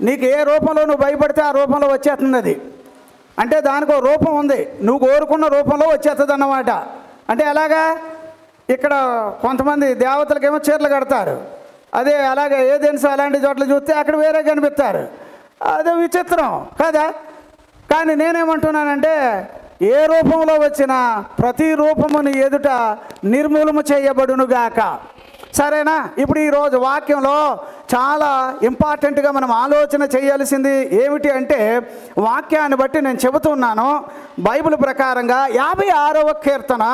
నీకు ఏ రూపంలో నువ్వు భయపడితే ఆ రూపంలో వచ్చేస్తుంది అది. అంటే దానికి ఒక రూపం ఉంది, నువ్వు కోరుకున్న రూపంలో వచ్చేస్తుంది అన్నమాట. అంటే ఎలాగా? ఇక్కడ కొంతమంది దేవతలకేమో చీరలు కడతారు, అదే అలాగే ఏదెన్స్ అలాంటి చోట్ల చూస్తే అక్కడ వేరే కనిపిస్తారు. అదే విచిత్రం కదా. కానీ నేనేమంటున్నానంటే, ఏ రూపంలో వచ్చినా ప్రతి రూపముని ఎదుట నిర్మూలన చేయబడునుగాక. సరేనా? ఇప్పుడు ఈరోజు వాక్యంలో చాలా ఇంపార్టెంట్గా మనం ఆలోచన చేయాల్సింది ఏమిటి అంటే, వాక్యాన్ని బట్టి నేను చెబుతున్నాను. బైబిల్ ప్రకారంగా 56వ కీర్తన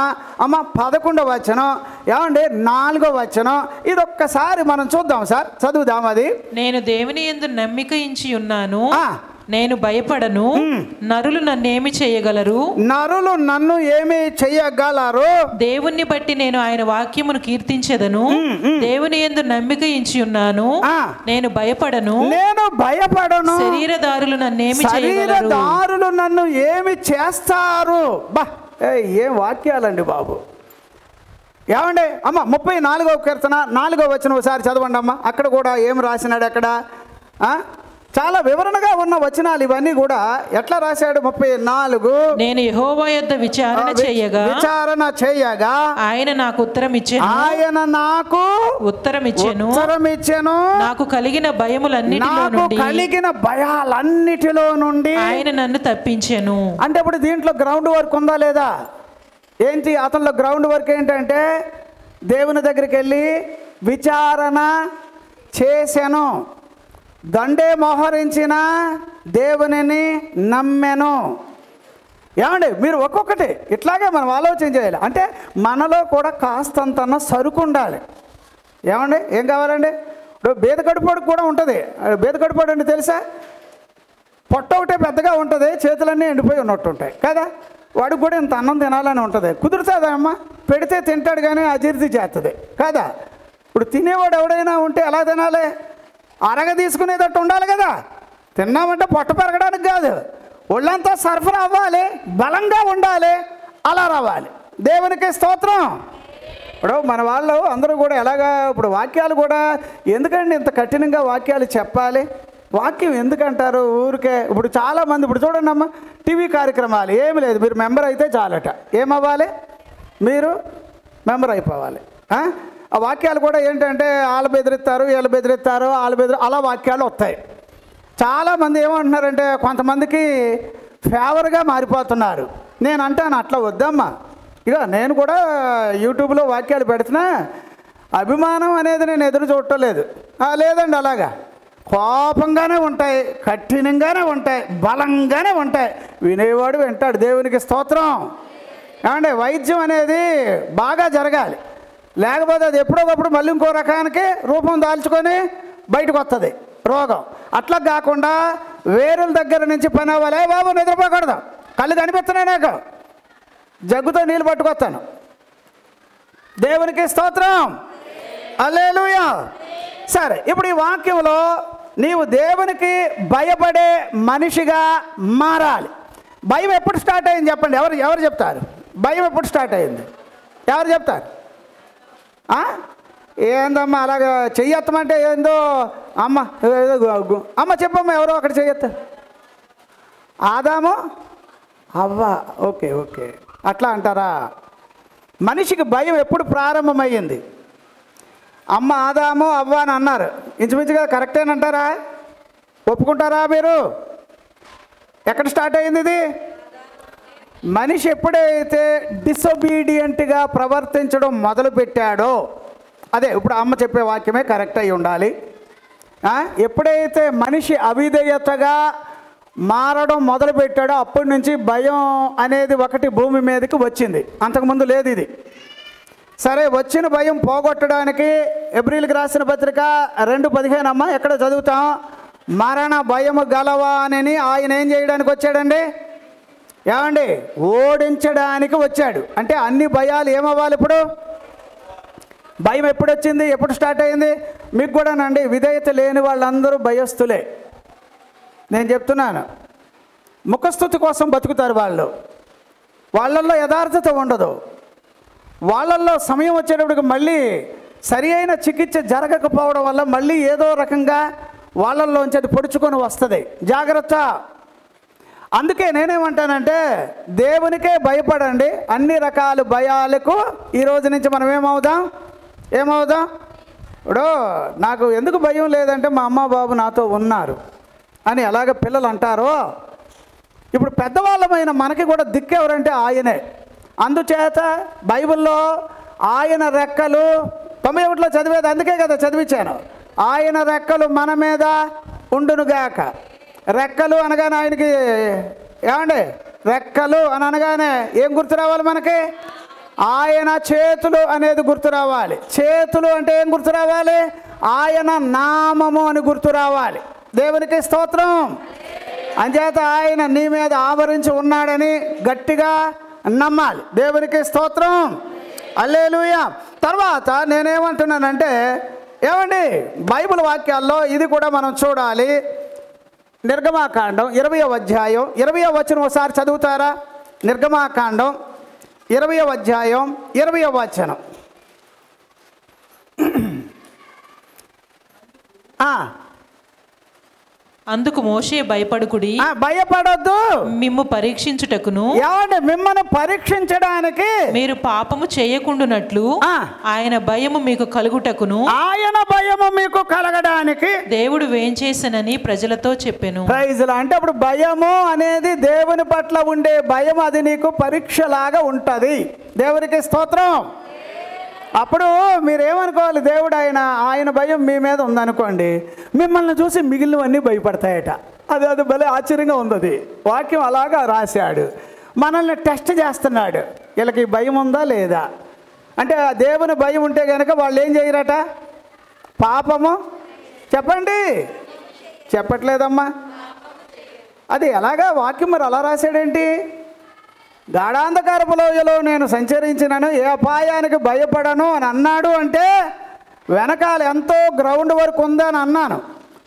11వ వచనం, ఏమండి 4వ వచనం, ఇది ఒక్కసారి మనం చూద్దాం సార్, చదువుదాం. అది నేను దేవుని యందు నమ్మిక ఉంచి ఉన్నాను, నేను భయపడను. నరులు నన్నేమి చేయగలరు? నరులు నన్ను ఏమి చేయగలరు? దేవుణ్ణి బట్టి నేను ఆయన వాక్యమును కీర్తించెదను. దేవుని యందు నమ్మిక ఉంచి ఉన్నాను, నేను భయపడను. శరీరదారులు నన్నేమి చేయగలరు? శరీరదారులు నన్ను ఏమి చేస్తారు? బా, ఏం వాక్యాలండి బాబు. ఏమండి అమ్మ 34వ కీర్తన 4వ వచనం ఒకసారి చదవండి అమ్మ. అక్కడ కూడా ఏం రాసినాడు? అక్కడ చాలా వివరణగా ఉన్న వచనాలు ఇవన్నీ కూడా. ఎట్లా రాశాడు? 34, నేను యెహోవా యొద్ద విచారణ చేయగా ఆయన నాకు ఉత్తరం ఇచ్చెను. నాకు కలిగిన భయాలన్నిటిలో నుండి ఆయన నన్ను తప్పించెను. అంటే ఇప్పుడు దీంట్లో గ్రౌండ్ వర్క్ ఉందా లేదా? ఏంటి అతనిలో గ్రౌండ్ వర్క్ ఏంటంటే, దేవుని దగ్గరికి వెళ్ళి విచారణ చేశాను, దండే మోహరించిన, దేవునిని నమ్మెను. ఏమండి మీరు ఒక్కొక్కటి ఇట్లాగే మనం ఆలోచన చేయాలి. అంటే మనలో కూడా కాస్తంతన్న సరుకు ఉండాలి. ఏమండి ఏం కావాలండి? ఇప్పుడు బేద కడుపుడికి కూడా ఉంటుంది. బేద కడుపుడు అంటే తెలుసా? పొట్ట ఒకటే పెద్దగా ఉంటుంది, చేతులన్నీ ఎండిపోయి ఉన్నట్టు ఉంటాయి కదా. వాడికి కూడా ఇంత అన్నం తినాలని ఉంటుంది. కుదురుతుందమ్మా, పెడితే తింటాడు కానీ అజీర్తి చేస్తుంది కదా. ఇప్పుడు తినేవాడు ఎవడైనా ఉంటే ఎలా తినాలి? అరగ తీసుకునేటట్టు ఉండాలి కదా. తిన్నామంటే పొట్ట పెరగడానికి కాదు, ఒళ్ళంతా సరఫరా అవ్వాలి, బలంగా ఉండాలి, అలా రావాలి. దేవునికి స్తోత్రం. ఇప్పుడు మన వాళ్ళు అందరూ కూడా ఎలాగా, ఇప్పుడు వాక్యాలు కూడా ఎందుకండి ఇంత కఠినంగా వాక్యాలు చెప్పాలి? వాక్యం ఎందుకంటారు ఊరికే? ఇప్పుడు చాలామంది ఇప్పుడు చూడండి అమ్మ, టీవీ కార్యక్రమాలు ఏమి లేదు, మీరు మెంబర్ అయితే చాలట. ఏమవ్వాలి? మీరు మెంబర్ అయిపోవాలి. ఆ వాక్యాలు కూడా ఏంటంటే వాళ్ళు బెదిరిస్తారు, వీళ్ళు బెదిరిస్తారు, అలా వాక్యాలు వస్తాయి. చాలామంది ఏమంటున్నారంటే, కొంతమందికి ఫేవర్గా మారిపోతున్నారు. నేను అంటాను అట్లా వద్దమ్మా. ఇక నేను కూడా యూట్యూబ్లో వాక్యాలు పెడుతున్నా, అభిమానం అనేది నేను ఎదురు చూడటలేదు. లేదండి, అలాగా కోపంగానే ఉంటాయి, కఠినంగానే ఉంటాయి, బలంగానే ఉంటాయి. వినేవాడు వింటాడు. దేవునికి స్తోత్రం. ఏమంటే వైద్యం అనేది బాగా జరగాలి, లేకపోతే అది ఎప్పుడోకప్పుడు మళ్ళీ ఇంకో రకానికి రూపం దాల్చుకొని బయటకు వస్తుంది రోగం. అట్లా కాకుండా వేరుల దగ్గర నుంచి పని అవ్వాలి. బాబు నిద్రపోకూడదు, కళ్ళు కనిపిస్తున్నాయి నాకు, జగ్గుతో నీళ్ళు పట్టుకొస్తాను. దేవునికి స్తోత్రం, హల్లెలూయా. సరే, ఇప్పుడు ఈ వాక్యంలో నీవు దేవునికి భయపడే మనిషిగా మారాలి. భయం ఎప్పుడు స్టార్ట్ అయింది చెప్పండి, ఎవరు చెప్తారు? భయం ఎప్పుడు స్టార్ట్ అయింది? ఎవరు చెప్తారు? ఏందమ్మా అలాగా చెయ్యత్తమంటే ఏందో అమ్మ చెప్పమ్మా, ఎవరో అక్కడ చెయ్యత్తారు. ఆదాము అవ్వ, ఓకే అట్లా అంటారా? మనిషికి భయం ఎప్పుడు ప్రారంభమయ్యింది? అమ్మ ఆదాము అవ్వ అని అన్నారు, ఇంచుమించుగా కరెక్టేనంటారా? ఒప్పుకుంటారా మీరు? ఎక్కడ స్టార్ట్ అయింది ఇది? మనిషి ఎప్పుడైతే డిసొబీడియంట్గా ప్రవర్తించడం మొదలుపెట్టాడో, అదే ఇప్పుడు అమ్మ చెప్పే వాక్యమే కరెక్ట్ అయి ఉండాలి. ఎప్పుడైతే మనిషి అవిధేయతగా మారడం మొదలుపెట్టాడో అప్పటి నుంచి భయం అనేది ఒకటి భూమి మీదకి వచ్చింది, అంతకుముందు లేదు ఇది. సరే, వచ్చిన భయం పోగొట్టడానికి ఎబ్రిల్కి రాసిన పత్రిక 2:15 అమ్మ ఎక్కడ చదువుతాం? మరణ భయము గలవా అని ఆయన ఏం చేయడానికి వచ్చాడండి? ఏమండి, ఓడించడానికి వచ్చాడు. అంటే అన్ని భయాలు ఏమవ్వాలి? ఇప్పుడు భయం ఎప్పుడు వచ్చింది? ఎప్పుడు స్టార్ట్ అయింది? మీకు కూడానండి, విధేయత లేని వాళ్ళందరూ భయస్తులే. నేను చెప్తున్నాను, ముఖస్థుతి కోసం బతుకుతారు వాళ్ళు. వాళ్ళల్లో యథార్థత ఉండదు. వాళ్ళల్లో సమయం వచ్చేటప్పటికి మళ్ళీ సరి అయిన చికిత్స జరగకపోవడం వల్ల మళ్ళీ ఏదో రకంగా వాళ్ళల్లోంచి అది పొడుచుకొని వస్తుంది. జాగ్రత్త. అందుకే నేనేమంటానంటే దేవునికే భయపడండి. అన్ని రకాల భయాలకు ఈ రోజు నుంచి మనం ఏమవుదాం? ఇప్పుడు నాకు ఎందుకు భయం లేదంటే మా అమ్మ బాబు నాతో ఉన్నారు అని ఎలాగ పిల్లలు అంటారో, ఇప్పుడు పెద్దవాళ్ళమైన మనకి కూడా దిక్కు ఎవరంటే ఆయనే. అందుచేత బైబిల్లో ఆయన రెక్కలు 91లో చదివేది, అందుకే కదా చదివించాను. ఆయన రెక్కలు మన మీద ఉండునుగాక. రెక్కలు అనగానే ఆయనకి ఏమండి, రెక్కలు అని అనగానే ఏం గుర్తు రావాలి మనకి? ఆయన చేతులు అనేది గుర్తు రావాలి. చేతులు అంటే ఏం గుర్తు రావాలి? ఆయన నామము అని గుర్తు రావాలి. దేవునికి స్తోత్రం. అంచేత ఆయన నీ మీద ఆవరించి ఉన్నాడని గట్టిగా నమ్మాలి. దేవునికి స్తోత్రం, హల్లెలూయా. తర్వాత నేనేమంటున్నానంటే, ఏమండి, బైబిల్ వాక్యాల్లో ఇది కూడా మనం చూడాలి. నిర్గమాకాండం 20వ అధ్యాయం 20వ వచనం ఒకసారి చదువుతారా? నిర్గమాకాండం 20వ అధ్యాయం 20వ వచనం. అందుకు మోషే భయపడుకుడి, భయపడొద్దు, మిమ్ము పరీక్షించుటకును, ఏమంటే మిమ్మల్ని పరీక్షించడానికి, మీరు పాపము చేయకుండునట్లు ఆయన భయము మీకు కలుగుటకును, ఆయన భయము మీకు కలగడానికి దేవుడు వేంచేసనని ప్రజలతో చెప్పెను. ప్రైజ్లా. అంటే అప్పుడు భయము అనేది దేవుని పట్ల ఉండే భయం, అది నీకు పరీక్షలాగా ఉంటుంది. దేవునికి స్తోత్రం. అప్పుడు మీరేమనుకోవాలి? దేవుడు ఆయన భయం మీ మీద ఉందనుకోండి, మిమ్మల్ని చూసి మిగిలినవన్నీ భయపడతాయట. అది భలే ఆశ్చర్యంగా ఉంది. అది వాక్యం అలాగా రాశాడు. మనల్ని టెస్ట్ చేస్తున్నాడు, వీళ్ళకి భయం ఉందా లేదా అంటే. దేవుని భయం ఉంటే కనుక వాళ్ళు ఏం చేయరట? పాపము చెప్పండి, చెప్పట్లేదమ్మా. అది ఎలాగా వాక్యం మరి అలా రాశాడేంటి? గాఢాంధకారపు లోయలో నేను సంచరించినను, ఏ అపాయానికి భయపడను అని అన్నాడు. అంటే వెనకాల ఎంతో గ్రౌండ్ వర్క్ ఉంది అని అన్నాను,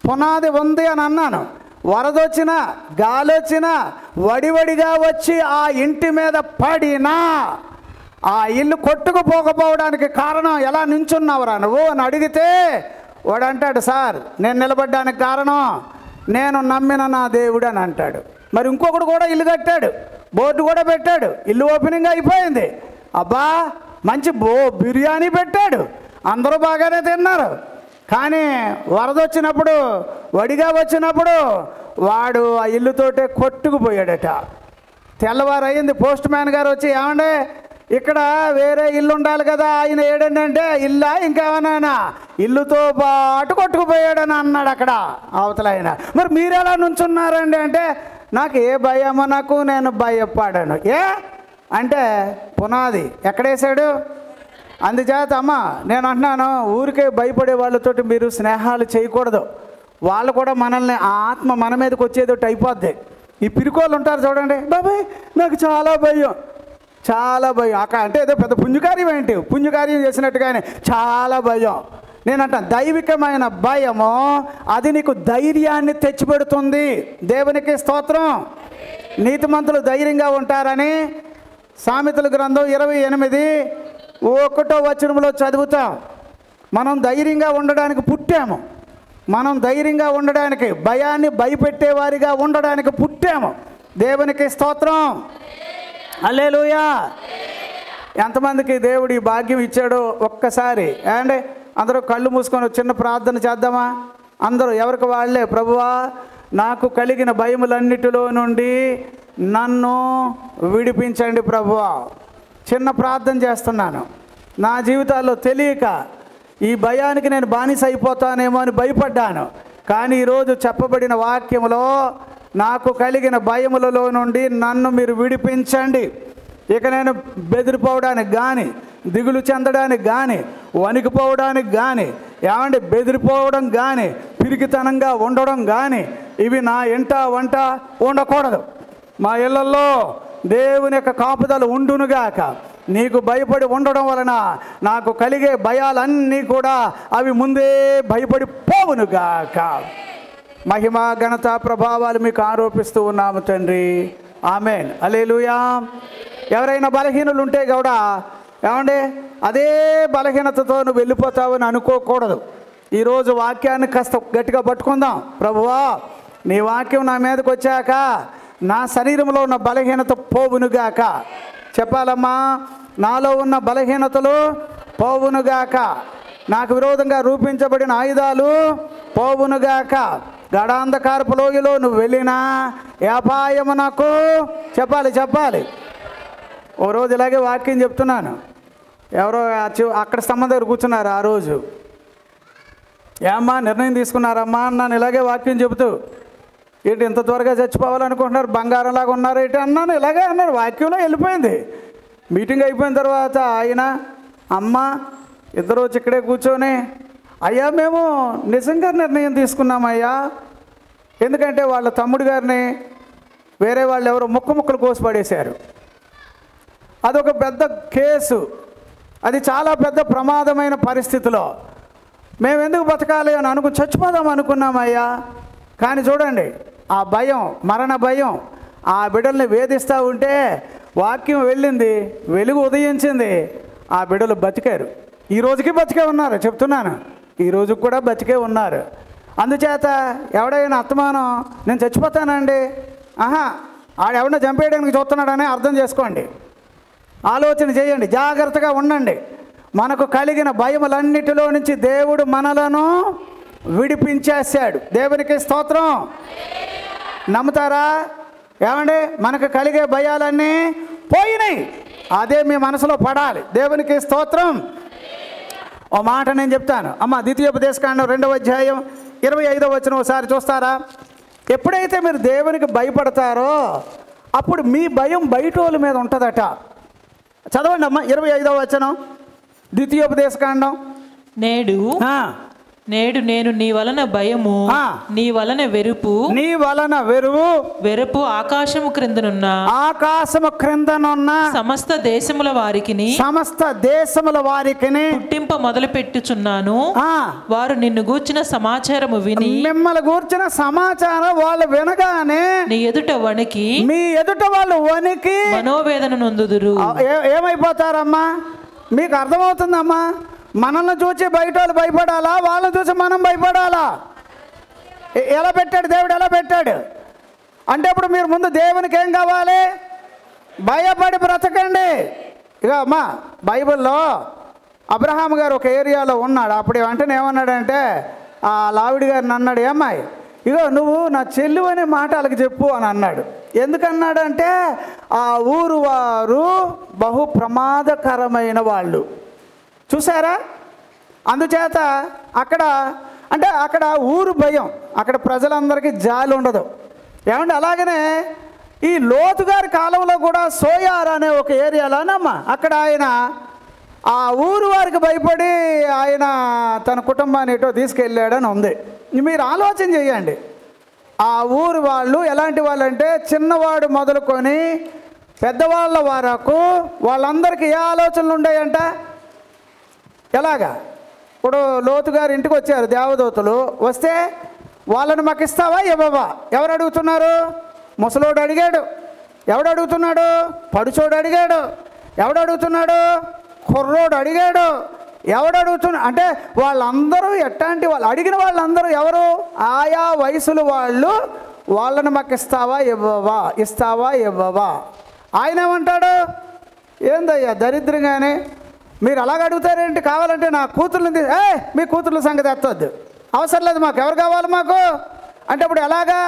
పునాది ఉంది అని అన్నాను. వరదొచ్చినా గాలి వచ్చినా వడివడిగా వచ్చి ఆ ఇంటి మీద పడినా ఆ ఇల్లు కొట్టుకుపోకపోవడానికి కారణం ఎలా నించున్నావురా నువ్వు అని అడిగితే వాడు అంటాడు, సార్ నేను నిలబడ్డానికి కారణం నేను నమ్మిన నా దేవుడు అని అంటాడు. మరి ఇంకొకడు కూడా ఇల్లు కట్టాడు, బోర్డు కూడా పెట్టాడు, ఇల్లు ఓపెనింగ్ అయిపోయింది. అబ్బా మంచి బిర్యానీ పెట్టాడు, అందరూ బాగానే తిన్నారు. కానీ వరద వచ్చినప్పుడు, వడిగా వచ్చినప్పుడు వాడు ఆ ఇల్లుతోటే కొట్టుకుపోయాడట. తెల్లవారు అయింది, పోస్ట్ మ్యాన్ గారు వచ్చి, ఏమండే ఇక్కడ వేరే ఇల్లు ఉండాలి కదా, ఆయన ఏడండి అంటే, ఇల్లా ఇంకేమన్నా, ఇల్లుతో పాటు కొట్టుకుపోయాడని అన్నాడు అక్కడ అవతల ఆయన. మరి మీరెలా నుంచున్నారండి అంటే, నాకు ఏ భయమో, నాకు నేను భయపడాను. అంటే పునాది ఎక్కడేసాడు? అందుచేత అమ్మ నేను అంటున్నాను, ఊరికే భయపడే వాళ్ళతోటి మీరు స్నేహాలు చేయకూడదు. వాళ్ళు కూడా మనల్ని, ఆ ఆత్మ మన మీదకి వచ్చేదోటి అయిపోద్ది. ఈ పిరికోళ్ళు ఉంటారు చూడండి, బాబాయ్ నాకు చాలా భయం, చాలా భయం. అంటే ఏదో పెద్ద పుణ్యకార్యం ఏంటి, పుణ్యకార్యం చేసినట్టుగానే చాలా భయం. నేనంట దైవికమైన భయము అది నీకు ధైర్యాన్ని తెచ్చిపెడుతుంది. దేవునికి స్తోత్రం. నీతిమంతులు ధైర్యంగా ఉంటారని సామెతల గ్రంథం 28:1 వచనంలో చదువుతాం. మనం ధైర్యంగా ఉండడానికి పుట్టాము. మనం ధైర్యంగా ఉండడానికి, భయాన్ని భయపెట్టేవారిగా ఉండడానికి పుట్టాము. దేవునికి స్తోత్రం. హల్లెలూయా. ఎంతమందికి దేవుడు ఈ భాగ్యం ఇచ్చాడో ఒక్కసారి అండి అందరూ కళ్ళు మూసుకొని చిన్న ప్రార్థన చేద్దామా? అందరూ ఎవరికి వాళ్ళే, ప్రభువా నాకు కలిగిన భయములన్నిటిలో నుండి నన్ను విడిపించండి ప్రభువా. చిన్న ప్రార్థన చేస్తున్నాను. నా జీవితాల్లో తెలియక ఈ భయానికి నేను బానిస అయిపోతానేమో అని భయపడ్డాను. కానీ ఈరోజు చెప్పబడిన వాక్యములో నాకు కలిగిన భయములలో నుండి నన్ను మీరు విడిపించండి. ఇక నేను బెదిరిపోవడానికి కానీ, దిగులు చెందడానికి కానీ, వణికిపోవడానికి కానీ, ఏమంటే బెదిరిపోవడం కానీ, పిరికితనంగా ఉండడం కానీ ఇవి నా ఇంట వంట ఉండకూడదు. మా ఇళ్లలో దేవుని యొక్క కాపుదల ఉండునుగాక. నీకు భయపడి ఉండడం వలన నాకు కలిగే భయాలన్నీ కూడా అవి ముందే భయపడి పోవునుగాక. మహిమ ఘనత ప్రభావాలు మీకు ఆరోపిస్తూ ఉన్నాము తండ్రి. ఆమేన్. హల్లెలూయా. ఎవరైనా బలహీనులు ఉంటే కూడా ఏమండి అదే బలహీనతతో నువ్వు వెళ్ళిపోతావని అనుకోకూడదు. ఈరోజు వాక్యాన్ని కాస్త గట్టిగా పట్టుకుందాం. ప్రభువా నీ వాక్యం నా మీదకి వచ్చాక నా శరీరంలో ఉన్న బలహీనత పోవునుగాక. చెప్పాలమ్మా, నాలో ఉన్న బలహీనతలు పోవునుగాక. నాకు విరోధంగా రూపించబడిన ఆయుధాలు పోవునుగాక. గడాంధకారపు లోయలో నువ్వు వెళ్ళినా అపాయము నాకు చెప్పాలి. ఓ రోజు ఇలాగే వాక్యం చెప్తున్నాను. ఎవరో అక్కడ స్తంభం దగ్గర కూర్చున్నారు. ఆ రోజు ఏమ్మా నిర్ణయం తీసుకున్నారమ్మా అన్నాను. ఇలాగే వాక్యం చెబుతూ, ఏంటి ఇంత త్వరగా చచ్చిపోవాలనుకుంటున్నారు, బంగారంలాగా ఉన్నారు ఏంటి అన్నాను. ఇలాగే అన్నారు. వాక్యంలో వెళ్ళిపోయింది. మీటింగ్ అయిపోయిన తర్వాత ఆయన అమ్మ ఇద్దరు వచ్చి ఇక్కడే కూర్చొని, అయ్యా మేము నిజంగా నిర్ణయం తీసుకున్నామయ్యా. ఎందుకంటే వాళ్ళ తమ్ముడు గారిని వేరే వాళ్ళు ఎవరో ముక్కలు కోసి పడేశారు. అదొక పెద్ద కేసు. అది చాలా పెద్ద ప్రమాదమైన పరిస్థితిలో మేము ఎందుకు బతకాలి అని చచ్చిపోదాం అనుకున్నామయ్యా. కానీ చూడండి ఆ భయం, మరణ భయం ఆ బిడ్డల్ని వేధిస్తూ ఉంటే వాక్యం వెళ్ళింది, వెలుగు ఉదయించింది. ఆ బిడ్డలు బతికారు. ఈ రోజుకి బతికే ఉన్నారు. చెప్తున్నాను, ఈ రోజు కూడా బతికే ఉన్నారు. అందుచేత ఎవడైనా అత్తమానం నేను చచ్చిపోతానండి, ఆడెవడన్నా చంపేయడానికి చూస్తున్నాడని అర్థం చేసుకోండి. ఆలోచన చేయండి, జాగ్రత్తగా ఉండండి. మనకు కలిగిన భయములన్నిటిలో నుంచి దేవుడు మనలను విడిపించేశాడు. దేవునికి స్తోత్రం. నమ్ముతారా? ఏమండి మనకు కలిగే భయాలన్నీ పోయినాయి. అదే మీ మనసులో పడాలి. దేవునికి స్తోత్రం. ఓ మాట నేను చెప్తాను అమ్మ. ద్వితీయోపదేశకాండం 2:25 వచనం ఒకసారి చూస్తారా? ఎప్పుడైతే మీరు దేవునికి భయపడతారో అప్పుడు మీ భయం బయట వాళ్ళ మీద ఉంటుందట. చదవండి అమ్మ 25వ వచనం ద్వితీయోపదేశకాండం. నేడు నేను నీ వలన భయము, నీ వలన వెరుపు ఆకాశము క్రిందనున్న సమస్త దేశముల వారికిని పుట్టింప మొదలు పెట్టుచున్నాను. వారు నిన్ను గూర్చిన సమాచారము విని, మిమ్మల్ని గూర్చిన సమాచారం వాళ్ళు వినగానే నీ ఎదుట వణికి, మీ ఎదుట వాళ్ళు వణికి మనోవేదన నొందుదురు. ఏమైపోతారమ్మా? మీకు అర్థమవుతుందమ్మా? మనల్ని చూసి బయట వాళ్ళు భయపడాలా, వాళ్ళని చూసి మనం భయపడాలా? ఎలా పెట్టాడు దేవుడు? ఎలా పెట్టాడు అంటే ఇప్పుడు మీరు ముందు దేవునికి ఏం కావాలి? భయపడి బ్రతకండి. ఇక అమ్మా బైబిల్లో అబ్రహాం గారు ఒక ఏరియాలో ఉన్నాడు. అప్పుడు వెంటనే ఏమన్నాడంటే ఆ లావిడి గారిని అన్నాడు, ఏమ్మాయి ఇగో నువ్వు నా చెల్లి అనే మాట వాళ్ళకి చెప్పు అని అన్నాడు. ఎందుకన్నాడంటే ఆ ఊరు వారు బహు ప్రమాదకరమైన వాళ్ళు. చూసారా? అందుచేత అక్కడ ఊరు భయం, అక్కడ ప్రజలందరికీ జాలి ఉండదు. ఏమంటే అలాగనే ఈ లోతు గారి కాలంలో కూడా సోయార్ అనే ఒక ఏరియాలోనమ్మా అక్కడ ఆయన ఆ ఊరు వారికి భయపడి ఆయన తన కుటుంబాన్ని ఎటో తీసుకెళ్ళాడని ఉంది. మీరు ఆలోచన చేయండి. ఆ ఊరు వాళ్ళు ఎలాంటి వాళ్ళు అంటే చిన్నవాడు మొదలుకొని పెద్దవాళ్ళ వరకు వాళ్ళందరికీ ఏ ఆలోచనలు ఉన్నాయంట? ఎలాగా? ఇప్పుడు లోతు గారి ఇంటికి వచ్చారు దేవదూతలు, వస్తే వాళ్ళని మాకు ఇస్తావా ఇవ్వవా? ఎవరు అడుగుతున్నారు? ముసలోడు అడిగాడు. ఎవడు అడుగుతున్నాడు? పడుచోడు అడిగాడు. ఎవడు అడుగుతున్నాడు? కుర్రోడు అడిగాడు. ఎవడు అడుగుతున్నా అంటే వాళ్ళందరూ ఎట్లాంటి వాళ్ళు? అడిగిన వాళ్ళందరూ ఎవరు? ఆయా వయసులు వాళ్ళు. వాళ్ళని మాకు ఇస్తావా ఇవ్వవా, ఇస్తావా ఇవ్వవా? ఆయన ఏమంటాడు? ఏందయ్యా దరిద్రంగానే మీరు అలాగ అడుగుతారేంటి? కావాలంటే నా కూతుర్ని మీ కూతుర్ల సంగతి ఎత్తవద్దు, అవసరం లేదు, మాకు ఎవరు కావాలి మాకు అంటే ఇప్పుడు ఎలాగా?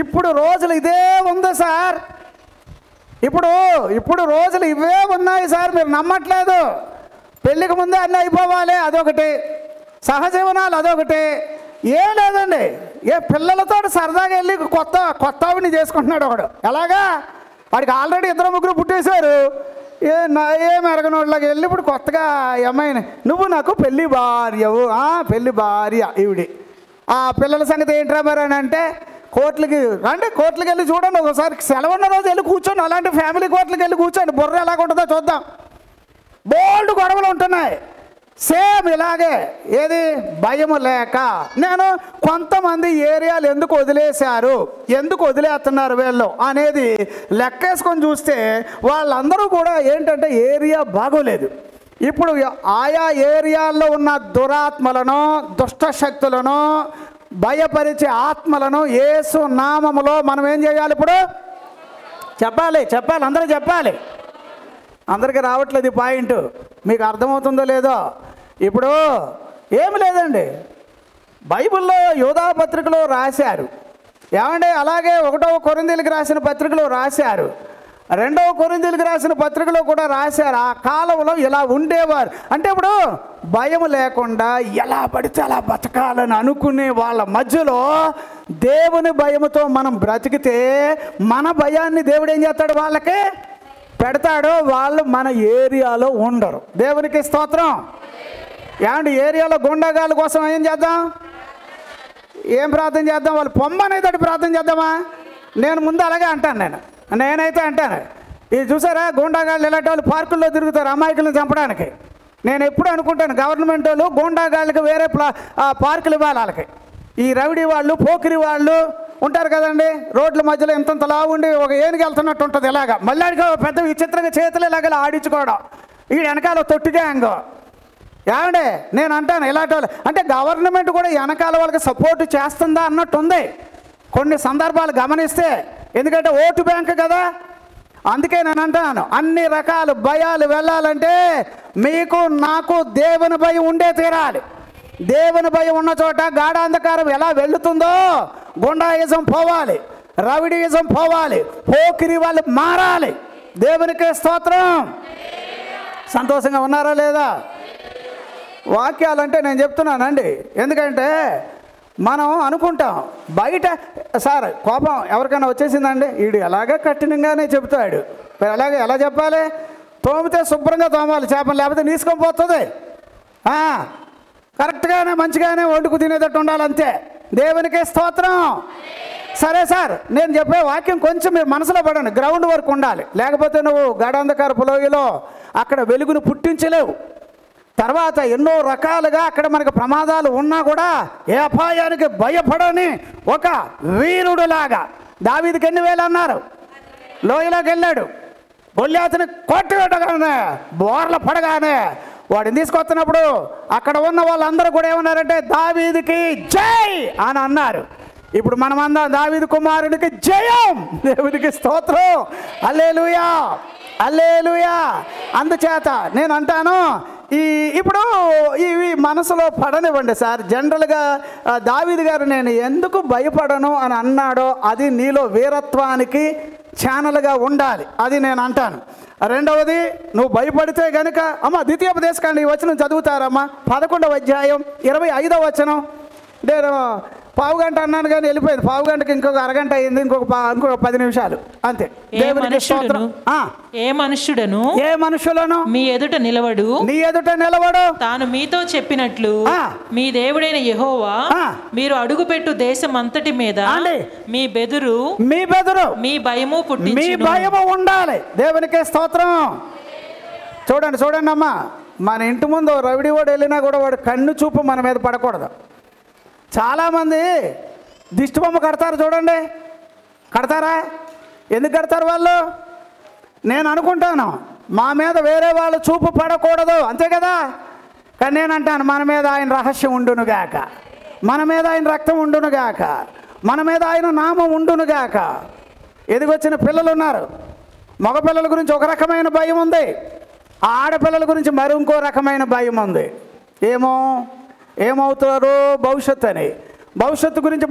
ఇప్పుడు రోజులు ఇదే ఉంది సార్, ఇప్పుడు రోజులు ఇవే ఉన్నాయి సార్, మీరు నమ్మట్లేదు. పెళ్ళికి ముందే అన్నీ అయిపోవాలి అదొకటి, సహజీవనాలు అదొకటి. ఏం లేదండి, ఏ పిల్లలతో సరదాగా వెళ్ళి కొత్త ఆవిడని చేసుకుంటున్నాడు ఒకడు. ఎలాగా? వాడికి ఆల్రెడీ 2-3 పుట్టేశారు. ఏం ఎరగనోళ్ళకి వెళ్ళి ఇప్పుడు కొత్తగా అమ్మాయిని నువ్వు నాకు పెళ్ళి భార్యవు, పెళ్ళి భార్య ఈవిడి. ఆ పిల్లల సంగతి ఏంట్రా మరి అని అంటే కోర్టులకి వెళ్ళి చూడండి ఒకసారి, సెలవు ఉన్న రోజు వెళ్ళి కూర్చోండి, అలాంటి ఫ్యామిలీ కోర్టులకి వెళ్ళి కూర్చోండి, బుర్ర ఎలాగ ఉంటుందో చూద్దాం. బోల్డ్ గొడవలు ఉంటున్నాయి సేమ్ ఇలాగే. ఏది? భయము లేక. నేను కొంతమంది ఏరియాలు ఎందుకు వదిలేశారు, ఎందుకు వదిలేస్తున్నారు వీళ్ళు అనేది లెక్కేసుకొని చూస్తే వాళ్ళందరూ కూడా ఏంటంటే ఏరియా బాగోలేదు. ఇప్పుడు ఆయా ఏరియాల్లో ఉన్న దురాత్మలను, దుష్ట శక్తులను, భయపరిచే ఆత్మలను యేసు నామములో మనం ఏం చేయాలి? ఇప్పుడు చెప్పాలి, అందరూ చెప్పాలి. అందరికీ రావట్లేదు ఈ పాయింట్, మీకు అర్థమవుతుందో లేదో. ఇప్పుడు ఏమి లేదండి, బైబిల్లో యోధా పత్రికలో రాశారు ఏమంటే, అలాగే 1వ కొరింథీయులకు రాసిన పత్రికలో రాశారు, 2వ కొరింథీయులకు రాసిన పత్రికలో కూడా రాశారు. ఆ కాలంలో ఇలా ఉండేవారు. అంటే ఇప్పుడు భయం లేకుండా ఎలా పడితే అలా బతకాలని అనుకునే వాళ్ళ మధ్యలో దేవుని భయముతో మనం బ్రతికితే మన భయాన్ని దేవుడు ఏం చేస్తాడు? వాళ్ళకి పెడతాడు. వాళ్ళు మన ఏరియాలో ఉండరు. దేవునికి స్తోత్రం. ఏమంటే ఏరియాలో గుండాగాళ్ళ కోసం ఏం చేద్దాం? ఏం ప్రార్థన చేద్దాం? వాళ్ళు పొమ్మనేది ప్రార్థన చేద్దామా? నేను ముందు అలాగే అంటాను, నేనైతే అంటాను. ఇది చూసారా, గూండాగాళ్ళు ఇలాంటి వాళ్ళు పార్కుల్లో తిరుగుతారు అమాయకులను చంపడానికి. నేను ఎప్పుడు అనుకుంటాను గవర్నమెంట్ వాళ్ళు గూండాగాళ్ళకి వేరే పార్కులు ఇవ్వాలి. వాళ్ళకి ఈ రౌడీ వాళ్ళు, పోకిరి వాళ్ళు ఉంటారు కదండి, రోడ్ల మధ్యలో ఇంతలా ఉండి ఒక ఏనుగు వెళ్తున్నట్టు ఉంటుంది. ఇలాగా మళ్ళీ పెద్ద విచిత్రంగా చేతులు ఇలాగ ఆడించుకోవడం, ఈ వెనకాల తొట్టిగ్యాంగ్. ఏమండే నేను అంటాను ఇలాంటి వాళ్ళు అంటే గవర్నమెంట్ కూడా వెనకాల వాళ్ళకి సపోర్ట్ చేస్తుందా అన్నట్టు ఉంది కొన్ని సందర్భాలు గమనిస్తే. ఎందుకంటే ఓటు బ్యాంక్ కదా. అందుకే నేను అంటాను అన్ని రకాల భయాలు వెళ్ళాలంటే మీకు నాకు దేవుని భయం ఉండే తీరాలి. దేవుని భయం ఉన్న చోట గాఢాంధకారం ఎలా వెళుతుందో గుండాయిజం పోవాలి, రౌడీయిజం పోవాలి, పోకిరి వాళ్ళు మారాలి. దేవునికి స్తోత్రం. సంతోషంగా ఉన్నారా లేదా? వాక్యాలంటే నేను చెప్తున్నానండి, ఎందుకంటే మనం అనుకుంటాం బయట సార్ కోపం ఎవరికైనా వచ్చేసిందండి, వీడు ఎలాగ కఠినంగానే చెబుతాడు, ఎలా చెప్పాలి? తోమితే శుభ్రంగా తోమాలి చేపలు, లేకపోతే నీసుకొని పోతుంది. కరెక్ట్గానే మంచిగానే వండుకు తినేటట్టు ఉండాలి, అంతే. దేవునికే స్తోత్రం. సరే సార్, నేను చెప్పే వాక్యం కొంచెం మీరు మనసులో పడండి, గ్రౌండ్ వర్క్ ఉండాలి, లేకపోతే నువ్వు గాఢాంధకారపు లోయలో అక్కడ వెలుగును పుట్టించలేవు. తర్వాత ఎన్నో రకాలుగా అక్కడ మనకు ప్రమాదాలు ఉన్నా కూడా ఏ అపాయానికి భయపడని ఒక వీరుడులాగా దావీదుకి ఎన్ని వేలు అన్నారు? లోయలోకి వెళ్ళాడు, గొల్యాతుని కొట్టుకోగానే బోర్ల పడగానే వాడిని తీసుకొస్తున్నప్పుడు అక్కడ ఉన్న వాళ్ళందరూ కూడా ఏమన్నారంటే దావీదుకి జై అని అన్నారు. ఇప్పుడు మనమందరం దావీదు కుమారునికి జయం. దేవునికి స్తోత్రం. హల్లెలూయా, హల్లెలూయా. అందుచేత నేను అంటాను ఇప్పుడు ఇవి మనసులో పడనివ్వండి సార్. జనరల్గా దావీదు గారు నేను ఎందుకు భయపడను అని అన్నాడో అది నీలో వీరత్వానికి ఛానల్గా ఉండాలి, అది నేను అంటాను. రెండవది, నువ్వు భయపడితే కనుక అమ్మ ద్వితీయోపదేశకాండ ఈ వచనం చదువుతారమ్మా, 11వ అధ్యాయం 25వ వచనం. నేను పావు గంట అన్నాను కానీ వెళ్ళిపోయింది. పావు గంటకి ఇంకొక అరగంట అయింది, ఇంకొక 10 నిమిషాలు అంతే. దేవునికి స్తోత్రం. ఏ మనుషులను మీ ఎదుట నిలవడు, నీ ఎదుట నిలవడు, తాను మీతో చెప్పినట్లు మీ దేవుడైన యెహోవా మీరు అడుగుపెట్టు దేశం అంతటి మీద మీ బెదురు మీ భయము పుట్టించును. మీ భయము ఉండాలి. దేవునికి స్తోత్రం. చూడండి అమ్మా, మన ఇంటి ముందు రవిడి వాడు వెళ్ళినా కూడా వాడు కన్ను చూపు మన మీద పడకూడదు. చాలామంది దిష్టి బొమ్మ కడతారు, చూడండి. కడతారా? ఎందుకు కడతారు వాళ్ళు? నేను అనుకుంటాను మా మీద వేరే వాళ్ళు చూపు పడకూడదు, అంతే కదా. కానీ నేను అంటాను మన మీద ఆయన రహస్యం ఉండునుగాక, మన మీద ఆయన రక్తం ఉండునుగాక, మన మీద ఆయన నామం ఉండునుగాక. ఎదిగొచ్చిన పిల్లలు ఉన్నారు, మగపిల్లల గురించి ఒక రకమైన భయం ఉంది, ఆడపిల్లల గురించి మరి ఇంకో రకమైన భయం ఉంది. ఏమవుతారు భవిష్యత్తు అని. భవిష్యత్తు గురించి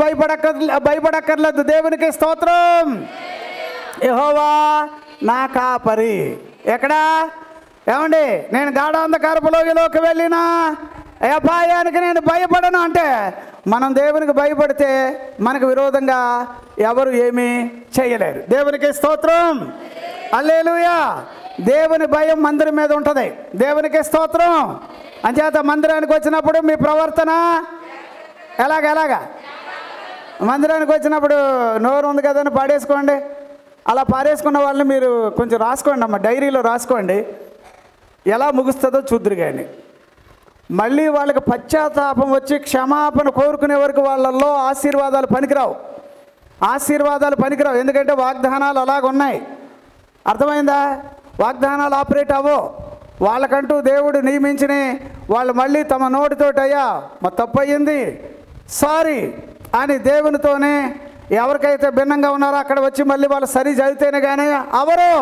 భయపడక్కర్లేదు. దేవునికి స్తోత్రం. యెహోవా నా కాపరి. ఎక్కడా? ఏమండి, నేను గాఢాంధకారపు లోయలోకి వెళ్ళినా అపాయానికి నేను భయపడను అంటే, మనం దేవునికి భయపడితే మనకు విరోధంగా ఎవరు ఏమీ చేయలేరు. దేవునికి స్తోత్రం. హల్లెలూయా. దేవుని భయం మందిరం మీద ఉంటుంది. దేవునికి స్తోత్రం. అంచేత మందిరానికి వచ్చినప్పుడు మీ ప్రవర్తన ఎలాగా? మందిరానికి వచ్చినప్పుడు నోరు ఉంది కదని పాడేసుకోండి. అలా పారేసుకున్న వాళ్ళని మీరు కొంచెం రాసుకోండి అమ్మ, డైరీలో రాసుకోండి. ఎలా ముగుస్తుందో చూద్దురు. కానీ మళ్ళీ వాళ్ళకి పశ్చాత్తాపం వచ్చి క్షమాపణ కోరుకునే వరకు వాళ్ళల్లో ఆశీర్వాదాలు పనికిరావు. ఎందుకంటే వాగ్దానాలు అలాగున్నాయి. అర్థమైందా? వాగ్దానాలు ఆపరేట్ అవ్వో. వాళ్ళకంటూ దేవుడు నియమించిన వాళ్ళు మళ్ళీ తమ నోటితోటి అయ్యా మా తప్పు అయ్యింది సారీ అని దేవునితోనే ఎవరికైతే భిన్నంగా ఉన్నారో అక్కడ వచ్చి మళ్ళీ వాళ్ళు సరి చదివితేనే కానీ అవరు.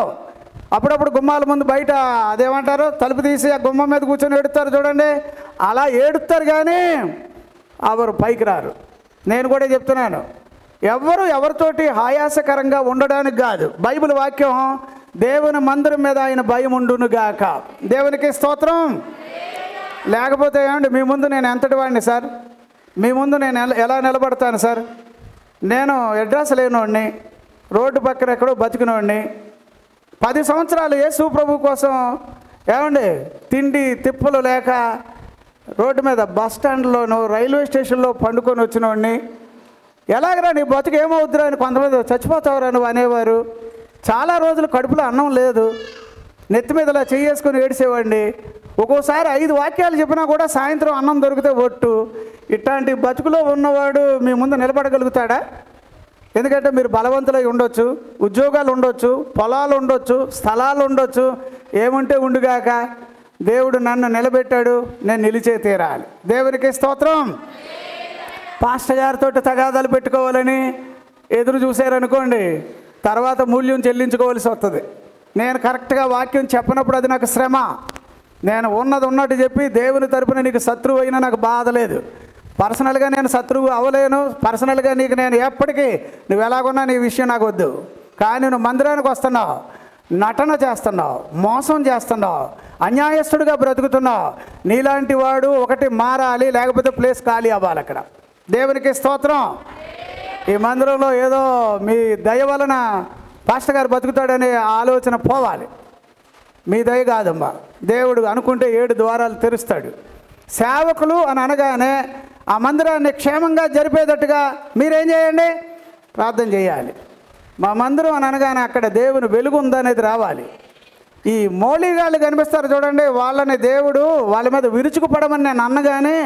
అప్పుడప్పుడు గుమ్మాల ముందు బయట అదేమంటారు తలుపు తీసి ఆ గుమ్మం మీద కూర్చొని ఏడుస్తారు చూడండి, అలా ఏడుస్తారు కానీ ఎవరు పైకి రారు. నేను కూడా చెప్తున్నాను, ఎవరితోటి ఆయాసకరంగా ఉండడానికి కాదు. బైబిల్ వాక్యం దేవుని మందిరం మీద ఆయన భయం ఉండునుగాక. దేవునికి స్తోత్రం. లేకపోతే ఏమండి మీ ముందు నేను ఎంతటి వాడిని సార్, మీ ముందు నేను ఎలా నిలబడతాను సార్? నేను అడ్రస్ లేనివాడిని, రోడ్డు పక్కన ఎక్కడో బతికినవాడిని, 10 సంవత్సరాలు యేసు ప్రభు కోసం ఏమండి తిండి తిప్పలు లేక రోడ్డు మీద బస్ స్టాండ్లోనూ రైల్వే స్టేషన్లో పండుకొని వచ్చినవాడిని. ఎలాగరా నీ బతుకు ఏమవుద్దురా అని కొంతమంది చచ్చిపోతావురా నువ్వు అనేవారు. చాలా రోజులు కడుపులో అన్నం లేదు, నెత్తి మీద ఇలా చేసుకొని ఏడిసేవాడిని. ఒక్కోసారి 5 వాక్యాలు చెప్పినా కూడా సాయంత్రం అన్నం దొరికితే ఒట్టు. ఇట్లాంటి బతుకులో ఉన్నవాడు మీ ముందు నిలబడగలుగుతాడా? ఎందుకంటే మీరు బలవంతులై ఉండొచ్చు, ఉద్యోగాలు ఉండొచ్చు, పొలాలు ఉండొచ్చు, స్థలాలు ఉండొచ్చు, ఏముంటే ఉండుగాక. దేవుడు నన్ను నిలబెట్టాడు, నేను నిలిచే తీరాలి. దేవునికి స్తోత్రం. పాస్టర్ గారితో తగాదాలు పెట్టుకోవాలని ఎదురు చూశారనుకోండి, తర్వాత మూల్యం చెల్లించుకోవాల్సి వస్తుంది. నేను కరెక్ట్గా వాక్యం చెప్పనప్పుడు అది నాకు శ్రమ. నేను ఉన్నది ఉన్నట్టు చెప్పి దేవుని తరపున నీకు శత్రువు అయినా నాకు బాధ లేదు. పర్సనల్గా నేను శత్రువు అవ్వలేను, పర్సనల్గా నీకు నేను ఎప్పటికీ నువ్వు ఎలాగున్నా నీ విషయం నాకు వద్దు. కానీ నువ్వు మందిరానికి వస్తున్నావు, నటన చేస్తున్నావు, మోసం చేస్తున్నావు, అన్యాయస్తుడిగా బ్రతుకుతున్నావు. నీలాంటి వాడు ఒకటి మారాలి, లేకపోతే ప్లేస్ ఖాళీ అవ్వాలి అక్కడ. దేవునికి స్తోత్రం. ఈ మందిరంలో ఏదో మీ దయ వలన పాస్టర్ గారు బతుకుతాడనే ఆలోచన పోవాలి. మీ దయ కాదమ్మా, దేవుడు అనుకుంటే 7 ద్వారాలు తెరుస్తాడు. సేవకులు అని అనగానే ఆ మందిరాన్ని క్షేమంగా జరిపేటట్టుగా మీరేం చేయండి? ప్రార్థన చేయాలి. మా మందిరం అని అనగానే అక్కడ దేవుని వెలుగు ఉందనేది రావాలి. ఈ మౌలిగాళ్ళు కనిపిస్తారు చూడండి, వాళ్ళని దేవుడు వాళ్ళ మీద విరుచుకుపడమని నేను అన్నగానే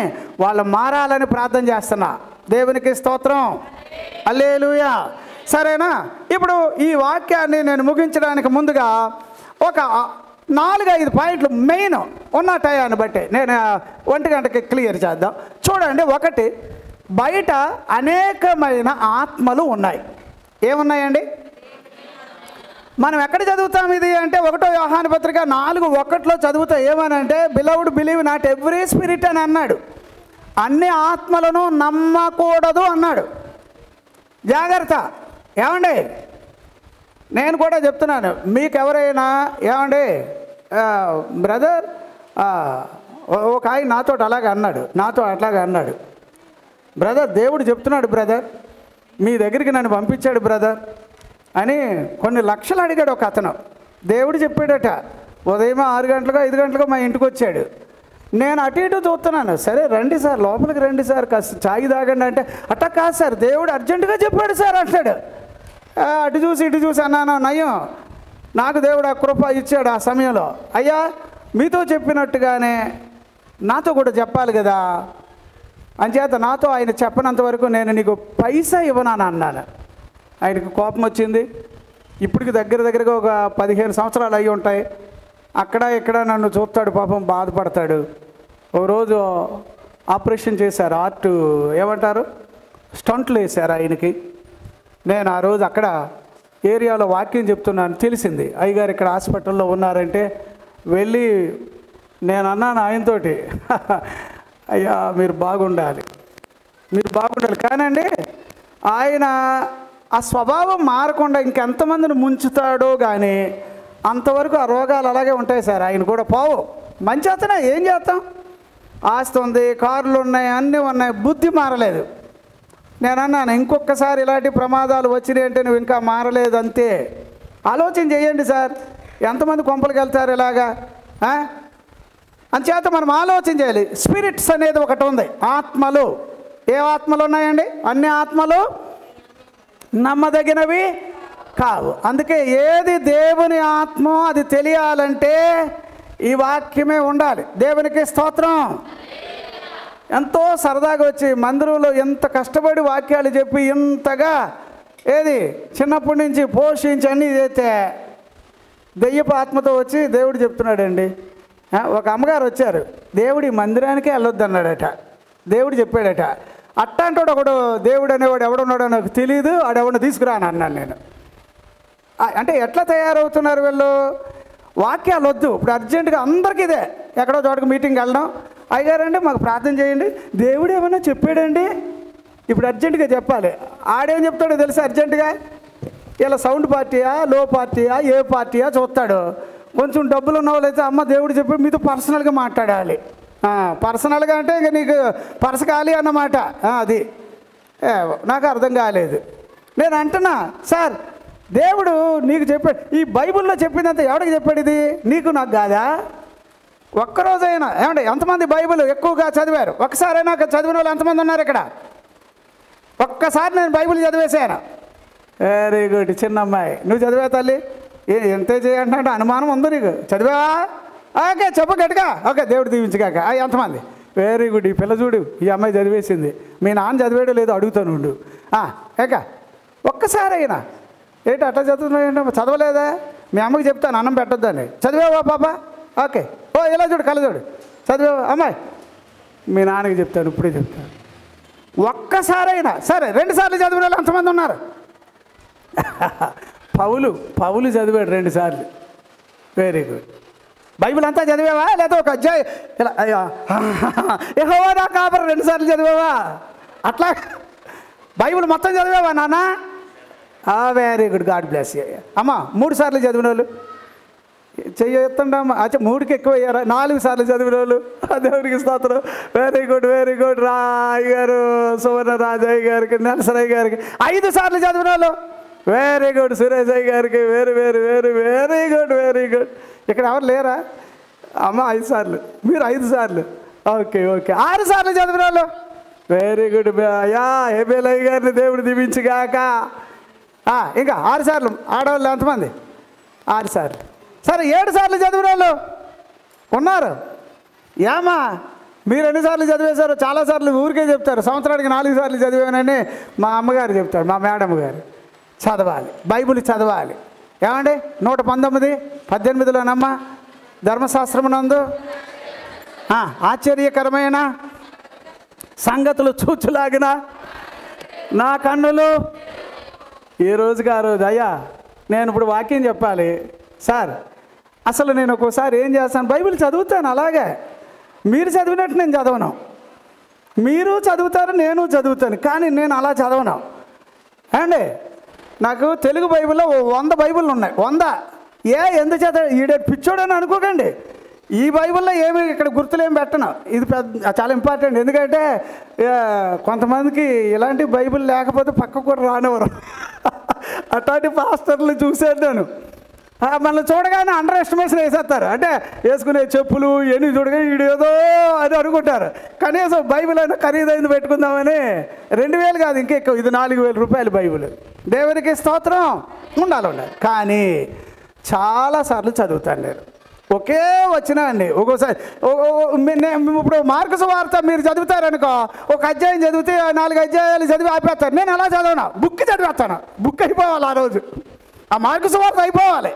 వాళ్ళు మారాలని ప్రార్థన చేస్తున్నా. దేవునికి స్తోత్రం. హల్లెలూయా. సరేనా? ఇప్పుడు ఈ వాక్యాన్ని నేను ముగించడానికి ముందుగా ఒక 4-5 పాయింట్లు మెయిన్ ఉన్న టయాన్ని బట్టి నేను 1 గంటకి క్లియర్ చేద్దాం. చూడండి, 1, బయట అనేకమైన ఆత్మలు ఉన్నాయి. ఏమున్నాయండి? మనం ఎక్కడ చదువుతాం ఇది అంటే 1 యోహాను పత్రిక 4:1 చదువుతా. ఏమనంటే beloved believe not every spirit అని అన్నాడు. అన్ని ఆత్మలను నమ్మకూడదు అన్నాడు. జాగ్రత్త. ఏమండి, నేను కూడా చెప్తున్నాను, మీకు ఎవరైనా ఏమండి బ్రదర్ ఒక ఆయన నాతో అట్లాగే అన్నాడు. బ్రదర్ దేవుడు చెప్తున్నాడు బ్రదర్, మీ దగ్గరికి నన్ను పంపించాడు బ్రదర్ అని కొన్ని లక్షలు అడిగాడు ఒక అతను. దేవుడు చెప్పాడట, ఉదయం 6 గంటలకు 5 గంటలకు మా ఇంటికి వచ్చాడు. నేను అటు ఇటు చూస్తున్నాను, సరే రండి సార్ లోపలికి రండి సార్ కాస్త చాయ్ తాగండి అంటే, అట్టా కాదు సార్ దేవుడు అర్జెంటుగా చెప్పాడు సార్ అంటాడు. అటు చూసి ఇటు చూసి అన్నాను, నయ్యం నాకు దేవుడు ఆ కృప ఇచ్చాడు ఆ సమయంలో. అయ్యా మీతో చెప్పినట్టుగానే నాతో కూడా చెప్పాలి కదా, అంచేత నాతో ఆయన చెప్పనంత వరకు నేను నీకు పైసా ఇవ్వనాను అన్నాను. ఆయనకు కోపం వచ్చింది. ఇప్పటికి దగ్గరగా ఒక 15 సంవత్సరాలు అయి ఉంటాయి. అక్కడ ఇక్కడ నన్ను చూస్తాడు, పాపం బాధపడతాడు. ఓ రోజు ఆపరేషన్ చేశారు, హార్ట్ ఏమంటారు స్టంట్లు వేశారు ఆయనకి. నేను ఆ రోజు అక్కడ ఏరియాలో వాక్యం చెప్తున్నాను, తెలిసింది అయ్యగారు ఇక్కడ హాస్పిటల్లో ఉన్నారంటే వెళ్ళి నేను అన్నాను ఆయనతోటి, అయ్యా మీరు బాగుండాలి కానండి ఆయన ఆ స్వభావం మారకుండా ఇంకెంతమందిని ముంచుతాడో కానీ అంతవరకు ఆ రోగాలు అలాగే ఉంటాయి సార్. ఆయన కూడా పోవు, మంచి అతనే, ఏం చేస్తాం, ఆస్తి ఉంది, కార్లు ఉన్నాయి, అన్నీ ఉన్నాయి, బుద్ధి మారలేదు. నేను అన్నాను ఇంకొకసారి ఇలాంటి ప్రమాదాలు వచ్చినాయి అంటే నువ్వు ఇంకా మారలేదు అంతే. ఆలోచన చేయండి సార్, ఎంతమంది కొంపలకు వెళ్తారు ఇలాగా. అంచేత మనం ఆలోచన చేయాలి. స్పిరిట్స్ అనేది ఒకటి ఉంది, ఆత్మలు. ఏ ఆత్మలు ఉన్నాయండి? అన్ని ఆత్మలు నమ్మదగినవి కావు. అందుకే ఏది దేవుని ఆత్మో అది తెలియాలంటే ఈ వాక్యమే ఉండాలి. దేవునికి స్తోత్రం. ఎంతో సరదాగా వచ్చి మందిరంలో ఎంత కష్టపడి వాక్యాలు చెప్పి ఇంతగా ఏది చిన్నప్పటి నుంచి పోషించి అన్నీ చేస్తే దెయ్యపు ఆత్మతో వచ్చి దేవుడు చెప్తున్నాడండి. ఒక అమ్మగారు వచ్చారు, దేవుడి మందిరానికే వెళ్ళొద్దు అన్నాడట. దేవుడు చెప్పాడట. అట్టాంటోడు ఒకడు దేవుడు అనేవాడు ఎవడున్నాడో నాకు తెలియదు, ఆడెవడిని తీసుకురాను అన్నాను నేను. అంటే ఎట్లా తయారవుతున్నారు వీళ్ళు? వాక్యాలు వద్దు. ఇప్పుడు అర్జెంటుగా అందరికీ ఇదే, ఎక్కడో చోటకి మీటింగ్ వెళ్ళడం, అయ్యారండి మాకు ప్రార్థన చేయండి, దేవుడు ఏమైనా చెప్పాడండి, ఇప్పుడు అర్జెంటుగా చెప్పాలి. ఆడేం చెప్తాడో తెలుసా అర్జెంటుగా? ఇలా సౌండ్ పార్టీయా, లో పార్టీయా, ఏ పార్టీయా చూస్తాడు. కొంచెం డబ్బులు ఉన్న వాళ్ళైతే అమ్మ దేవుడు చెప్పి మీతో పర్సనల్గా మాట్లాడాలి. పర్సనల్గా అంటే ఇంక నీకు పర్స్ ఖాళీ అన్నమాట. అది నాకు అర్థం కాలేదు. నేను అంటున్నా సార్ దేవుడు నీకు చెప్పాడు, ఈ బైబిల్లో చెప్పిందంతా ఎవడికి చెప్పాడు? ఇది నీకు నాకు కాదా? ఒక్కరోజైనా ఏమంటే ఎంతమంది బైబిల్ ఎక్కువగా చదివారు? ఒక్కసారైనా చదివిన వాళ్ళు ఎంతమంది ఉన్నారు ఇక్కడ? ఒక్కసారి నేను బైబిల్ చదివేశాను. వెరీ గుడ్ చిన్నమ్మాయి, నువ్వు చదివా తల్లి? ఎంతే చేయంటే అనుమానం ఉంది నీకు? చదివావా? ఓకే చెప్పు గట్టిగా. ఓకే దేవుడు దీవించగాక. ఎంతమంది? Very good. ఈ పిల్ల చూడు, ఈ అమ్మాయి చదివేసింది. మీ నాన్న చదివాడో లేదో అడుగుతాను ఉండు. ఏక ఒక్కసారైనా ఏంటి అట్లా చదువుతున్నావు? చదవలేదా? మీ అమ్మకి చెప్తాను అన్నం పెట్టొద్దని. చదివావా పాప? ఓకే. ఓ ఇలా చూడు, కళ్ళ చూడు, చదివావా అమ్మాయి? మీ నాన్నకి చెప్తాను, ఇప్పుడే చెప్తాను. ఒక్కసారైనా సరే. 2 సార్లు చదివిన వాళ్ళు ఎంతమంది ఉన్నారు? పౌలు చదివాడు 2 సార్లు. Very good. బైబిల్ అంతా చదివావా? లేదా ఒక అధ్యాయం ఇలా యెహోవా నా కాపరి 2 సార్లు చదివావా? అట్లా బైబిల్ మొత్తం చదివావా నాన్న? Very good, God bless you. అమ్మ 3 సార్లు చదివిన వాళ్ళు చెయ్యొత్తండమ్మా. 3కి ఎక్కువ అయ్యారా? 4 సార్లు చదివిన వాళ్ళు దేవుడికి స్తోత్రం. Very good, very good. Rai గారు, సువర్ణ రాజయ్య గారికి, నరసరయ్య గారికి 5 సార్లు చదివిన వాళ్ళు. Very good. సురేష్ అయ్య గారికి very very very very good, very good. ఇక్కడ ఎవరు లేరా? అమ్మ 5 సార్లు, మీరు 5 సార్లు. Okay okay. 6 సార్లు చదివిన వాళ్ళు. Very good. అయ్యా హేబేలయ్య గారిని దేవుడు దీవించుగాక. ఇంకా 6 సార్లు. ఆడవాళ్ళు ఎంతమంది? 6 సార్లు. సరే 7 సార్లు చదివిన వాళ్ళు ఉన్నారు. ఏమా మీరు ఎన్నిసార్లు చదివేశారు? చాలాసార్లు ఊరికే చెప్తారు. సంవత్సరానికి 4 సార్లు చదివానని మా అమ్మగారు చెప్తారు, మా మేడం గారు. చదవాలి, బైబిల్ చదవాలి. ఏమండి 119:18లోనమ్మా ధర్మశాస్త్రమునందు ఆశ్చర్యకరమైన సంగతులు చూచులాగిన నా కన్నులు ఏ రోజుకి ఆ రోజు. అయ్యా నేను ఇప్పుడు వాక్యం చెప్పాలి సార్. అసలు నేను ఒక్కోసారి ఏం చేస్తాను, బైబిల్ చదువుతాను అలాగే. మీరు చదివినట్టు నేను చదవను. మీరు చదువుతారు, నేను చదువుతాను, కానీ నేను అలా చదవను అండి. నాకు తెలుగు బైబిల్లో 100 బైబిళ్ళు ఉన్నాయి. 100 ఎందుచేత ఈడే పిచ్చోడని అనుకోకండి. ఈ బైబిల్లో ఏమి ఇక్కడ గుర్తులేం పెట్టను. ఇది పెద్ద చాలా ఇంపార్టెంట్. ఎందుకంటే కొంతమందికి ఇలాంటి బైబిల్ లేకపోతే పక్క కూడా రానివ్వరు. అట్లాంటి పాస్టర్లు చూసాను నేను. మనల్ని చూడగానే అండర్ ఎస్టిమేషన్ వేసేస్తారు. అంటే వేసుకునే చెప్పులు ఎన్ని చూడగా వీడేదో అని అనుకుంటారు. కనీసం బైబిల్ అయినా ఖరీదైంది పెట్టుకుందామని 2000 కాదు ఇంకెక్కువ, ఇది 4000 రూపాయలు బైబిల్. దేవునికి స్తోత్రం. ఉండాలి. కానీ చాలాసార్లు చదువుతాను నేను. ఒకే వచ్చినా అండి. ఒక్కోసారి ఇప్పుడు మార్కు సువార్త మీరు చదువుతారనుకో, ఒక అధ్యాయం చదివితే 4 అధ్యాయాలు చదివి ఆపేస్తారు. నేను అలా చదవను, బుక్ చదివేస్తాను. బుక్ అయిపోవాలి ఆ రోజు. ఆ మార్కు సువార్త అయిపోవాలి.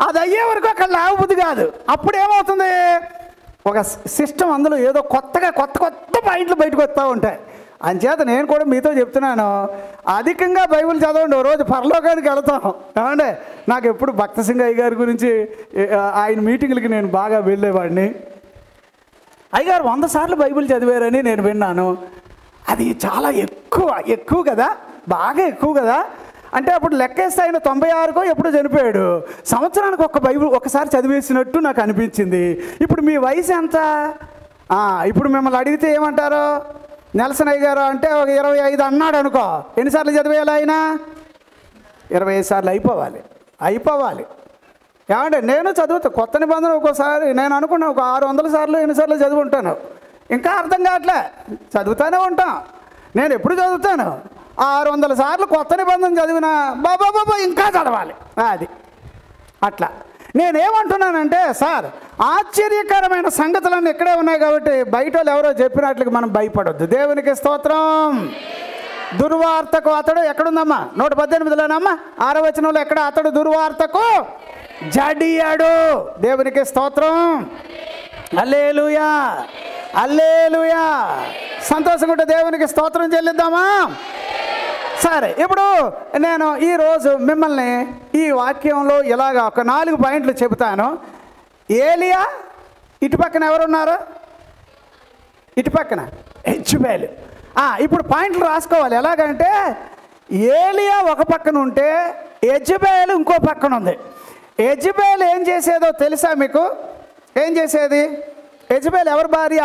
అది అయ్యే వరకు అక్కడ లేవబుద్ధి కాదు. అప్పుడు ఏమవుతుంది, ఒక సిస్టమ్ అందులో ఏదో కొత్త పాయింట్లు బయటకు వస్తూ ఉంటాయి. అంచేత నేను కూడా మీతో చెప్తున్నాను, అధికంగా బైబిల్ చదవండి. ఓ రోజు పరలోకానికి వెళతాం. ఏమంటే నాకు ఎప్పుడు భక్త సింగ్ అయ్య గారి గురించి, ఆయన మీటింగ్లకి నేను బాగా వెళ్ళేవాడిని. అయ్యగారు 100 సార్లు బైబిల్ చదివారని నేను విన్నాను. అది చాలా ఎక్కువ కదా, బాగా ఎక్కువ కదా. అంటే అప్పుడు లెక్కేస్తే ఆయన 96కో ఎప్పుడో చనిపోయాడు. సంవత్సరానికి ఒక బైబిల్ ఒకసారి చదివేసినట్టు నాకు అనిపించింది. ఇప్పుడు మీ వయసు ఎంత? ఇప్పుడు మిమ్మల్ని అడిగితే ఏమంటారు? నెల్సన్ అయ్య గారు అంటే ఒక 25 అన్నాడు అనుకో, ఎన్నిసార్లు చదివేయాలి ఆయన? 25 సార్లు అయిపోవాలి. ఏమంటే నేను చదువుతా. కొత్త నిబంధన ఒక్కోసారి నేను అనుకున్నా ఒక 600 సార్లు ఎన్నిసార్లు చదివి ఉంటాను. ఇంకా అర్థం కావట్లే, చదువుతూనే ఉంటాం. నేను ఎప్పుడు చదువుతాను 600 సార్లు కొత్త నిబంధన చదివినా బాబా ఇంకా చదవాలి. అది అట్లా. నేనేమంటున్నానంటే, సార్ ఆశ్చర్యకరమైన సంగతులన్నీ ఇక్కడే ఉన్నాయి కాబట్టి బయట వాళ్ళు ఎవరో చెప్పినట్లుగా మనం భయపడొద్దు. దేవునికి స్తోత్రం. దుర్వార్తకు అతడు ఎక్కడుందమ్మా? 118లోనమ్మా 6వ వచనంలో ఎక్కడ? అతడు దుర్వార్తకు జడియాడు. దేవునికి స్తోత్రం. హల్లెలూయా, హల్లెలూయా. సంతోషంగా ఉంటే దేవునికి స్తోత్రం చెల్లిద్దామా? సరే, ఇప్పుడు నేను ఈరోజు మిమ్మల్ని ఈ వాక్యంలో ఇలాగా ఒక 4 పాయింట్లు చెబుతాను. ఏలియా, ఇటు పక్కన ఎవరున్నారు? ఇటు పక్కన యెజబెల్. ఇప్పుడు పాయింట్లు రాసుకోవాలి. ఎలాగంటే ఏలియా ఒక పక్కన ఉంటే యెజబెల్ ఇంకో పక్కన ఉంది. యెజబెల్ ఏం చేసేదో తెలుసా మీకు? ఏం చేసేది? యెజబెల్ ఎవరు భార్య?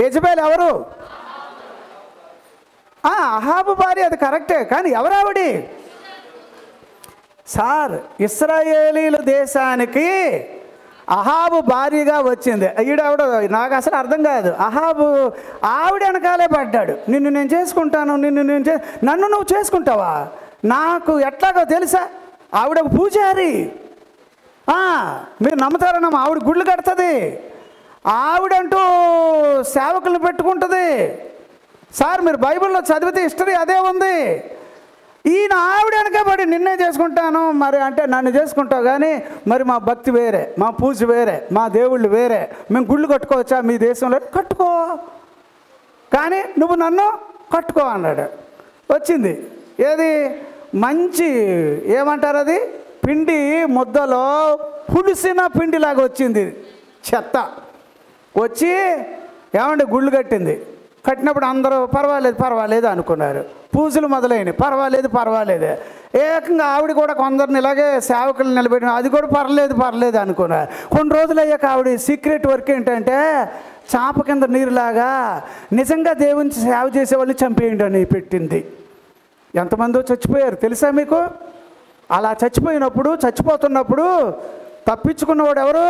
యెజబెల్ ఎవరు? అహాబు భార్య. అది కరెక్టే. కానీ ఎవరావిడి? సార్, ఇశ్రాయేలీల దేశానికి అహాబు భార్యగా వచ్చింది. ఈడెవడ నాకు అసలు అర్థం కాదు. అహాబు ఆవిడ వెనకాలే పడ్డాడు. నిన్ను నేను చేసుకుంటాను, నన్ను నువ్వు చేసుకుంటావా? నాకు ఎట్లాగో తెలుసా? ఆవిడ ఒక పూజారి. మీరు నమ్ముతారన్నమా? ఆవిడ గుళ్ళు కడుతుంది. ఆవిడంటూ సేవకులను పెట్టుకుంటుంది. సార్, మీరు బైబిల్లో చదివితే హిస్టరీ అదే ఉంది. ఈయన ఆవిడ వెనకబడి నిన్నే చేసుకుంటాను మరి అంటే, నన్ను చేసుకుంటావు కానీ మరి మా భక్తి వేరే, మా పూజ వేరే, మా దేవుళ్ళు వేరే. మేము గుళ్ళు కట్టుకోవచ్చా మీ దేశంలో? కట్టుకో, కానీ నువ్వు నన్ను కట్టుకో అన్నాడు. వచ్చింది ఏది? మంచి ఏమంటారు అది? పిండి ముద్దలో పులిసిన పిండిలాగా వచ్చింది చెత్త. వచ్చి ఏమంటే గుళ్ళు కట్టింది. కట్టినప్పుడు అందరూ పర్వాలేదు అనుకున్నారు. పూజలు మొదలైనవి, పర్వాలేదు. ఏకంగా ఆవిడ కూడా కొందరిని ఇలాగే సేవకులు నిలబెట్టిన, అది కూడా పర్లేదు అనుకున్నారు. కొన్ని రోజులు అయ్యాక ఆవిడ సీక్రెట్ వర్క్ ఏంటంటే, చాప కింద నీరులాగా నిజంగా దేవుని సేవ చేసేవాళ్ళని చంపేయండి అని పెట్టింది. ఎంతమందో చచ్చిపోయారు తెలుసా మీకు? అలా చచ్చిపోతున్నప్పుడు తప్పించుకున్నవాడు ఎవరు?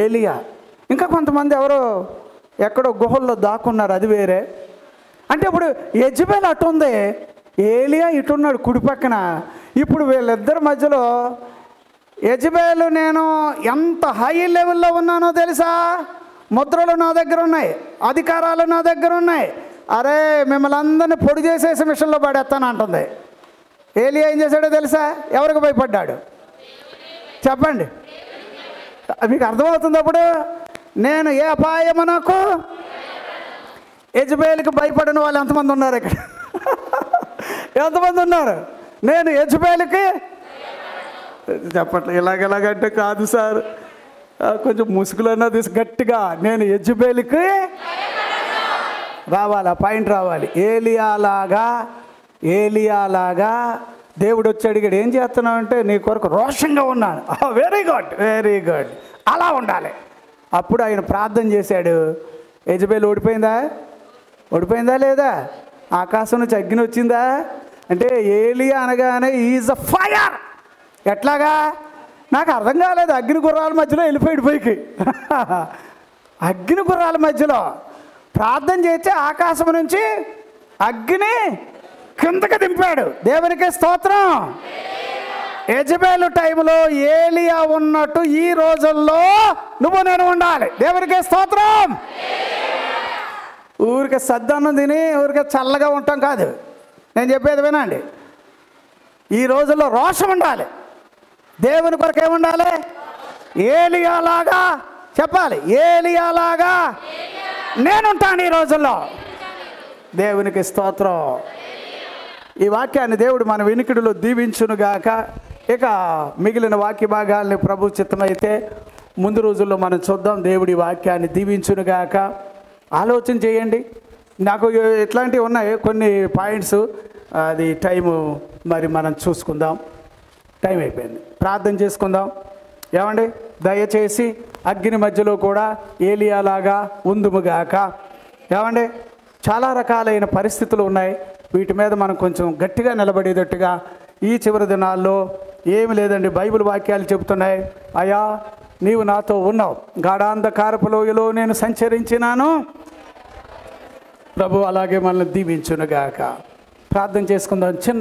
ఏలియా. ఇంకా కొంతమంది ఎవరో ఎక్కడో గుహల్లో దాక్కున్నారు, అది వేరే. అంటే ఇప్పుడు యెజబెల్ అటు ఉంది, ఏలియా ఇటున్నాడు కుడి పక్కన. ఇప్పుడు వీళ్ళిద్దరి మధ్యలో యెజబెల్ నేను ఎంత హై లెవెల్లో ఉన్నానో తెలుసా? ముద్రలు నా దగ్గర ఉన్నాయి, అధికారాలు నా దగ్గర ఉన్నాయి. అరే మిమ్మల్ని అందరినీ పొడి చేసేసి మిషన్లో పడేస్తాను అంటుంది. ఏలియా ఏం చేశాడో తెలుసా? ఎవరికి భయపడ్డాడు చెప్పండి? మీకు అర్థమవుతుంది అప్పుడు? నేను ఏ అపాయము నాకు? యెజబెల్కి భయపడిన వాళ్ళు ఎంతమంది ఉన్నారు ఇక్కడ? ఎంతమంది ఉన్నారు? నేను యెజబెల్కి చెప్పట్లేదు. ఇలాగంటే కాదు సార్, కొంచెం ముసుగులన్నా తీసి గట్టిగా, నేను యెజబెల్కి రావాలి, ఆ పాయింట్ రావాలి. ఏలియాలాగా దేవుడు వచ్చి అడిగాడు, ఏం చేస్తున్నావు అంటే, నీ కొరకు రోషంగా ఉన్నాను. వెరీ గుడ్, వెరీ గుడ్, అలా ఉండాలి. అప్పుడు ఆయన ప్రార్థన చేశాడు. యెజబెల్ ఓడిపోయిందా లేదా? ఆకాశం నుంచి అగ్ని వచ్చిందా అంటే, ఏలియా అనగానే ఈజ్ అ ఫైర్. ఎట్లాగా నాకు అర్థం కాలేదు. అగ్ని గుర్రాల మధ్యలో వెళ్ళిపోయాడు పైకి. అగ్ని గుర్రాల మధ్యలో ప్రార్థన చేస్తే ఆకాశం నుంచి అగ్ని కిందకి దింపాడు. దేవునికి స్తోత్రం. యెజబెలు టైంలో ఏలియా ఉన్నట్టు ఈ రోజుల్లో నువ్వు నేను ఉండాలి. దేవునికి స్తోత్రం. ఊరికే సద్దన్నం తిని ఊరికే చల్లగా ఉంటాం కాదు. నేను చెప్పేది వినండి. ఈ రోజుల్లో రోషం ఉండాలి. దేవుని కొరకు ఏముండాలి? ఏలియాలాగా చెప్పాలి. ఏలియాలాగా నేనుంటాను ఈ రోజుల్లో. దేవునికి స్తోత్రం. ఈ వాక్యాన్ని దేవుడు మన వినికిడిలో దీవించునుగాక. ఇక మిగిలిన వాక్య భాగాల్ని ప్రభు చిత్తమైతే ముందు రోజుల్లో మనం చూద్దాం. దేవుడి వాక్యాన్ని దీవించునుగాక. ఆలోచన చేయండి. నాకు ఇట్లాంటివి ఉన్నాయి కొన్ని పాయింట్స్. అది టైము మరి మనం చూసుకుందాం. టైం అయిపోయింది. ప్రార్థన చేసుకుందాం. ఏమండి, దయచేసి అగ్ని మధ్యలో కూడా ఏలియాలాగా ఉందుముగాక. ఏమండి, చాలా రకాలైన పరిస్థితులు ఉన్నాయి. వీటి మీద మనం కొంచెం గట్టిగా నిలబడేటట్టుగా ఈ చివరి దినాల్లో ఏమి లేదండి, బైబిల్ వాక్యాలు చెబుతున్నాయి. అయ్యా, నీవు నాతో ఉన్నావు, గాఢాంధకారపు లోయలో నేను సంచరించినాను. ప్రభు అలాగే మనల్ని దీవించునుగాక. ప్రార్థన చేసుకుందాం. చిన్న